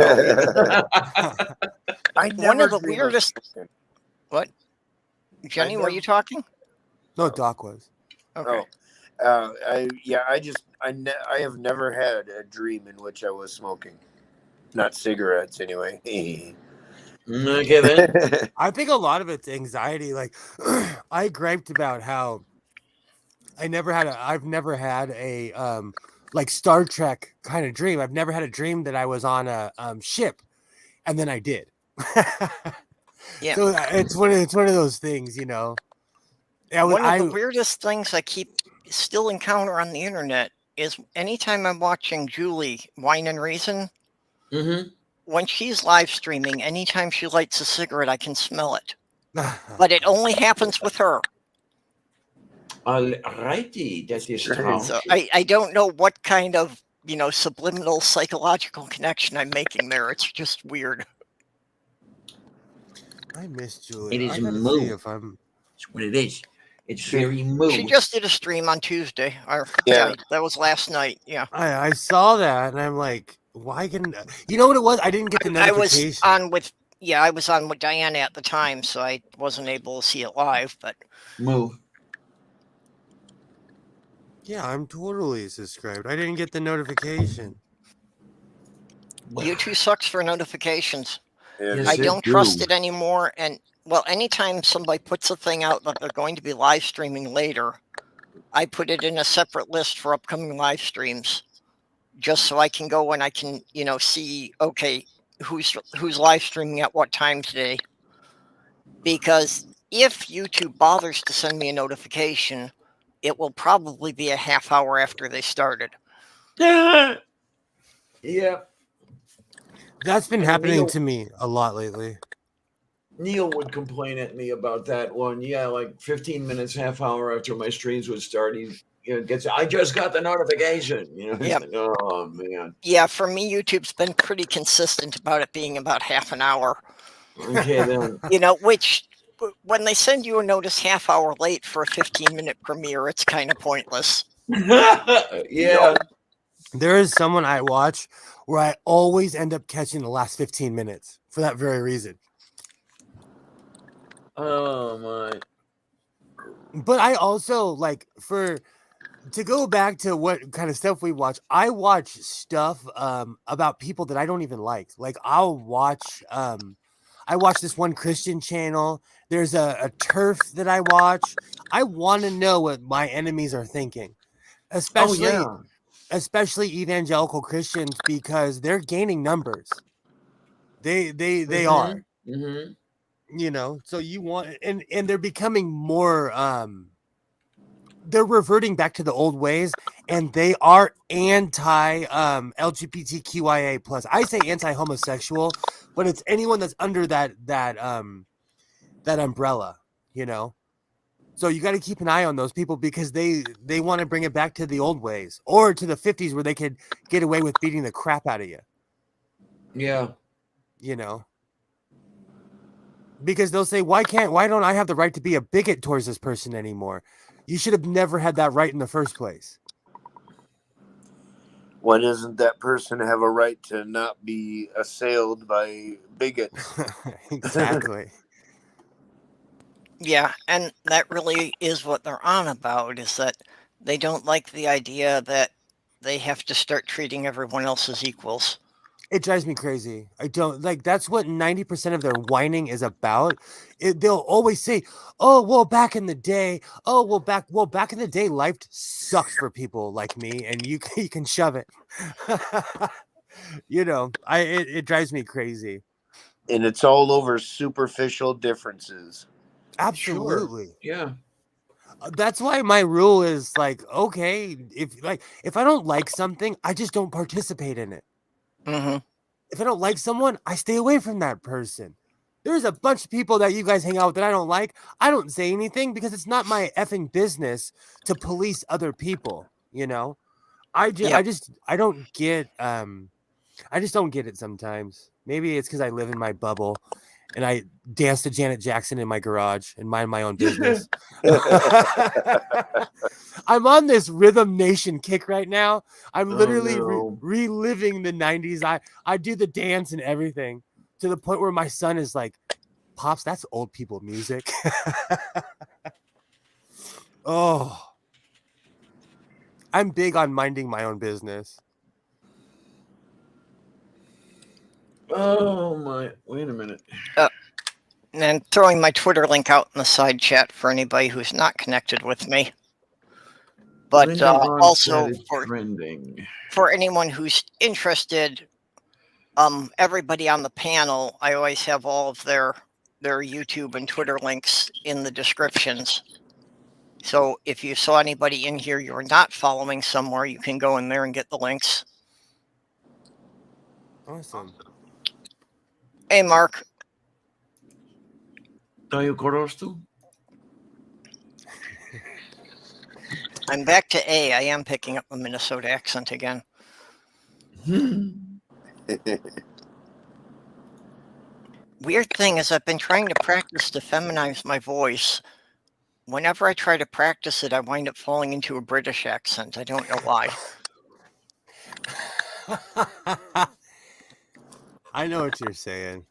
B: One of the weirdest. What, Jenny? Were you talking?
D: No, Doc was.
B: Okay.
E: I have never had a dream in which I was smoking, not cigarettes anyway.
A: Okay, then.
D: I think a lot of it's anxiety. Like, I griped about how I've never had a like Star Trek kind of dream. I've never had a dream that I was on a ship, and then I did.
B: Yeah.
D: So it's one of those things, you know.
B: One of the weirdest things I still encounter on the internet is anytime I'm watching Julie Wine and Reason.
A: Mm-hmm.
B: When she's live streaming, anytime she lights a cigarette, I can smell it. But it only happens with her.
A: Alrighty, that is how.
B: So I don't know what kind of, subliminal psychological connection I'm making there. It's just weird.
D: I miss Julie.
A: It is
D: I gotta
A: mood.
D: see if I'm...
A: That's what it is. It's very mood.
B: She just did a stream on Tuesday. Yeah, that was last night. Yeah.
D: I saw that and I'm like, why can you know what it was? I didn't get the notification.
B: I was on with Diana at the time, so I wasn't able to see it live, but
A: move.
D: Yeah, I'm totally subscribed. I didn't get the notification.
B: YouTube sucks for notifications.
E: Yes,
B: I don't trust it anymore. And anytime somebody puts a thing out that they're going to be live streaming later, I put it in a separate list for upcoming live streams, just so I can go and I can, see, okay, who's live streaming at what time today. Because if YouTube bothers to send me a notification, it will probably be a half hour after they started.
A: Yeah.
D: That's been happening to me a lot lately.
A: Neil would complain at me about that one. Yeah, like 15 minutes, half hour after my streams would start, he gets, I just got the notification.
B: Yep.
A: Like, oh, man.
B: Yeah, for me, YouTube's been pretty consistent about it being about half an hour.
A: Okay, then.
B: Which, when they send you a notice half hour late for a 15-minute premiere, it's kind of pointless.
A: Yeah.
D: There is someone I watch where I always end up catching the last 15 minutes for that very reason.
A: Oh, my.
D: But I also, to go back to what kind of stuff we watch, I watch stuff about people that I don't even like. Like, I'll watch... I watch this one Christian channel. There's a turf that I watch. I want to know what my enemies are thinking, especially evangelical Christians, because they're gaining numbers. They are. Mm-hmm. So you want, and they're becoming more. They're reverting back to the old ways, and they are anti LGBTQIA plus. I say anti-homosexual, but it's anyone that's under that umbrella, So you got to keep an eye on those people because they want to bring it back to the old ways or to the 50s where they could get away with beating the crap out of you.
A: Yeah.
D: You know, because they'll say, why don't I have the right to be a bigot towards this person anymore? You should have never had that right in the first place.
E: Why doesn't that person have a right to not be assailed by bigots?
D: Exactly.
B: Yeah, and that really is what they're on about, is that they don't like the idea that they have to start treating everyone else as equals.
D: It drives me crazy. I don't like. That's what 90% of their whining is about. They'll always say, "Oh, well, back in the day. Oh, well, back in the day, life sucked for people like me, and you can shove it." You know, it drives me crazy.
E: And it's all over superficial differences.
D: Absolutely.
A: Sure. Yeah.
D: That's why my rule is like, okay, if I don't like something, I just don't participate in it.
B: Mm-hmm.
D: If I don't like someone, I stay away from that person. There's a bunch of people that you guys hang out with that I don't like. I don't say anything because it's not my effing business to police other people. You know, I just don't get it sometimes. Maybe it's because I live in my bubble and I dance to Janet Jackson in my garage and mind my own business. I'm on this Rhythm Nation kick right now. I'm literally reliving the 90s. I do the dance and everything to the point where my son is like, Pops, that's old people music. Oh, I'm big on minding my own business.
A: Oh my! Wait a minute.
B: And throwing my Twitter link out in the side chat for anybody who's not connected with me. But also for anyone who's interested, everybody on the panel, I always have all of their YouTube and Twitter links in the descriptions. So if you saw anybody in here you're not following somewhere, you can go in there and get the links.
D: Awesome.
B: Hey, Mark.
A: Are you Korostu?
B: I'm back to A. I am picking up a Minnesota accent again. Weird thing is I've been trying to practice to feminize my voice. Whenever I try to practice it, I wind up falling into a British accent. I don't know why.
D: I know what you're saying.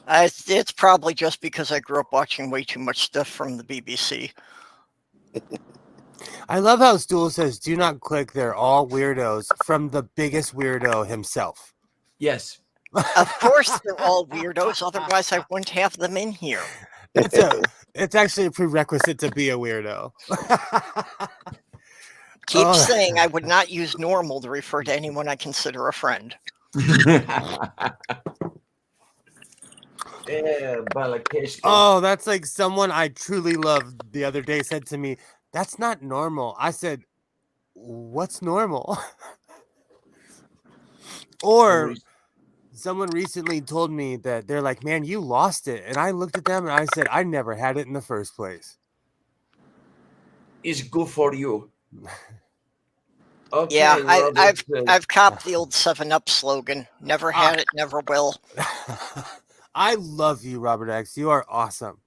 B: It's probably just because I grew up watching way too much stuff from the BBC.
D: I love how Stool says, do not click, they're all weirdos, from the biggest weirdo himself.
A: Yes.
B: Of course they're all weirdos, otherwise I wouldn't have them in here.
D: It's actually a prerequisite to be a weirdo.
B: Keep saying I would not use normal to refer to anyone I consider a friend.
D: Oh, that's like someone I truly love the other day said to me, that's not normal. I said, what's normal? Or someone recently told me that they're like, man, you lost it. And I looked at them and I said, I never had it in the first place.
A: It's good for you.
B: Okay, yeah, I've copped the old 7-Up slogan. Never had it, never will.
D: I love you, Robert X. You are awesome.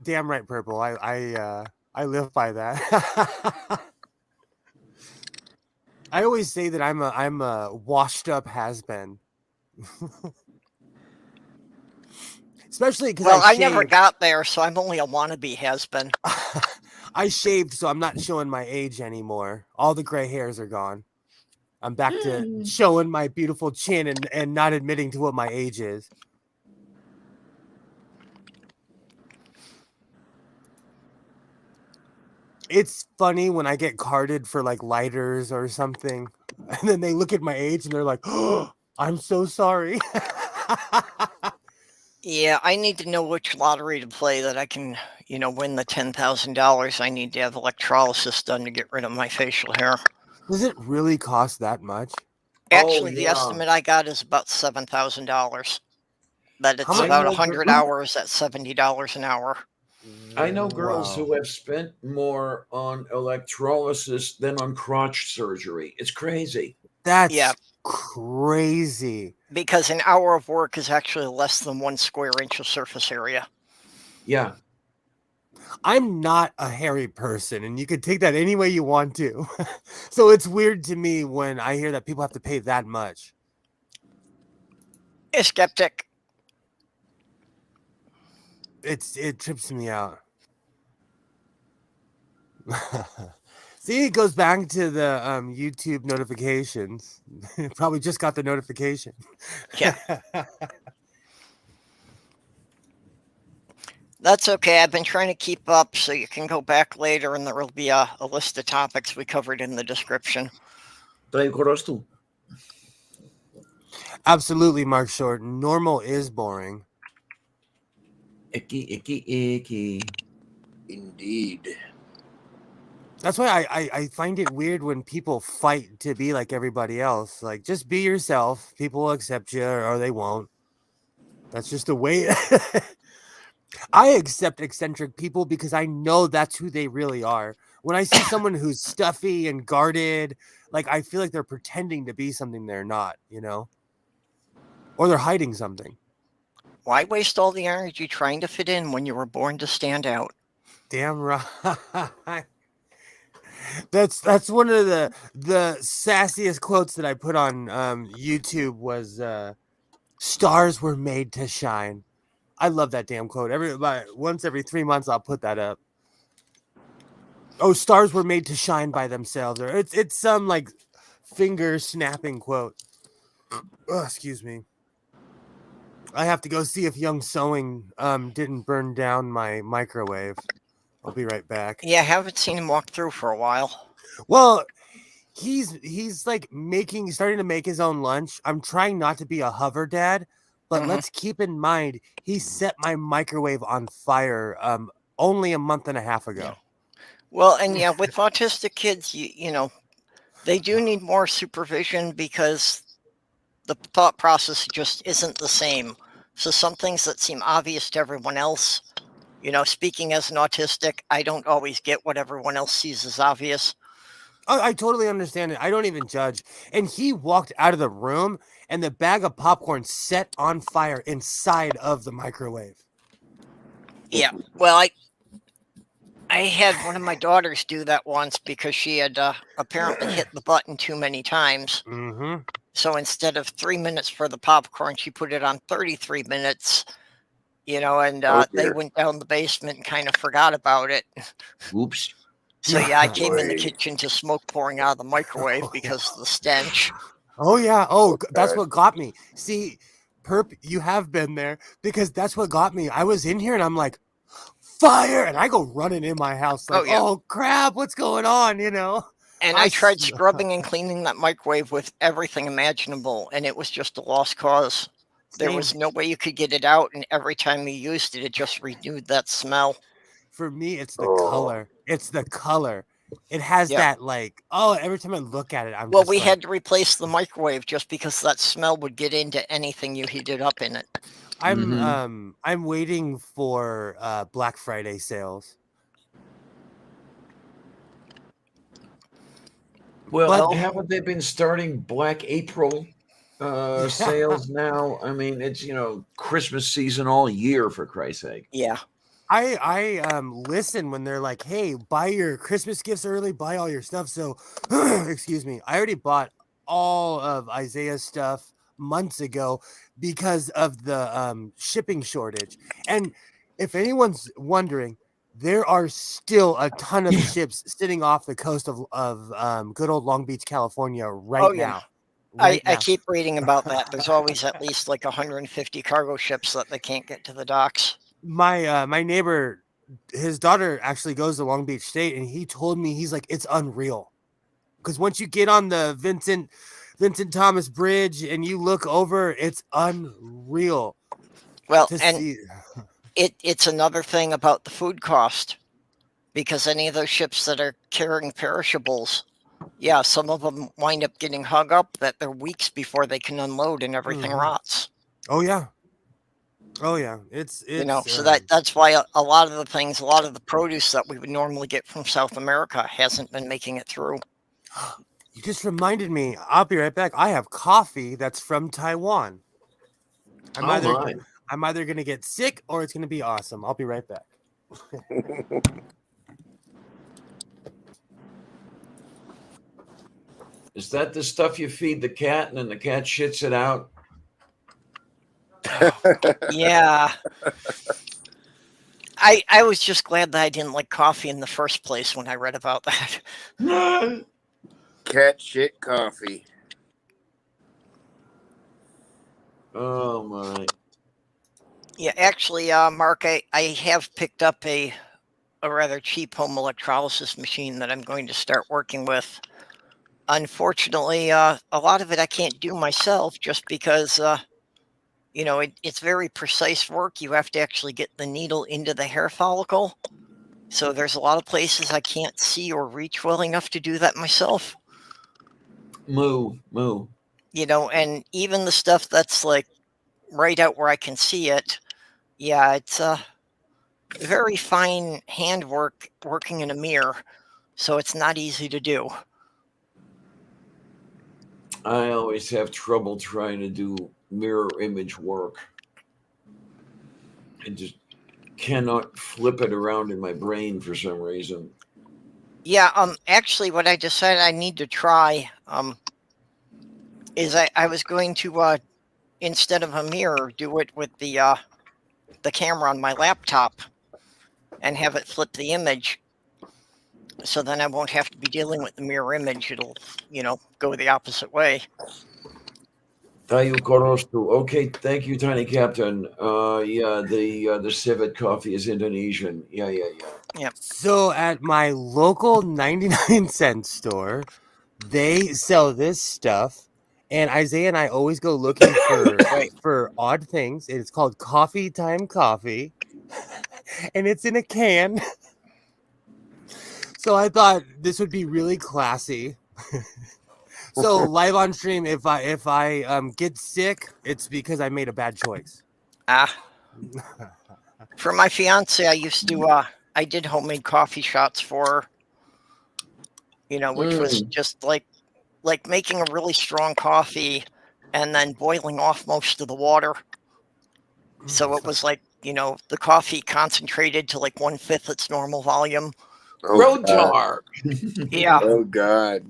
D: Damn right, Purple. I live by that. I always say that I'm a washed up has-been. Especially because
B: I never got there, so I'm only a wannabe has-been.
D: I shaved, so I'm not showing my age anymore. All the gray hairs are gone. I'm back to showing my beautiful chin and not admitting to what my age is. It's funny when I get carded for like lighters or something, and then they look at my age and they're like, oh, I'm so sorry.
B: Yeah, I need to know which lottery to play that I can, win the $10,000 I need to have electrolysis done to get rid of my facial hair.
D: Does it really cost that much?
B: Actually, the estimate I got is about $7,000. that it's
A: How
B: about
A: much-
B: 100 hours at $70 an hour.
A: I know girls
D: Wow.
A: who have spent more on electrolysis than on crotch surgery. It's crazy.
D: That's
B: Yeah.
D: crazy.
B: Because an hour of work is actually less than 1 square inch of surface area.
A: Yeah.
D: I'm not a hairy person, and you can take that any way you want to. So it's weird to me when I hear that people have to pay that much.
B: A skeptic.
D: It trips me out. See, it goes back to the YouTube notifications. Probably just got the notification.
B: Yeah. That's okay. I've been trying to keep up, so you can go back later and there will be a list of topics we covered in the description.
D: Absolutely, Mark Short. Normal is boring.
A: Icky, icky, icky.
E: Indeed.
D: That's why I find it weird when people fight to be like everybody else. Like, just be yourself. People will accept you or they won't. That's just the way. I accept eccentric people because I know that's who they really are. When I see someone who's stuffy and guarded, like, I feel like they're pretending to be something they're not, you know? Or they're hiding something.
B: Why waste all the energy trying to fit in when you were born to stand out?
D: Damn right. That's one of the sassiest quotes that I put on YouTube was stars were made to shine. I love that damn quote. Once every 3 months I'll put that up. Oh, stars were made to shine by themselves, or it's some like finger snapping quote. Oh, excuse me. I have to go see if Young Sewing didn't burn down my microwave. I'll be right back.
B: Yeah, I haven't seen him walk through for a while.
D: Well, he's like starting to make his own lunch. I'm trying not to be a hover dad, but let's keep in mind he set my microwave on fire only a month and a half ago.
B: Yeah. Well, and yeah, with autistic kids, you know, they do need more supervision because the thought process just isn't the same. So some things that seem obvious to everyone else, you know, speaking as an autistic, I don't always get what everyone else sees as obvious.
D: I totally understand it. I don't even judge. And he walked out of the room and the bag of popcorn set on fire inside of the microwave.
B: Yeah. Well, I had one of my daughters do that once because she had apparently hit the button too many times.
D: Mm-hmm.
B: So instead of 3 minutes for the popcorn, she put it on 33 minutes, you know, and they went down the basement and kind of forgot about it.
A: Oops.
B: So yeah, I came in the kitchen to smoke pouring out of the microwave because of the stench.
D: Oh, yeah. Oh, that's what got me. See, Perp, you have been there because that's what got me. I was in here and I'm like, fire! And I go running in my house like, oh crap, what's going on, you know?
B: And I tried scrubbing and cleaning that microwave with everything imaginable, and it was just a lost cause. There was no way you could get it out, and every time you used it, it just renewed that smell.
D: For me, it's the color. It's the color. It has that like, every time I look at it, I'm
B: well,
D: just
B: we
D: like,
B: had to replace the microwave just because that smell would get into anything you heated up in it.
D: I'm waiting for Black Friday sales.
A: Well, haven't they been starting Black April sales now? I mean, it's, you know, Christmas season all year, for Christ's sake.
B: Yeah.
D: I listen when they're like, hey, buy your Christmas gifts early, buy all your stuff. So, excuse me, I already bought all of Isaiah's stuff months ago because of the shipping shortage. And if anyone's wondering, there are still a ton of ships sitting off the coast of good old Long Beach, California now.
B: Yeah. I keep reading about that. There's always at least like 150 cargo ships that they can't get to the docks.
D: My neighbor, his daughter actually goes to Long Beach State, and he told me, he's like, it's unreal. Because once you get on the Vincent Thomas Bridge and you look over, it's unreal.
B: Well, and it's another thing about the food cost, because any of those ships that are carrying perishables, yeah, some of them wind up getting hung up that they're weeks before they can unload and everything rots.
D: Oh, yeah. Oh yeah, it's
B: so that's why a lot of the things, a lot of the produce that we would normally get from South America hasn't been making it through.
D: You just reminded me. I'll be right back. I have coffee that's from Taiwan. I'm either gonna get sick or it's gonna be awesome. I'll be right back.
A: Is that the stuff you feed the cat and then the cat shits it out?
B: Yeah. I was just glad that I didn't like coffee in the first place when I read about that.
E: Cat shit coffee.
A: Oh my.
B: Yeah, actually, Mark, I have picked up a rather cheap home electrolysis machine that I'm going to start working with. Unfortunately, a lot of it I can't do myself just because, it's very precise work. You have to actually get the needle into the hair follicle. So there's a lot of places I can't see or reach well enough to do that myself.
A: Moo.
B: And even the stuff that's like right out where I can see it, yeah, it's very fine handwork working in a mirror, so it's not easy to do.
A: I always have trouble trying to do mirror image work. I just cannot flip it around in my brain for some reason.
B: Yeah, actually what I decided I need to try is I was going to instead of a mirror, do it with the camera on my laptop and have it flip the image. So then I won't have to be dealing with the mirror image. It'll, go the opposite way.
A: Tayo Korostu. Okay, thank you, Tiny Captain. The civet coffee is Indonesian. Yeah.
D: So at my local 99-cent store, they sell this stuff, and Isaiah and I always go looking for odd things. It's called Coffee Time Coffee, and it's in a can. So I thought this would be really classy. So live on stream, if I get sick, it's because I made a bad choice.
B: For my fiance, I used to I did homemade coffee shots for her, which was just like making a really strong coffee and then boiling off most of the water. So it was like, the coffee concentrated to like 1/5 its normal volume.
A: Road jar.
B: Yeah.
E: Oh God.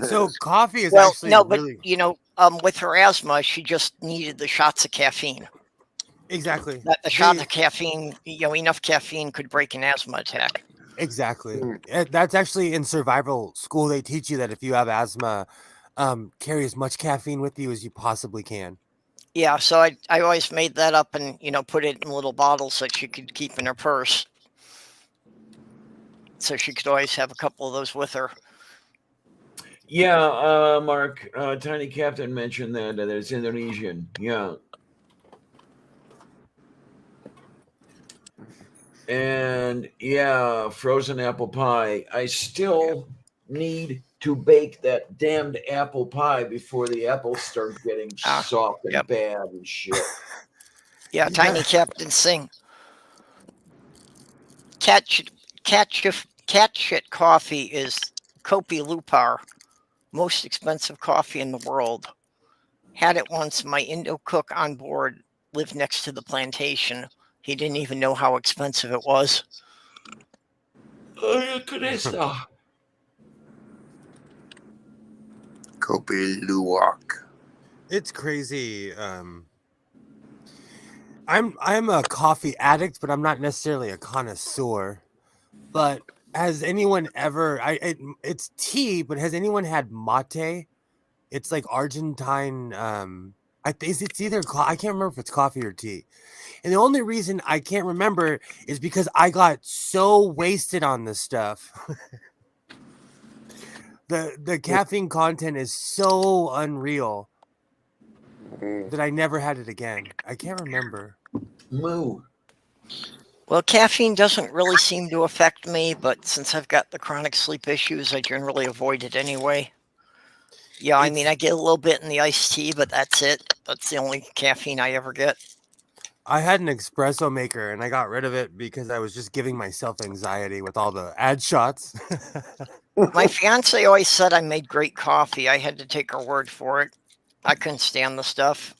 D: So coffee is
B: with her asthma, she just needed the shots of caffeine.
D: Exactly.
B: The shot of caffeine, enough caffeine could break an asthma attack.
D: Exactly. That's actually in survival school. They teach you that if you have asthma, carry as much caffeine with you as you possibly can.
B: Yeah. So I always made that up and, put it in little bottles that she could keep in her purse. So she could always have a couple of those with her.
A: Yeah, Mark, Tiny Captain mentioned that it's Indonesian. Yeah. And yeah, frozen apple pie. I still need to bake that damned apple pie before the apples start getting soft and bad and shit.
B: Yeah, Tiny Captain Sing. Cat shit coffee is Kopi Lupar, most expensive coffee in the world. Had it once. My Indo cook on board lived next to the plantation. He didn't even know how expensive it was.
E: Kopi Luwak.
D: It's crazy. I'm a coffee addict, but I'm not necessarily a connoisseur. But has anyone ever? It's tea, but has anyone had mate? It's like Argentine. It's either I can't remember if it's coffee or tea. And the only reason I can't remember is because I got so wasted on this stuff. The caffeine content is so unreal that I never had it again. I can't remember.
A: Moo.
B: Well, caffeine doesn't really seem to affect me, but since I've got the chronic sleep issues, I generally avoid it anyway. Yeah, I mean, I get a little bit in the iced tea, but that's it. That's the only caffeine I ever get.
D: I had an espresso maker and I got rid of it because I was just giving myself anxiety with all the ad shots.
B: My fiance always said I made great coffee. I had to take her word for it. I couldn't stand the stuff.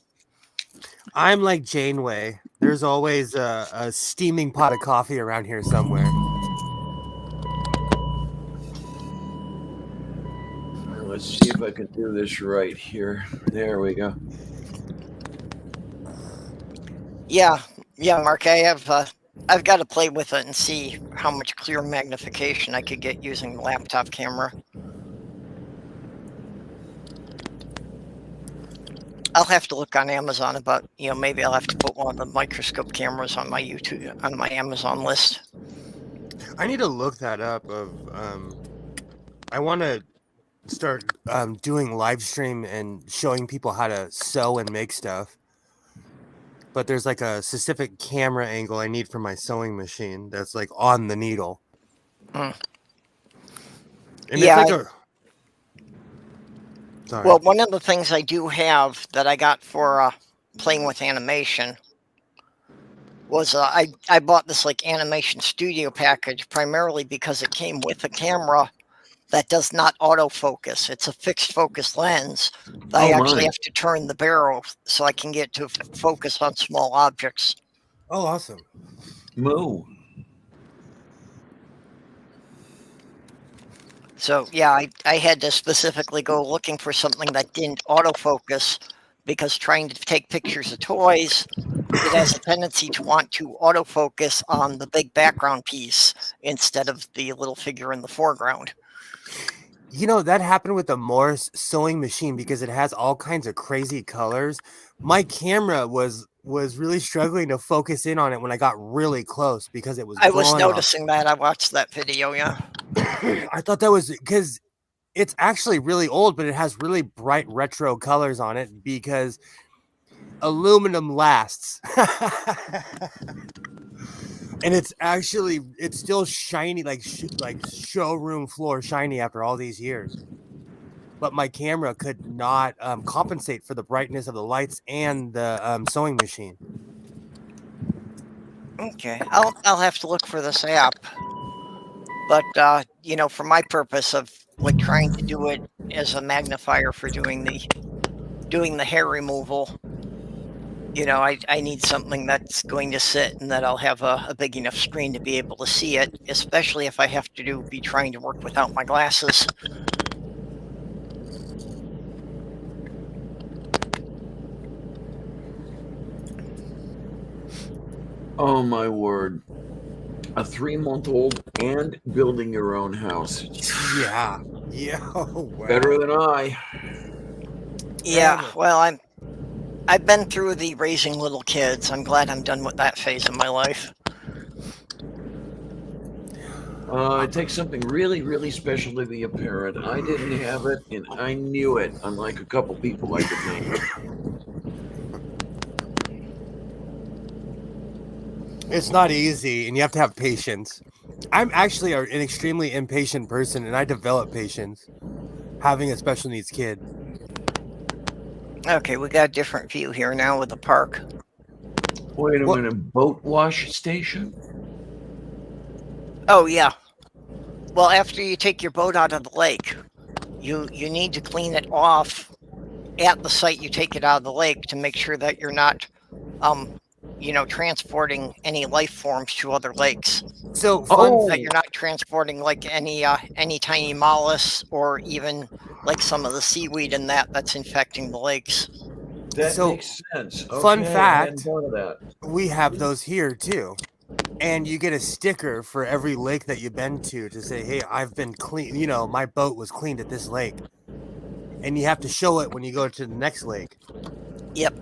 D: I'm like Janeway. There's always a steaming pot of coffee around here somewhere.
A: Let's see if I can do this right here. There we go.
B: Yeah, Mark. I've got to play with it and see how much clear magnification I could get using the laptop camera. I'll have to look on Amazon about, maybe I'll have to put one of the microscope cameras on my on my Amazon list.
D: I need to look that up. I want to start doing live stream and showing people how to sew and make stuff. But there's like a specific camera angle I need for my sewing machine that's like on the needle. And
B: yeah.
D: It's like Sorry.
B: Well, one of the things I do have that I got for playing with animation was I bought this like animation studio package primarily because it came with a camera that does not autofocus. It's a fixed focus lens. I actually have to turn the barrel so I can get to focus on small objects.
D: Oh, awesome.
A: Moo.
B: So, yeah, I had to specifically go looking for something that didn't autofocus because trying to take pictures of toys, it has a tendency to want to autofocus on the big background piece instead of the little figure in the foreground.
D: That happened with the Morse sewing machine because it has all kinds of crazy colors. My camera was really struggling to focus in on it when I got really close because it was
B: I was noticing that. I watched that video, yeah.
D: I thought that was because it's actually really old, but it has really bright retro colors on it because aluminum lasts. And it's still shiny, like showroom floor shiny after all these years. But my camera could not compensate for the brightness of the lights and the sewing machine.
B: Okay, I'll have to look for this app. But for my purpose of like trying to do it as a magnifier for doing the hair removal, I need something that's going to sit and that I'll have a big enough screen to be able to see it, especially if I have to be trying to work without my glasses.
A: Oh my word. A 3-month-old and building your own house.
D: Yeah. Oh, wow.
A: Better than I.
B: Yeah, well, I've been through the raising little kids. I'm glad I'm done with that phase of my life.
A: It takes something really, really special to be a parent. I didn't have it, and I knew it, unlike a couple people I could name.
D: It's not easy, and you have to have patience. I'm actually an extremely impatient person, and I develop patience having a special needs kid.
B: Okay, we got a different view here now with the park.
A: Wait a minute, boat wash station?
B: Oh, yeah. Well, after you take your boat out of the lake, you need to clean it off at the site you take it out of the lake to make sure that you're not transporting any life forms to other lakes.
D: So
B: that you're not transporting like any tiny mollusks or even like some of the seaweed in that's infecting the lakes.
A: That makes sense.
D: Fun fact, we have those here too. And you get a sticker for every lake that you've been to say, hey, I've been clean. My boat was cleaned at this lake. And you have to show it when you go to the next lake.
B: Yep.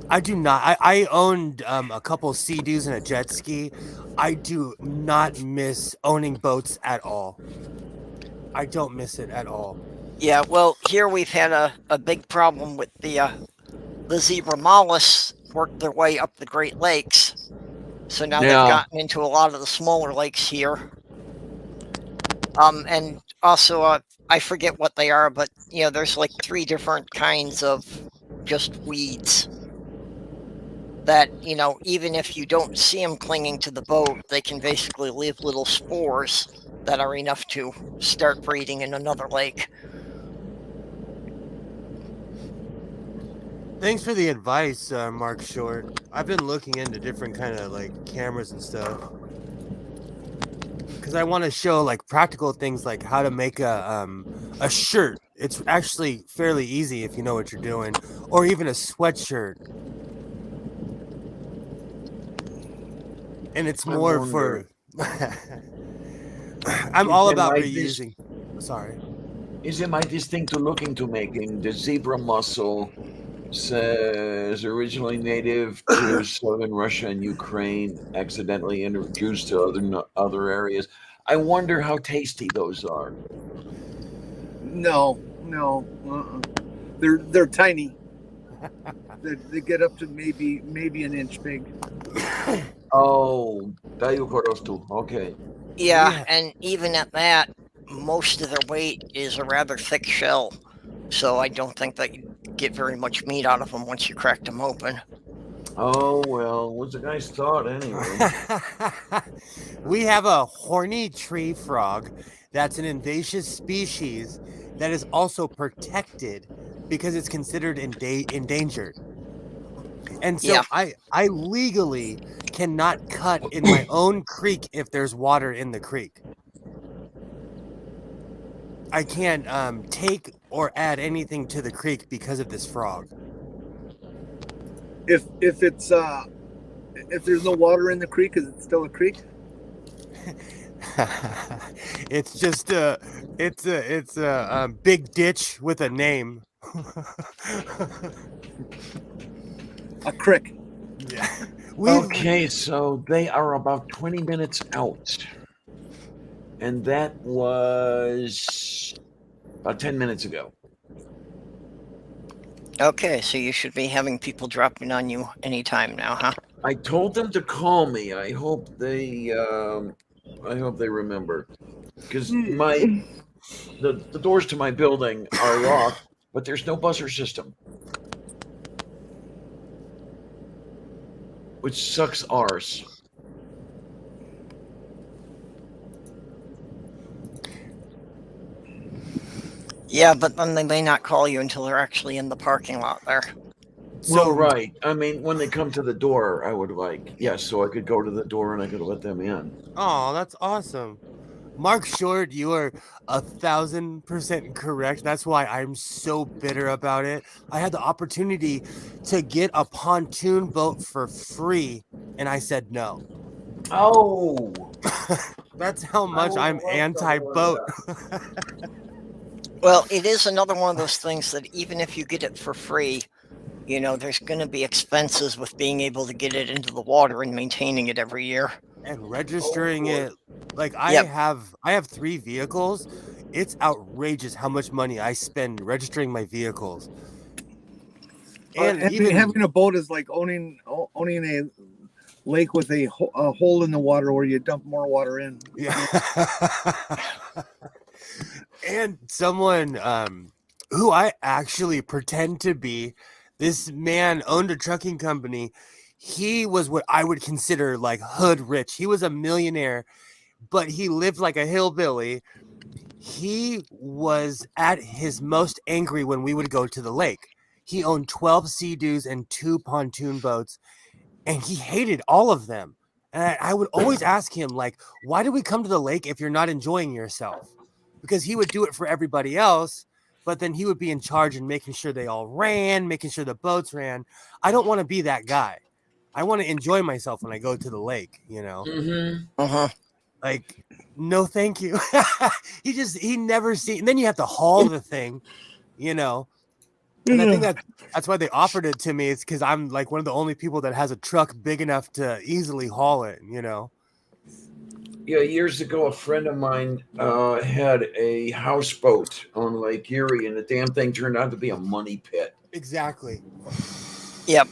D: I do not. I owned a couple of Sea-Doos and a jet ski. I do not miss owning boats at all. I don't miss it at all.
B: Yeah, well, here we've had a big problem with the zebra mollusks work their way up the Great Lakes. So now they've gotten into a lot of the smaller lakes here. And also, I forget what they are, but, there's like 3 different kinds of just weeds that, you know, even if you don't see them clinging to the boat, they can basically leave little spores that are enough to start breeding in another lake.
D: Thanks for the advice, Mark Short. I've been looking into different kind of like cameras and stuff because I want to show like practical things like how to make a shirt. It's actually fairly easy if you know what you're doing, or even a sweatshirt. And it's more for. I'm all about reusing. Sorry.
A: Is it my distinct to look into making the zebra mussel? Says originally native to southern Russia and Ukraine, accidentally introduced to other areas. I wonder how tasty those are.
C: No. They're tiny. They get up to maybe an inch big.
A: Oh, daju korostu. Okay.
B: Yeah, and even at that, most of their weight is a rather thick shell. So I don't think that you get very much meat out of them once you cracked them open.
A: Oh, well, what's a guy's thought anyway?
D: We have a horny tree frog that's an invasive species that is also protected because it's considered endangered. And so I legally cannot cut in my own creek if there's water in the creek. I can't take or add anything to the creek because of this frog.
C: If there's no water in the creek, is it still a creek?
D: It's just it's a big ditch with a name.
C: A crick.
D: Yeah.
A: Okay, so they are about 20 minutes out. And that was about 10 minutes ago.
B: Okay, so you should be having people dropping on you anytime now, huh?
A: I told them to call me. I hope they remember. Because the doors to my building are locked, but there's no buzzer system. Which sucks arse.
B: Yeah, but then they may not call you until they're actually in the parking lot there.
A: Well, right. I mean, when they come to the door, I would so I could go to the door and I could let them in.
D: Oh, that's awesome. Mark Short, you are 1,000% correct. That's why I'm so bitter about it. I had the opportunity to get a pontoon boat for free, and I said no.
A: Oh,
D: that's how much I'm anti-boat.
B: Well, it is another one of those things that even if you get it for free, you know, there's going to be expenses with being able to get it into the water and maintaining it every year.
D: And registering it. Like I have 3 vehicles. It's outrageous how much money I spend registering my vehicles.
C: And even having a boat is like owning a lake with a hole in the water where you dump more water in.
D: Yeah. And someone who I actually pretend to be, this man owned a trucking company. He was what I would consider like hood rich. He was a millionaire, but he lived like a hillbilly. He was at his most angry when we would go to the lake. He owned 12 Sea-Doos and 2 pontoon boats, and he hated all of them. And I would always ask him, like, why do we come to the lake if you're not enjoying yourself? Because he would do it for everybody else, but then he would be in charge and making sure they all ran, making sure the boats ran. I don't want to be that guy. I want to enjoy myself when I go to the lake, you know?
B: Mm-hmm.
D: Like, no, thank you. he never see. And then you have to haul the thing, you know? And I think that's why they offered it to me. It's because I'm like one of the only people that has a truck big enough to easily haul it, you know?
A: Yeah, years ago, a friend of mine had a houseboat on Lake Erie, and the damn thing turned out to be a money pit.
D: Exactly.
B: Yep.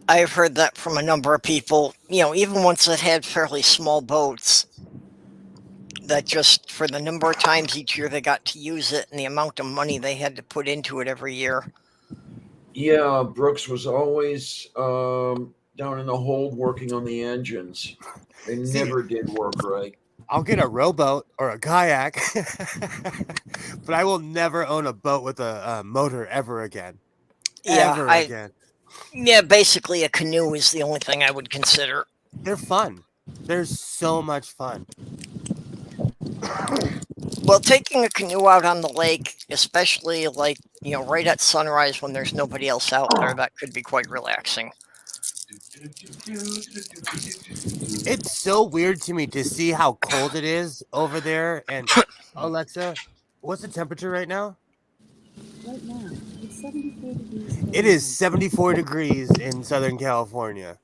B: I've heard that from a number of people, you know, even ones that had fairly small boats, that just for the number of times each year they got to use it and the amount of money they had to put into it every year.
A: Yeah, Brooks was always down in the hold working on the engines. They never did work right.
D: I'll get a rowboat or a kayak, but I will never own a boat with a motor ever again.
B: Yeah, Yeah, basically a canoe is the only thing I would consider.
D: They're fun. They're so much fun.
B: Well, taking a canoe out on the lake, especially like, right at sunrise when there's nobody else out there, that could be quite relaxing.
D: It's so weird to me to see how cold it is over there. And Alexa, what's the temperature right now?
G: Right now, it's 74 degrees.
D: It is 74 degrees in Southern California.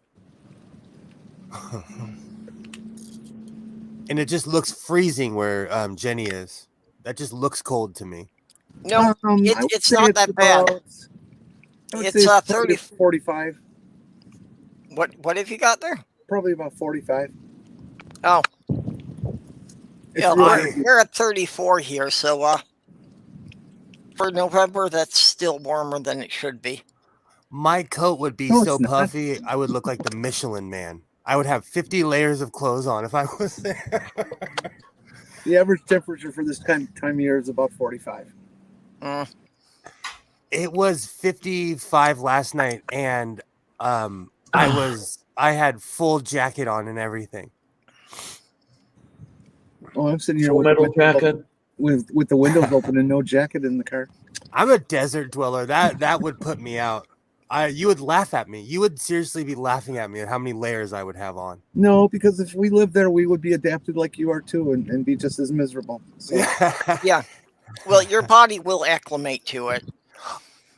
D: And it just looks freezing where Jenny is. That just looks cold to me.
B: No, it's not that bad. It's 30
C: 45.
B: What have you got there?
C: Probably about 45.
B: Oh.
C: It's
B: Yeah,
C: really-
B: we're at 34 here, so for November, that's still warmer than it should be.
D: My coat would be
C: No,
D: so
C: it's not.
D: puffy, I would look like the Michelin Man. I would have 50 layers of clothes on if I was there.
C: The average temperature for this time of year is about 45.
D: It was 55 last night, and I had full jacket on and everything.
C: Oh, I'm sitting here
A: Full metal jacket.
C: with the windows open and no jacket in the car.
D: I'm a desert dweller. That would put me out. You would laugh at me. You would seriously be laughing at me at how many layers I would have on.
C: No, because if we lived there, we would be adapted like you are too, and be just as miserable. So.
B: Yeah. Well, your body will acclimate to it.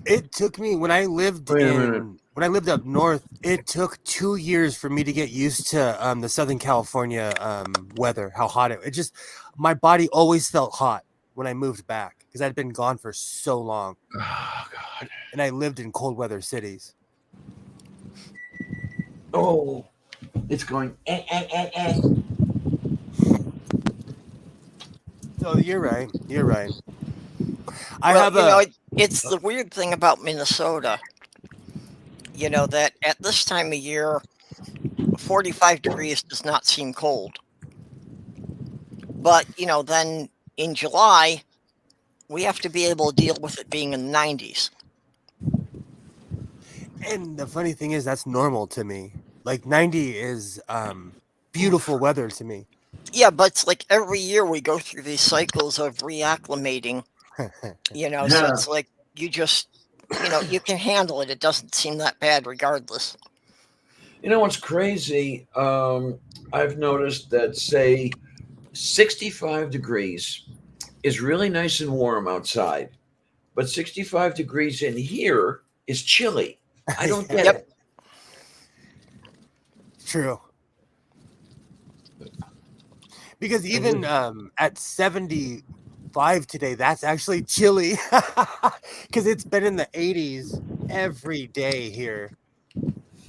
D: It took me when I lived up north. It took 2 years for me to get used to the Southern California weather. How hot it just. My body always felt hot when I moved back because I'd been gone for so long.
A: Oh God!
D: And I lived in cold weather cities.
A: Oh, it's going.
D: So you're right. You're right.
B: It's the weird thing about Minnesota. That at this time of year, 45 degrees does not seem cold. But, then in July, we have to be able to deal with it being in the 90s.
D: And the funny thing is, that's normal to me. Like 90 is beautiful weather to me.
B: Yeah, but it's like every year we go through these cycles of reacclimating. So it's like you just, you can handle it. It doesn't seem that bad regardless.
A: You know what's crazy? I've noticed that, say, 65 degrees is really nice and warm outside, but 65 degrees in here is chilly. I don't get it.
D: True. Because even at 75 today, that's actually chilly because it's been in the 80s every day here.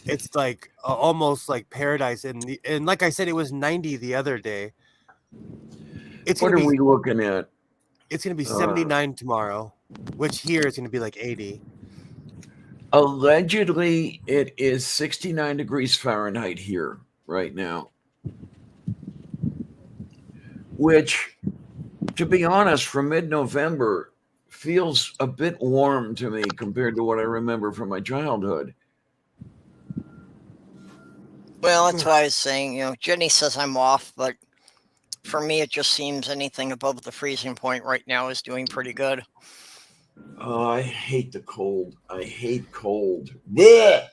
D: It's like almost like paradise. And like I said, it was 90 the other day.
A: What are we looking at?
D: It's going to be 79 tomorrow, which here is going to be like 80.
A: Allegedly, it is 69 degrees Fahrenheit here right now. Which, to be honest, from mid-November feels a bit warm to me compared to what I remember from my childhood.
B: Well, that's why I was saying, Jenny says I'm off, but for me, it just seems anything above the freezing point right now is doing pretty good.
A: Oh, I hate the cold. I hate cold. Blech!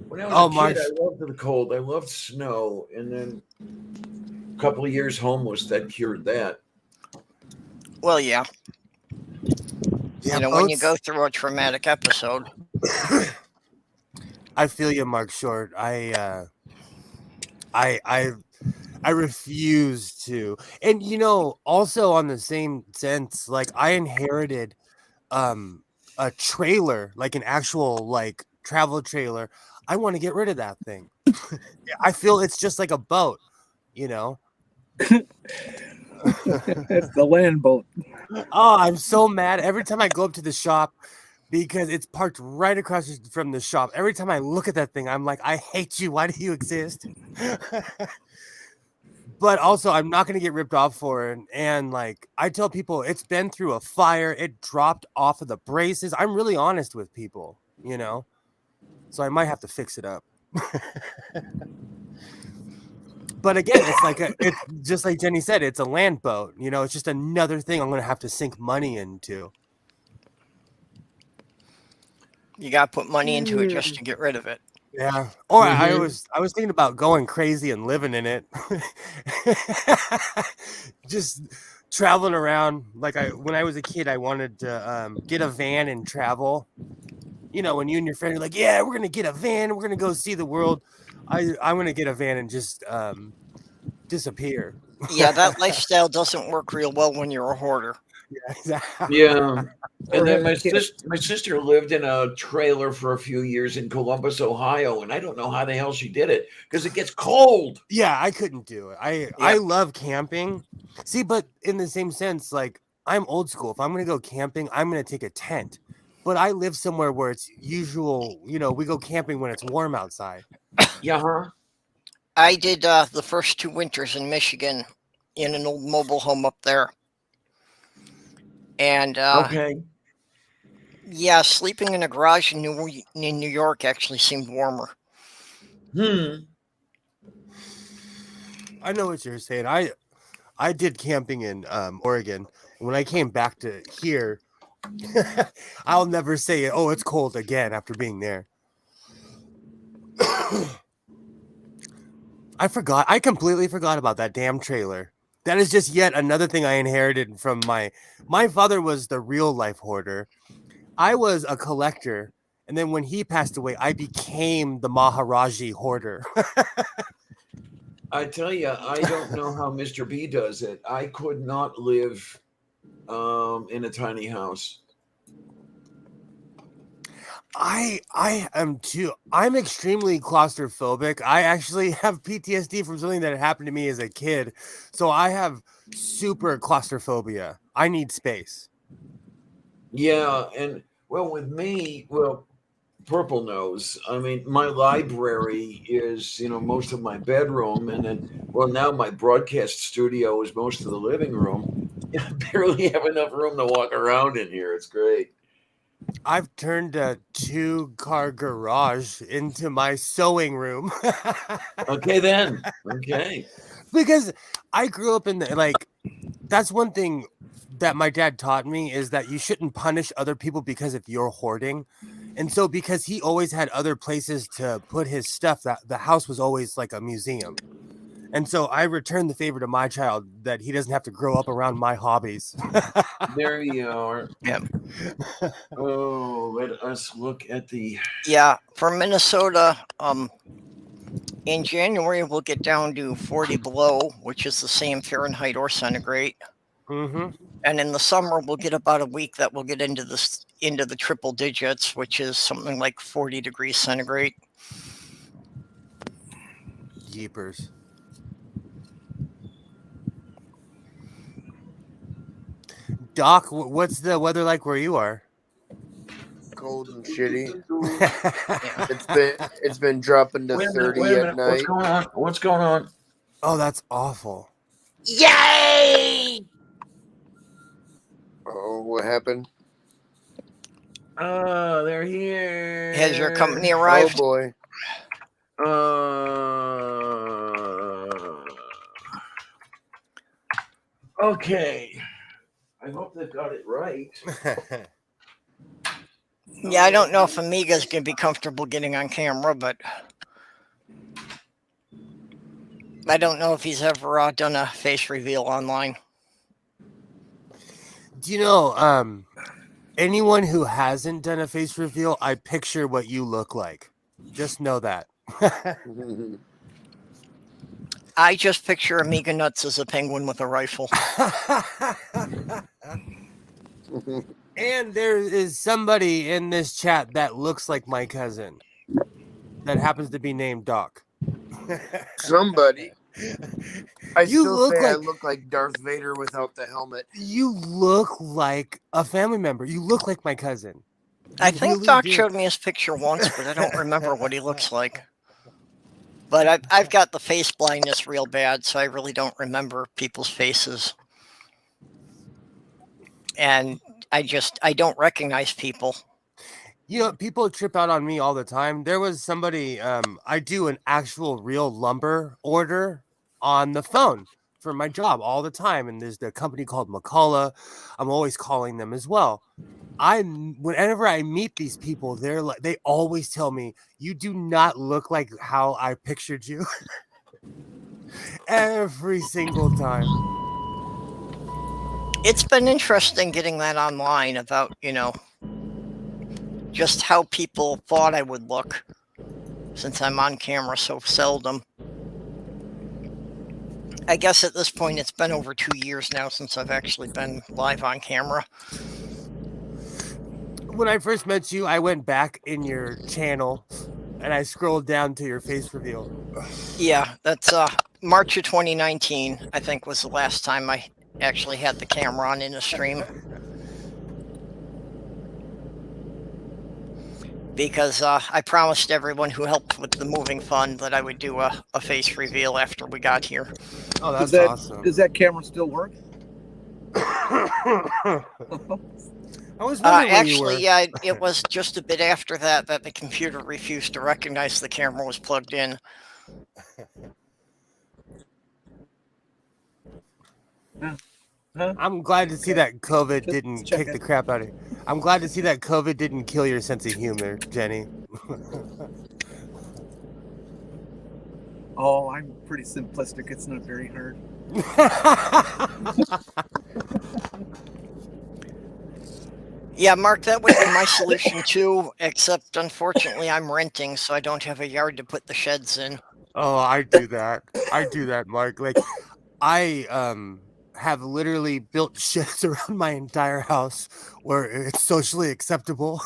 A: When I was a kid, I loved the cold. I loved snow. And then a couple of years homeless, that cured that.
B: Well, yeah. When you go through a traumatic episode.
D: I feel you, Mark Short. I refuse to. And also on the same sense, like I inherited a trailer, like an actual like travel trailer. I want to get rid of that thing. I feel it's just like a boat,
C: It's the land boat.
D: Oh, I'm so mad. Every time I go up to the shop, because it's parked right across from the shop. Every time I look at that thing, I'm like, I hate you. Why do you exist? But also, I'm not going to get ripped off for it. And like, I tell people it's been through a fire. It dropped off of the braces. I'm really honest with people, you know? So I might have to fix it up. But again, it's just like Jenny said, it's a land boat. You know, it's just another thing I'm going to have to sink money into.
B: You got to put money into it just to get rid of it.
D: Yeah. Or I was thinking about going crazy and living in it. Just traveling around. Like when I was a kid, I wanted to get a van and travel. You know, when you and your friend are like, yeah, we're going to get a van. We're going to go see the world. I'm going to get a van and just disappear.
B: Yeah, that lifestyle doesn't work real well when you're a hoarder.
D: Yeah, exactly.
A: Yeah. And then my sister lived in a trailer for a few years in Columbus, Ohio, and I don't know how the hell she did it because it gets cold.
D: Yeah, I couldn't do it. I love camping. See, but in the same sense, like I'm old school. If I'm going to go camping, I'm going to take a tent. But I live somewhere where it's usual, you know, we go camping when it's warm outside.
A: Yeah, huh?
B: I did the first 2 winters in Michigan in an old mobile home up there. And
A: Okay.
B: yeah, sleeping in a garage in New York actually seemed warmer.
D: I know what you're saying. I did camping in Oregon. When I came back to here, I'll never say, oh, it's cold again after being there. I completely forgot about that damn trailer. That is just yet another thing I inherited from my father was the real life hoarder. I was a collector. And then when he passed away, I became the Maharaji hoarder.
A: I tell you, I don't know how Mr. B does it. I could not live in a tiny house.
D: I am too. I'm extremely claustrophobic. I actually have PTSD from something that happened to me as a kid. So I have super claustrophobia. I need space.
A: Yeah, and well, with me, Purple knows. I mean, my library is, most of my bedroom, and then, now my broadcast studio is most of the living room. I barely have enough room to walk around in here. It's great.
D: I've turned a 2-car garage into my sewing room.
A: Okay, then. Okay.
D: Because I grew up in that's one thing that my dad taught me is that you shouldn't punish other people because if you're hoarding. And so because he always had other places to put his stuff, that the house was always like a museum. And so I returned the favor to my child that he doesn't have to grow up around my hobbies.
A: There you are.
B: Yeah.
A: Oh, let us look at the...
B: Yeah, for Minnesota, in January, we'll get down to 40 below, which is the same Fahrenheit or centigrade.
D: Mm-hmm.
B: And in the summer, we'll get about a week that we'll get into the triple digits, which is something like 40 degrees centigrade.
D: Yeepers. Doc, what's the weather like where you are?
E: Cold and shitty. It's been dropping to 30 at night.
A: What's going on?
D: Oh, that's awful.
B: Yay!
E: Oh, what happened?
A: Oh, they're here.
B: Has your company arrived?
E: Oh boy.
A: Okay. I hope they got it right.
B: Yeah, I don't know if Amiga's going to be comfortable getting on camera, but I don't know if he's ever done a face reveal online.
D: Do you know, anyone who hasn't done a face reveal, I picture what you look like. Just know that.
B: I just picture Amiga Nuts as a penguin with a rifle.
D: And there is somebody in this chat that looks like my cousin that happens to be named Doc.
E: Somebody. I look like Darth Vader without the helmet.
D: You look like a family member. You look like my cousin.
B: I think
D: really
B: Doc
D: do.
B: showed me his picture once, but I don't remember what he looks like. But I've got the face blindness real bad, so I really don't remember people's faces. And I don't recognize people.
D: You know, people trip out on me all the time. There was somebody, I do an actual real lumber order on the phone for my job all the time. And there's the company called McCullough. I'm always calling them as well. Whenever I meet these people, they always tell me, you do not look like how I pictured you. Every single time.
B: It's been interesting getting that online about, just how people thought I would look, since I'm on camera so seldom. I guess at this point it's been over 2 years now since I've actually been live on camera.
D: When I first met you, I went back in your channel and I scrolled down to your face reveal.
B: Yeah, that's March of 2019, I think, was the last time I actually had the camera on in a stream. Because I promised everyone who helped with the moving fund that I would do a face reveal after we got here.
D: Oh, that's awesome.
C: Does that camera still work?
D: I was wondering
B: actually, yeah, it was just a bit after that the computer refused to recognize the camera was plugged in.
D: I'm glad to see that COVID didn't kick the crap out of you. I'm glad to see that COVID didn't kill your sense of humor, Jenny.
C: Oh, I'm pretty simplistic. It's not very hard.
B: Yeah, Mark, that would be my solution too, except unfortunately I'm renting, so I don't have a yard to put the sheds in.
D: Oh, I do that. I do that, Mark. Like, I have literally built sheds around my entire house where it's socially acceptable.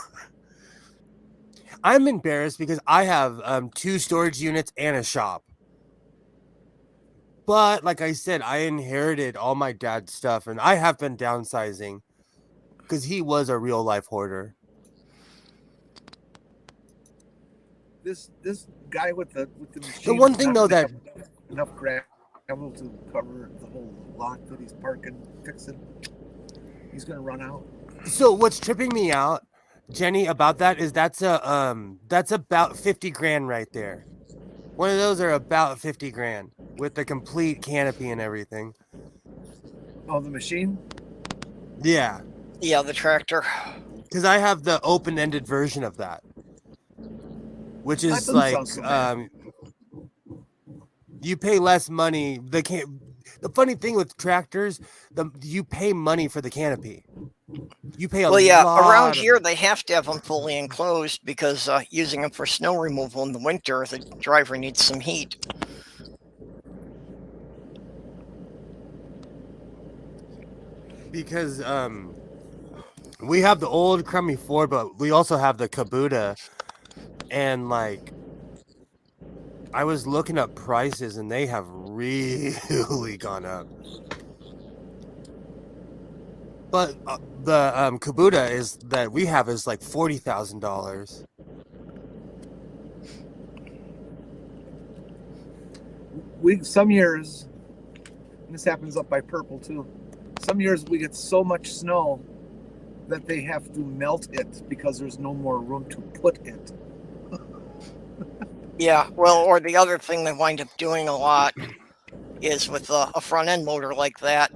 D: I'm embarrassed because I have 2 storage units and a shop. But like I said, I inherited all my dad's stuff, and I have been downsizing because he was a real life hoarder.
C: This guy with the machine.
D: The one thing though that
C: enough gravel to cover the whole lot that he's parking, fixing. He's gonna run out.
D: So what's tripping me out, Jenny, about that is that's about 50 grand right there. One of those are about 50 grand with the complete canopy and everything.
C: Oh, the machine?
D: Yeah.
B: Yeah, the tractor.
D: Because I have the open-ended version of that, which is like you pay less money. The funny thing with tractors, you pay money for the canopy. You pay a lot. Well, yeah,
B: around here they have to have them fully enclosed because using them for snow removal in the winter, the driver needs some heat.
D: Because we have the old crummy Ford, but we also have the Kubota, and like I was looking up prices and they have really gone up. But the Kubota is that we have is like $40,000.
C: Some years, and this happens up by Purple too. Some years we get so much snow that they have to melt it because there's no more room to put it.
B: Yeah, well, or the other thing they wind up doing a lot is with a front end loader like that,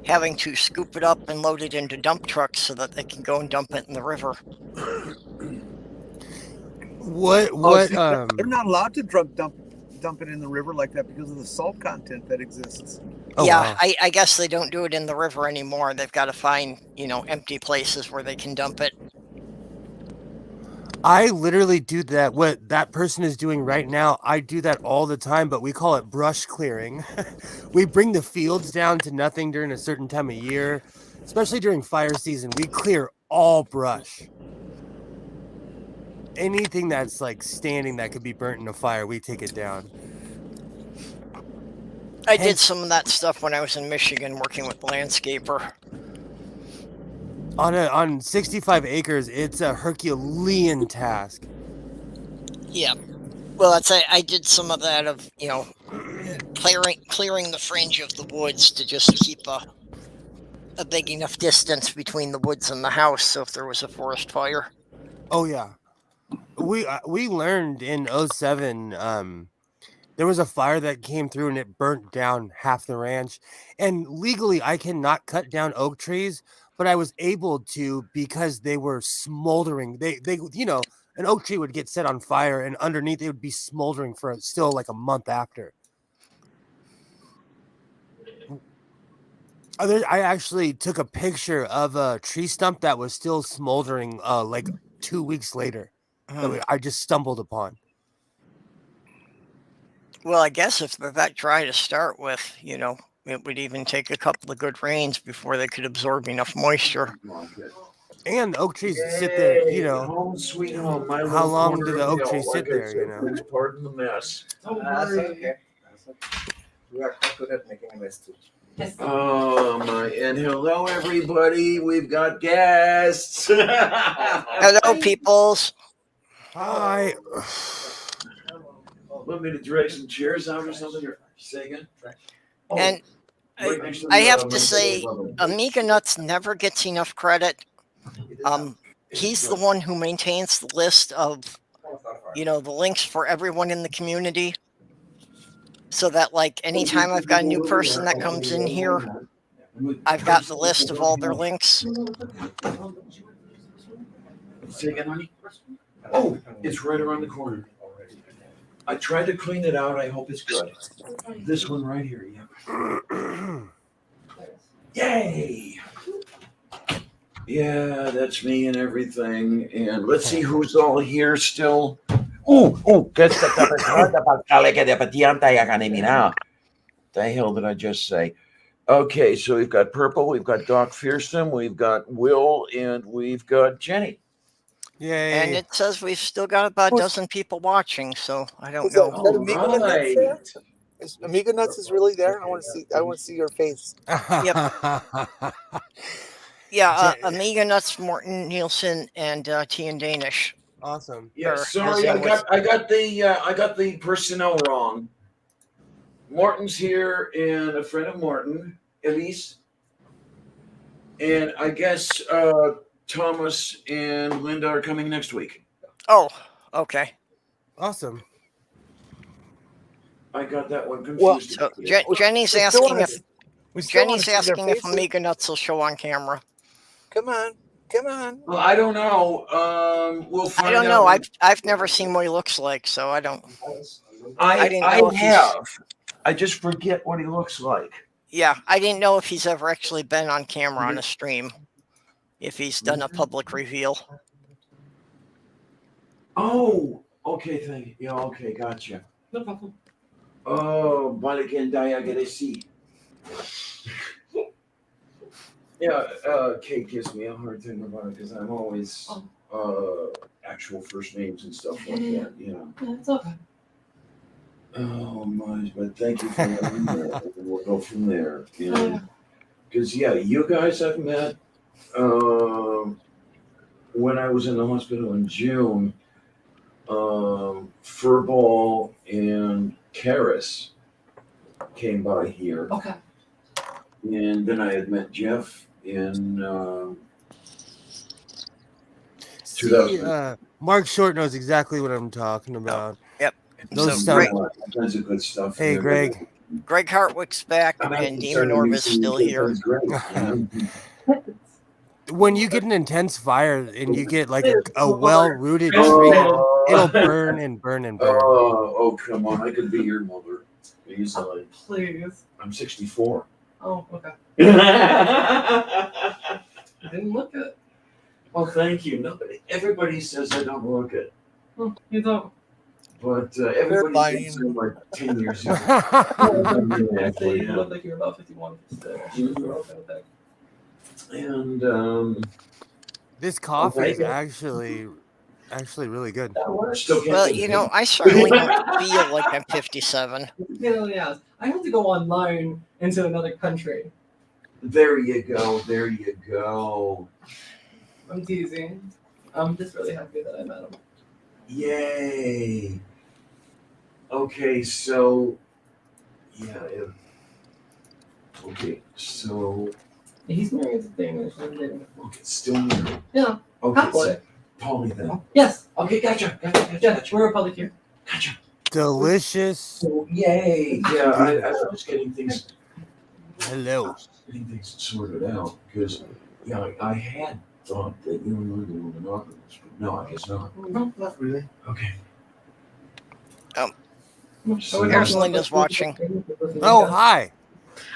B: having to scoop it up and load it into dump trucks so that they can go and dump it in the river.
C: They're not allowed to dump it in the river like that because of the salt content that exists.
B: Oh, yeah, wow. I guess they don't do it in the river anymore. They've got to find, empty places where they can dump it.
D: I literally do that. What that person is doing right now, I do that all the time, but we call it brush clearing. We bring the fields down to nothing during a certain time of year, especially during fire season. We clear all brush. Anything that's like standing that could be burnt in a fire, we take it down.
B: I did some of that stuff when I was in Michigan working with the landscaper.
D: On 65 acres, it's a Herculean task.
B: Yeah. Well, I did some of that of, clearing the fringe of the woods to just keep a big enough distance between the woods and the house, so if there was a forest fire.
D: Oh yeah, we learned in 07. There was a fire that came through and it burnt down half the ranch. And legally, I cannot cut down oak trees, but I was able to because they were smoldering. They an oak tree would get set on fire and underneath it would be smoldering for still like a month after. I actually took a picture of a tree stump that was still smoldering like 2 weeks later that I just stumbled upon.
B: Well, I guess if they're that dry to start with, it would even take a couple of good rains before they could absorb enough moisture.
D: And oak trees sit there,
A: Home sweet home.
D: How long do the oak trees sit there,
A: Please pardon the mess.
H: That's okay. We are quite good at making a mess too.
A: Oh my! And hello, everybody. We've got guests.
B: Hello, peoples.
D: Hi.
A: Want me to drag some chairs out or something? Or say again?
B: And I have to say, Amiga Nuts never gets enough credit. He's the one who maintains the list of, the links for everyone in the community. So that, like, anytime I've got a new person that comes in here, I've got the list of all their links.
A: Say again, honey? Oh, it's right around the corner. I tried to clean it out. I hope it's good. This one right here. Yeah. Yay! Yeah, that's me and everything. And let's see who's all here still. The hell did I just say? Okay, so we've got Purple, we've got Doc Fearsome, we've got Will, and we've got Jenny.
D: Yay.
B: And it says we've still got about a dozen people watching, so I don't know.
H: Is that Amiga Nuts there? Is Amiga Nuts is really there? I want to see your face.
B: Yep. Yeah, Amiga Nuts, Morton Nielsen, and T and Danish.
D: Awesome.
A: Yeah, sorry, I got the personnel wrong. Morton's here, and a friend of Morton, Elise, and I guess Thomas and Linda are coming next week.
B: Oh, okay.
D: Awesome.
A: I got that one confused.
B: Well, so Jenny's asking if Amiga Nuts will show on camera.
H: Come on.
A: Well, I don't know. We'll find out.
B: I don't know. I've never seen what he looks like, so I don't.
A: I
B: didn't know
A: have. I just forget what he looks like.
B: Yeah, I didn't know if he's ever actually been on camera on a stream. If he's done a public reveal.
A: Oh, okay, thank you. Yeah, okay, gotcha. No problem. Oh, Balikendaya Gadesi. Yeah, Kate gives me a hard time about it because I'm always actual first names and stuff like that,
I: Yeah, it's okay.
A: Oh my, but thank you for letting me know. And we'll go from there. Because you guys I've met when I was in the hospital in June. Furball and Karis came by here.
I: Okay.
A: And then I had met Jeff in 2000.
D: Mark Short knows exactly what I'm talking about.
B: Yep.
D: Those
B: so
A: tons of good stuff.
D: Hey, Greg.
B: Greg Hartwick's back, and Demon Orb is still here.
D: When you get an intense fire and you get like a well-rooted tree, it'll burn and burn and burn.
A: Oh, come on. I could be your mother. Easily.
I: Please.
A: I'm 64.
I: Oh, okay.
A: I
I: didn't look it.
A: Oh, thank you. Everybody says I don't look it.
I: You don't.
A: But everybody thinks I'm like 10 years old.
I: You look like you're about 51.
A: And
D: this coffee is actually really good.
B: Well, I certainly don't feel like I'm 57.
I: Yeah. I have to go online into another country
A: There you go. There you go.
I: I'm teasing. I'm just really happy that I met him.
A: Yay. Okay, so yeah. Okay, so
I: He's married to Danish. I'm dating.
A: okay, still married.
I: Yeah.
A: Okay,
I: Cowboy.
A: so Paulie then.
I: Yes.
A: Okay, gotcha.
I: Yeah, we're Republic here.
A: Gotcha.
D: Delicious.
A: So yay. Yeah, I was getting things.
D: Hello.
A: Getting things sorted out because I had thought that you and Linda were monogamous, but no, I guess not.
H: No, not really.
A: Okay.
B: Here's Linda's watching.
D: Oh, hi.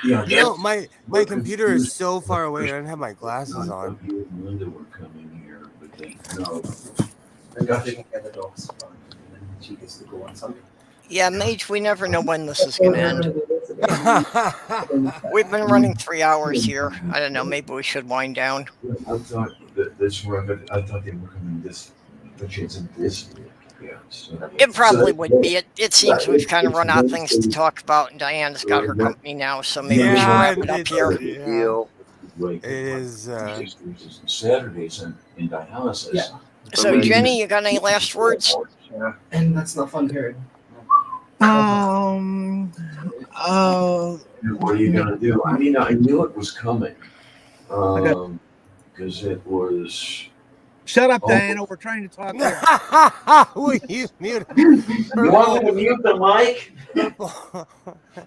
A: Yeah,
D: You know, my computer is so far away. I don't have my glasses
A: I
D: on.
A: thought you and Linda were coming here, but then no.
H: And you're taking care of the dogs. And then she gets to go on Sunday.
B: Yeah, Mage, we never know when this is going to end. We've been running 3 hours here. I don't know. Maybe we should wind down.
A: I thought that that's where I thought they were coming this. The chance of this. Yeah. So,
B: It probably would be. It seems we've kind of run out of things to talk about, and Diana's got her company now, so maybe we should wrap it up here.
E: Deal.
A: Right.
D: It is.
A: Saturdays in dialysis.
I: Yeah.
B: So, Jenny, you got any last words?
H: Yeah.
I: And that's not fun, period.
A: What are you gonna do? I mean, I knew it was coming. Because it was.
C: Shut up, Diana. We're trying to talk here.
D: Will you mute?
A: You want me to mute the mic?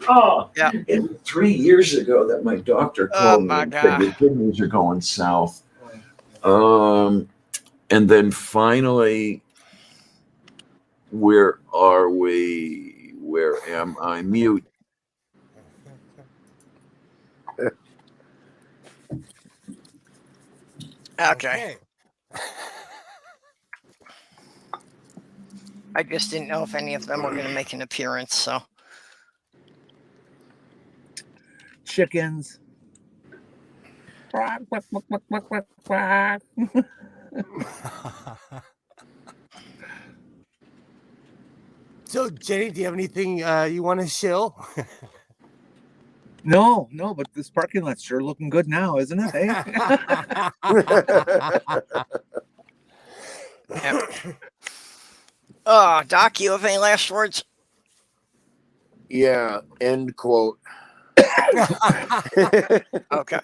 A: Oh,
B: Yeah.
A: It was 3 years ago that my doctor called me
B: my
A: and said
B: God.
A: your kidneys are going south. And then finally, where are we? Where am I? Mute.
B: Okay. I just didn't know if any of them were going to make an appearance, so.
C: Chickens.
D: So, Jenny, do you have anything you want to shill?
C: No, but this parking lot's sure looking good now, isn't it? Hey?
B: Doc, you have any last words?
E: Yeah. End quote.
B: Okay.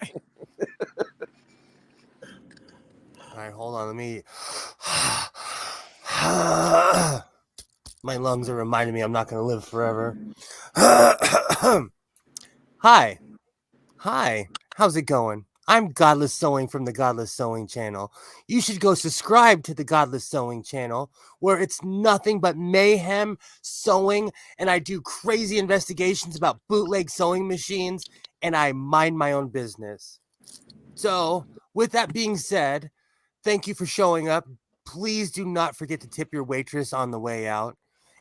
D: All right, hold on. Let me. My lungs are reminding me I'm not going to live forever. Hi. How's it going? I'm Godless Sewing from the Godless Sewing channel. You should go subscribe to the Godless Sewing channel, where it's nothing but mayhem, sewing, and I do crazy investigations about bootleg sewing machines, and I mind my own business. So, with that being said, thank you for showing up. Please do not forget to tip your waitress on the way out.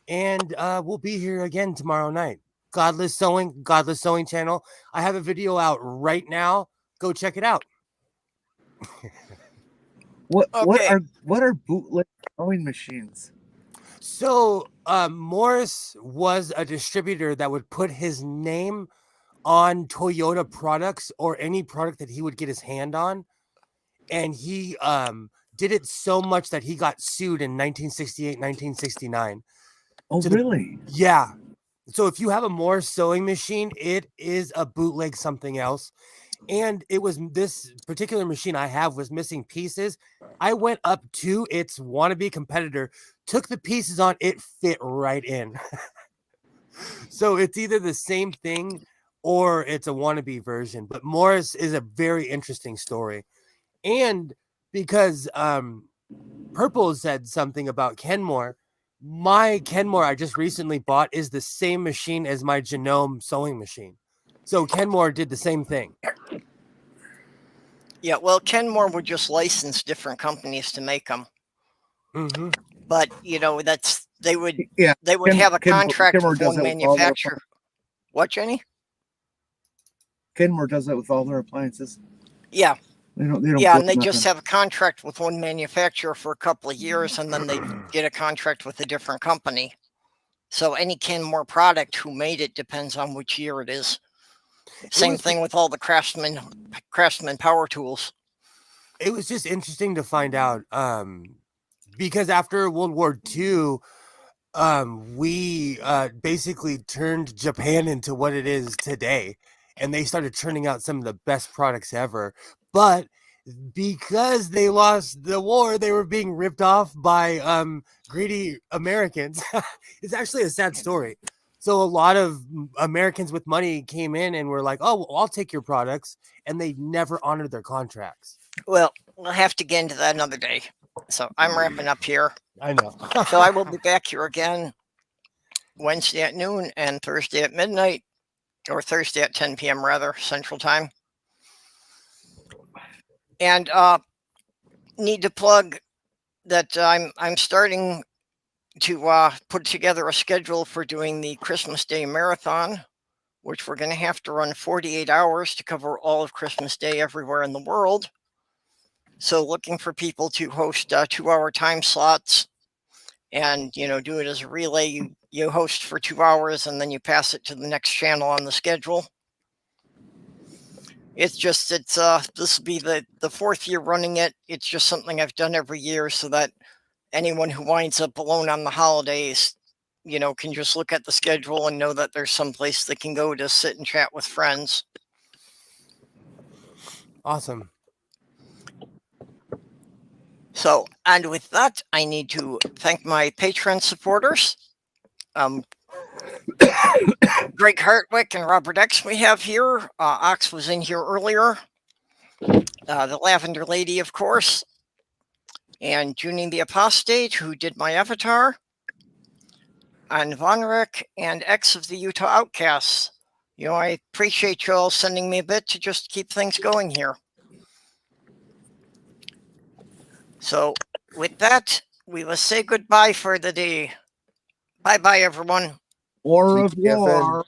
D: And we'll be here again tomorrow night. Godless Sewing channel. I have a video out right now. Go check it out.
C: What are bootleg sewing machines?
D: So Morris was a distributor that would put his name on Toyota products or any product that he would get his hand on. And he did it so much that he got sued in 1968, 1969.
C: Oh, really?
D: Yeah. So if you have a Morris sewing machine, it is a bootleg something else. And it was this particular machine I have was missing pieces. I went up to its wannabe competitor, took the pieces on, it fit right in. So it's either the same thing or it's a wannabe version. But Morris is a very interesting story. And because Purple said something about Kenmore, my Kenmore I just recently bought is the same machine as my Genome sewing machine. So Kenmore did the same thing.
B: Yeah, well, Kenmore would just license different companies to make them.
D: Mm-hmm.
B: But, they would
C: Ken-
B: have a
C: Kenmore-
B: contract
C: Kenmore
B: with
C: does
B: one
C: that with all their
B: manufacturer. What, Jenny?
C: Kenmore does that with all their appliances.
B: Yeah.
C: They don't
B: Yeah,
C: put
B: and they
C: nothing.
B: just have a contract with one manufacturer for a couple of years, and then they get a contract with a different company. So any Kenmore product who made it depends on which year it is. Same thing with all the craftsman power tools.
D: It was just interesting to find out, because after World War II, we basically turned Japan into what it is today, and they started churning out some of the best products ever. But because they lost the war, they were being ripped off by greedy Americans. It's actually a sad story. So a lot of Americans with money came in and were like, "Oh, well, I'll take your products," and they never honored their contracts.
B: Well, we'll have to get into that another day. So I'm wrapping up here.
D: I know.
B: So I will be back here again Wednesday at noon and Thursday at midnight, or Thursday at 10 p.m. rather, Central Time. And need to plug that I'm starting to put together a schedule for doing the Christmas Day Marathon, which we're going to have to run 48 hours to cover all of Christmas Day everywhere in the world. So looking for people to host 2-hour time slots and, do it as a relay. You host for 2 hours and then you pass it to the next channel on the schedule. It's this will be the fourth year running it. It's just something I've done every year so that anyone who winds up alone on the holidays, can just look at the schedule and know that there's some place they can go to sit and chat with friends.
D: Awesome.
B: So, and with that, I need to thank my Patreon supporters. Greg Hartwick and Robert X we have here. Ox was in here earlier. The Lavender Lady, of course. And Junie the Apostate, who did my avatar. And Vonrek and X of the Utah Outcasts. I appreciate you all sending me a bit to just keep things going here. So, with that, we will say goodbye for the day. Bye-bye, everyone.
C: Au revoir.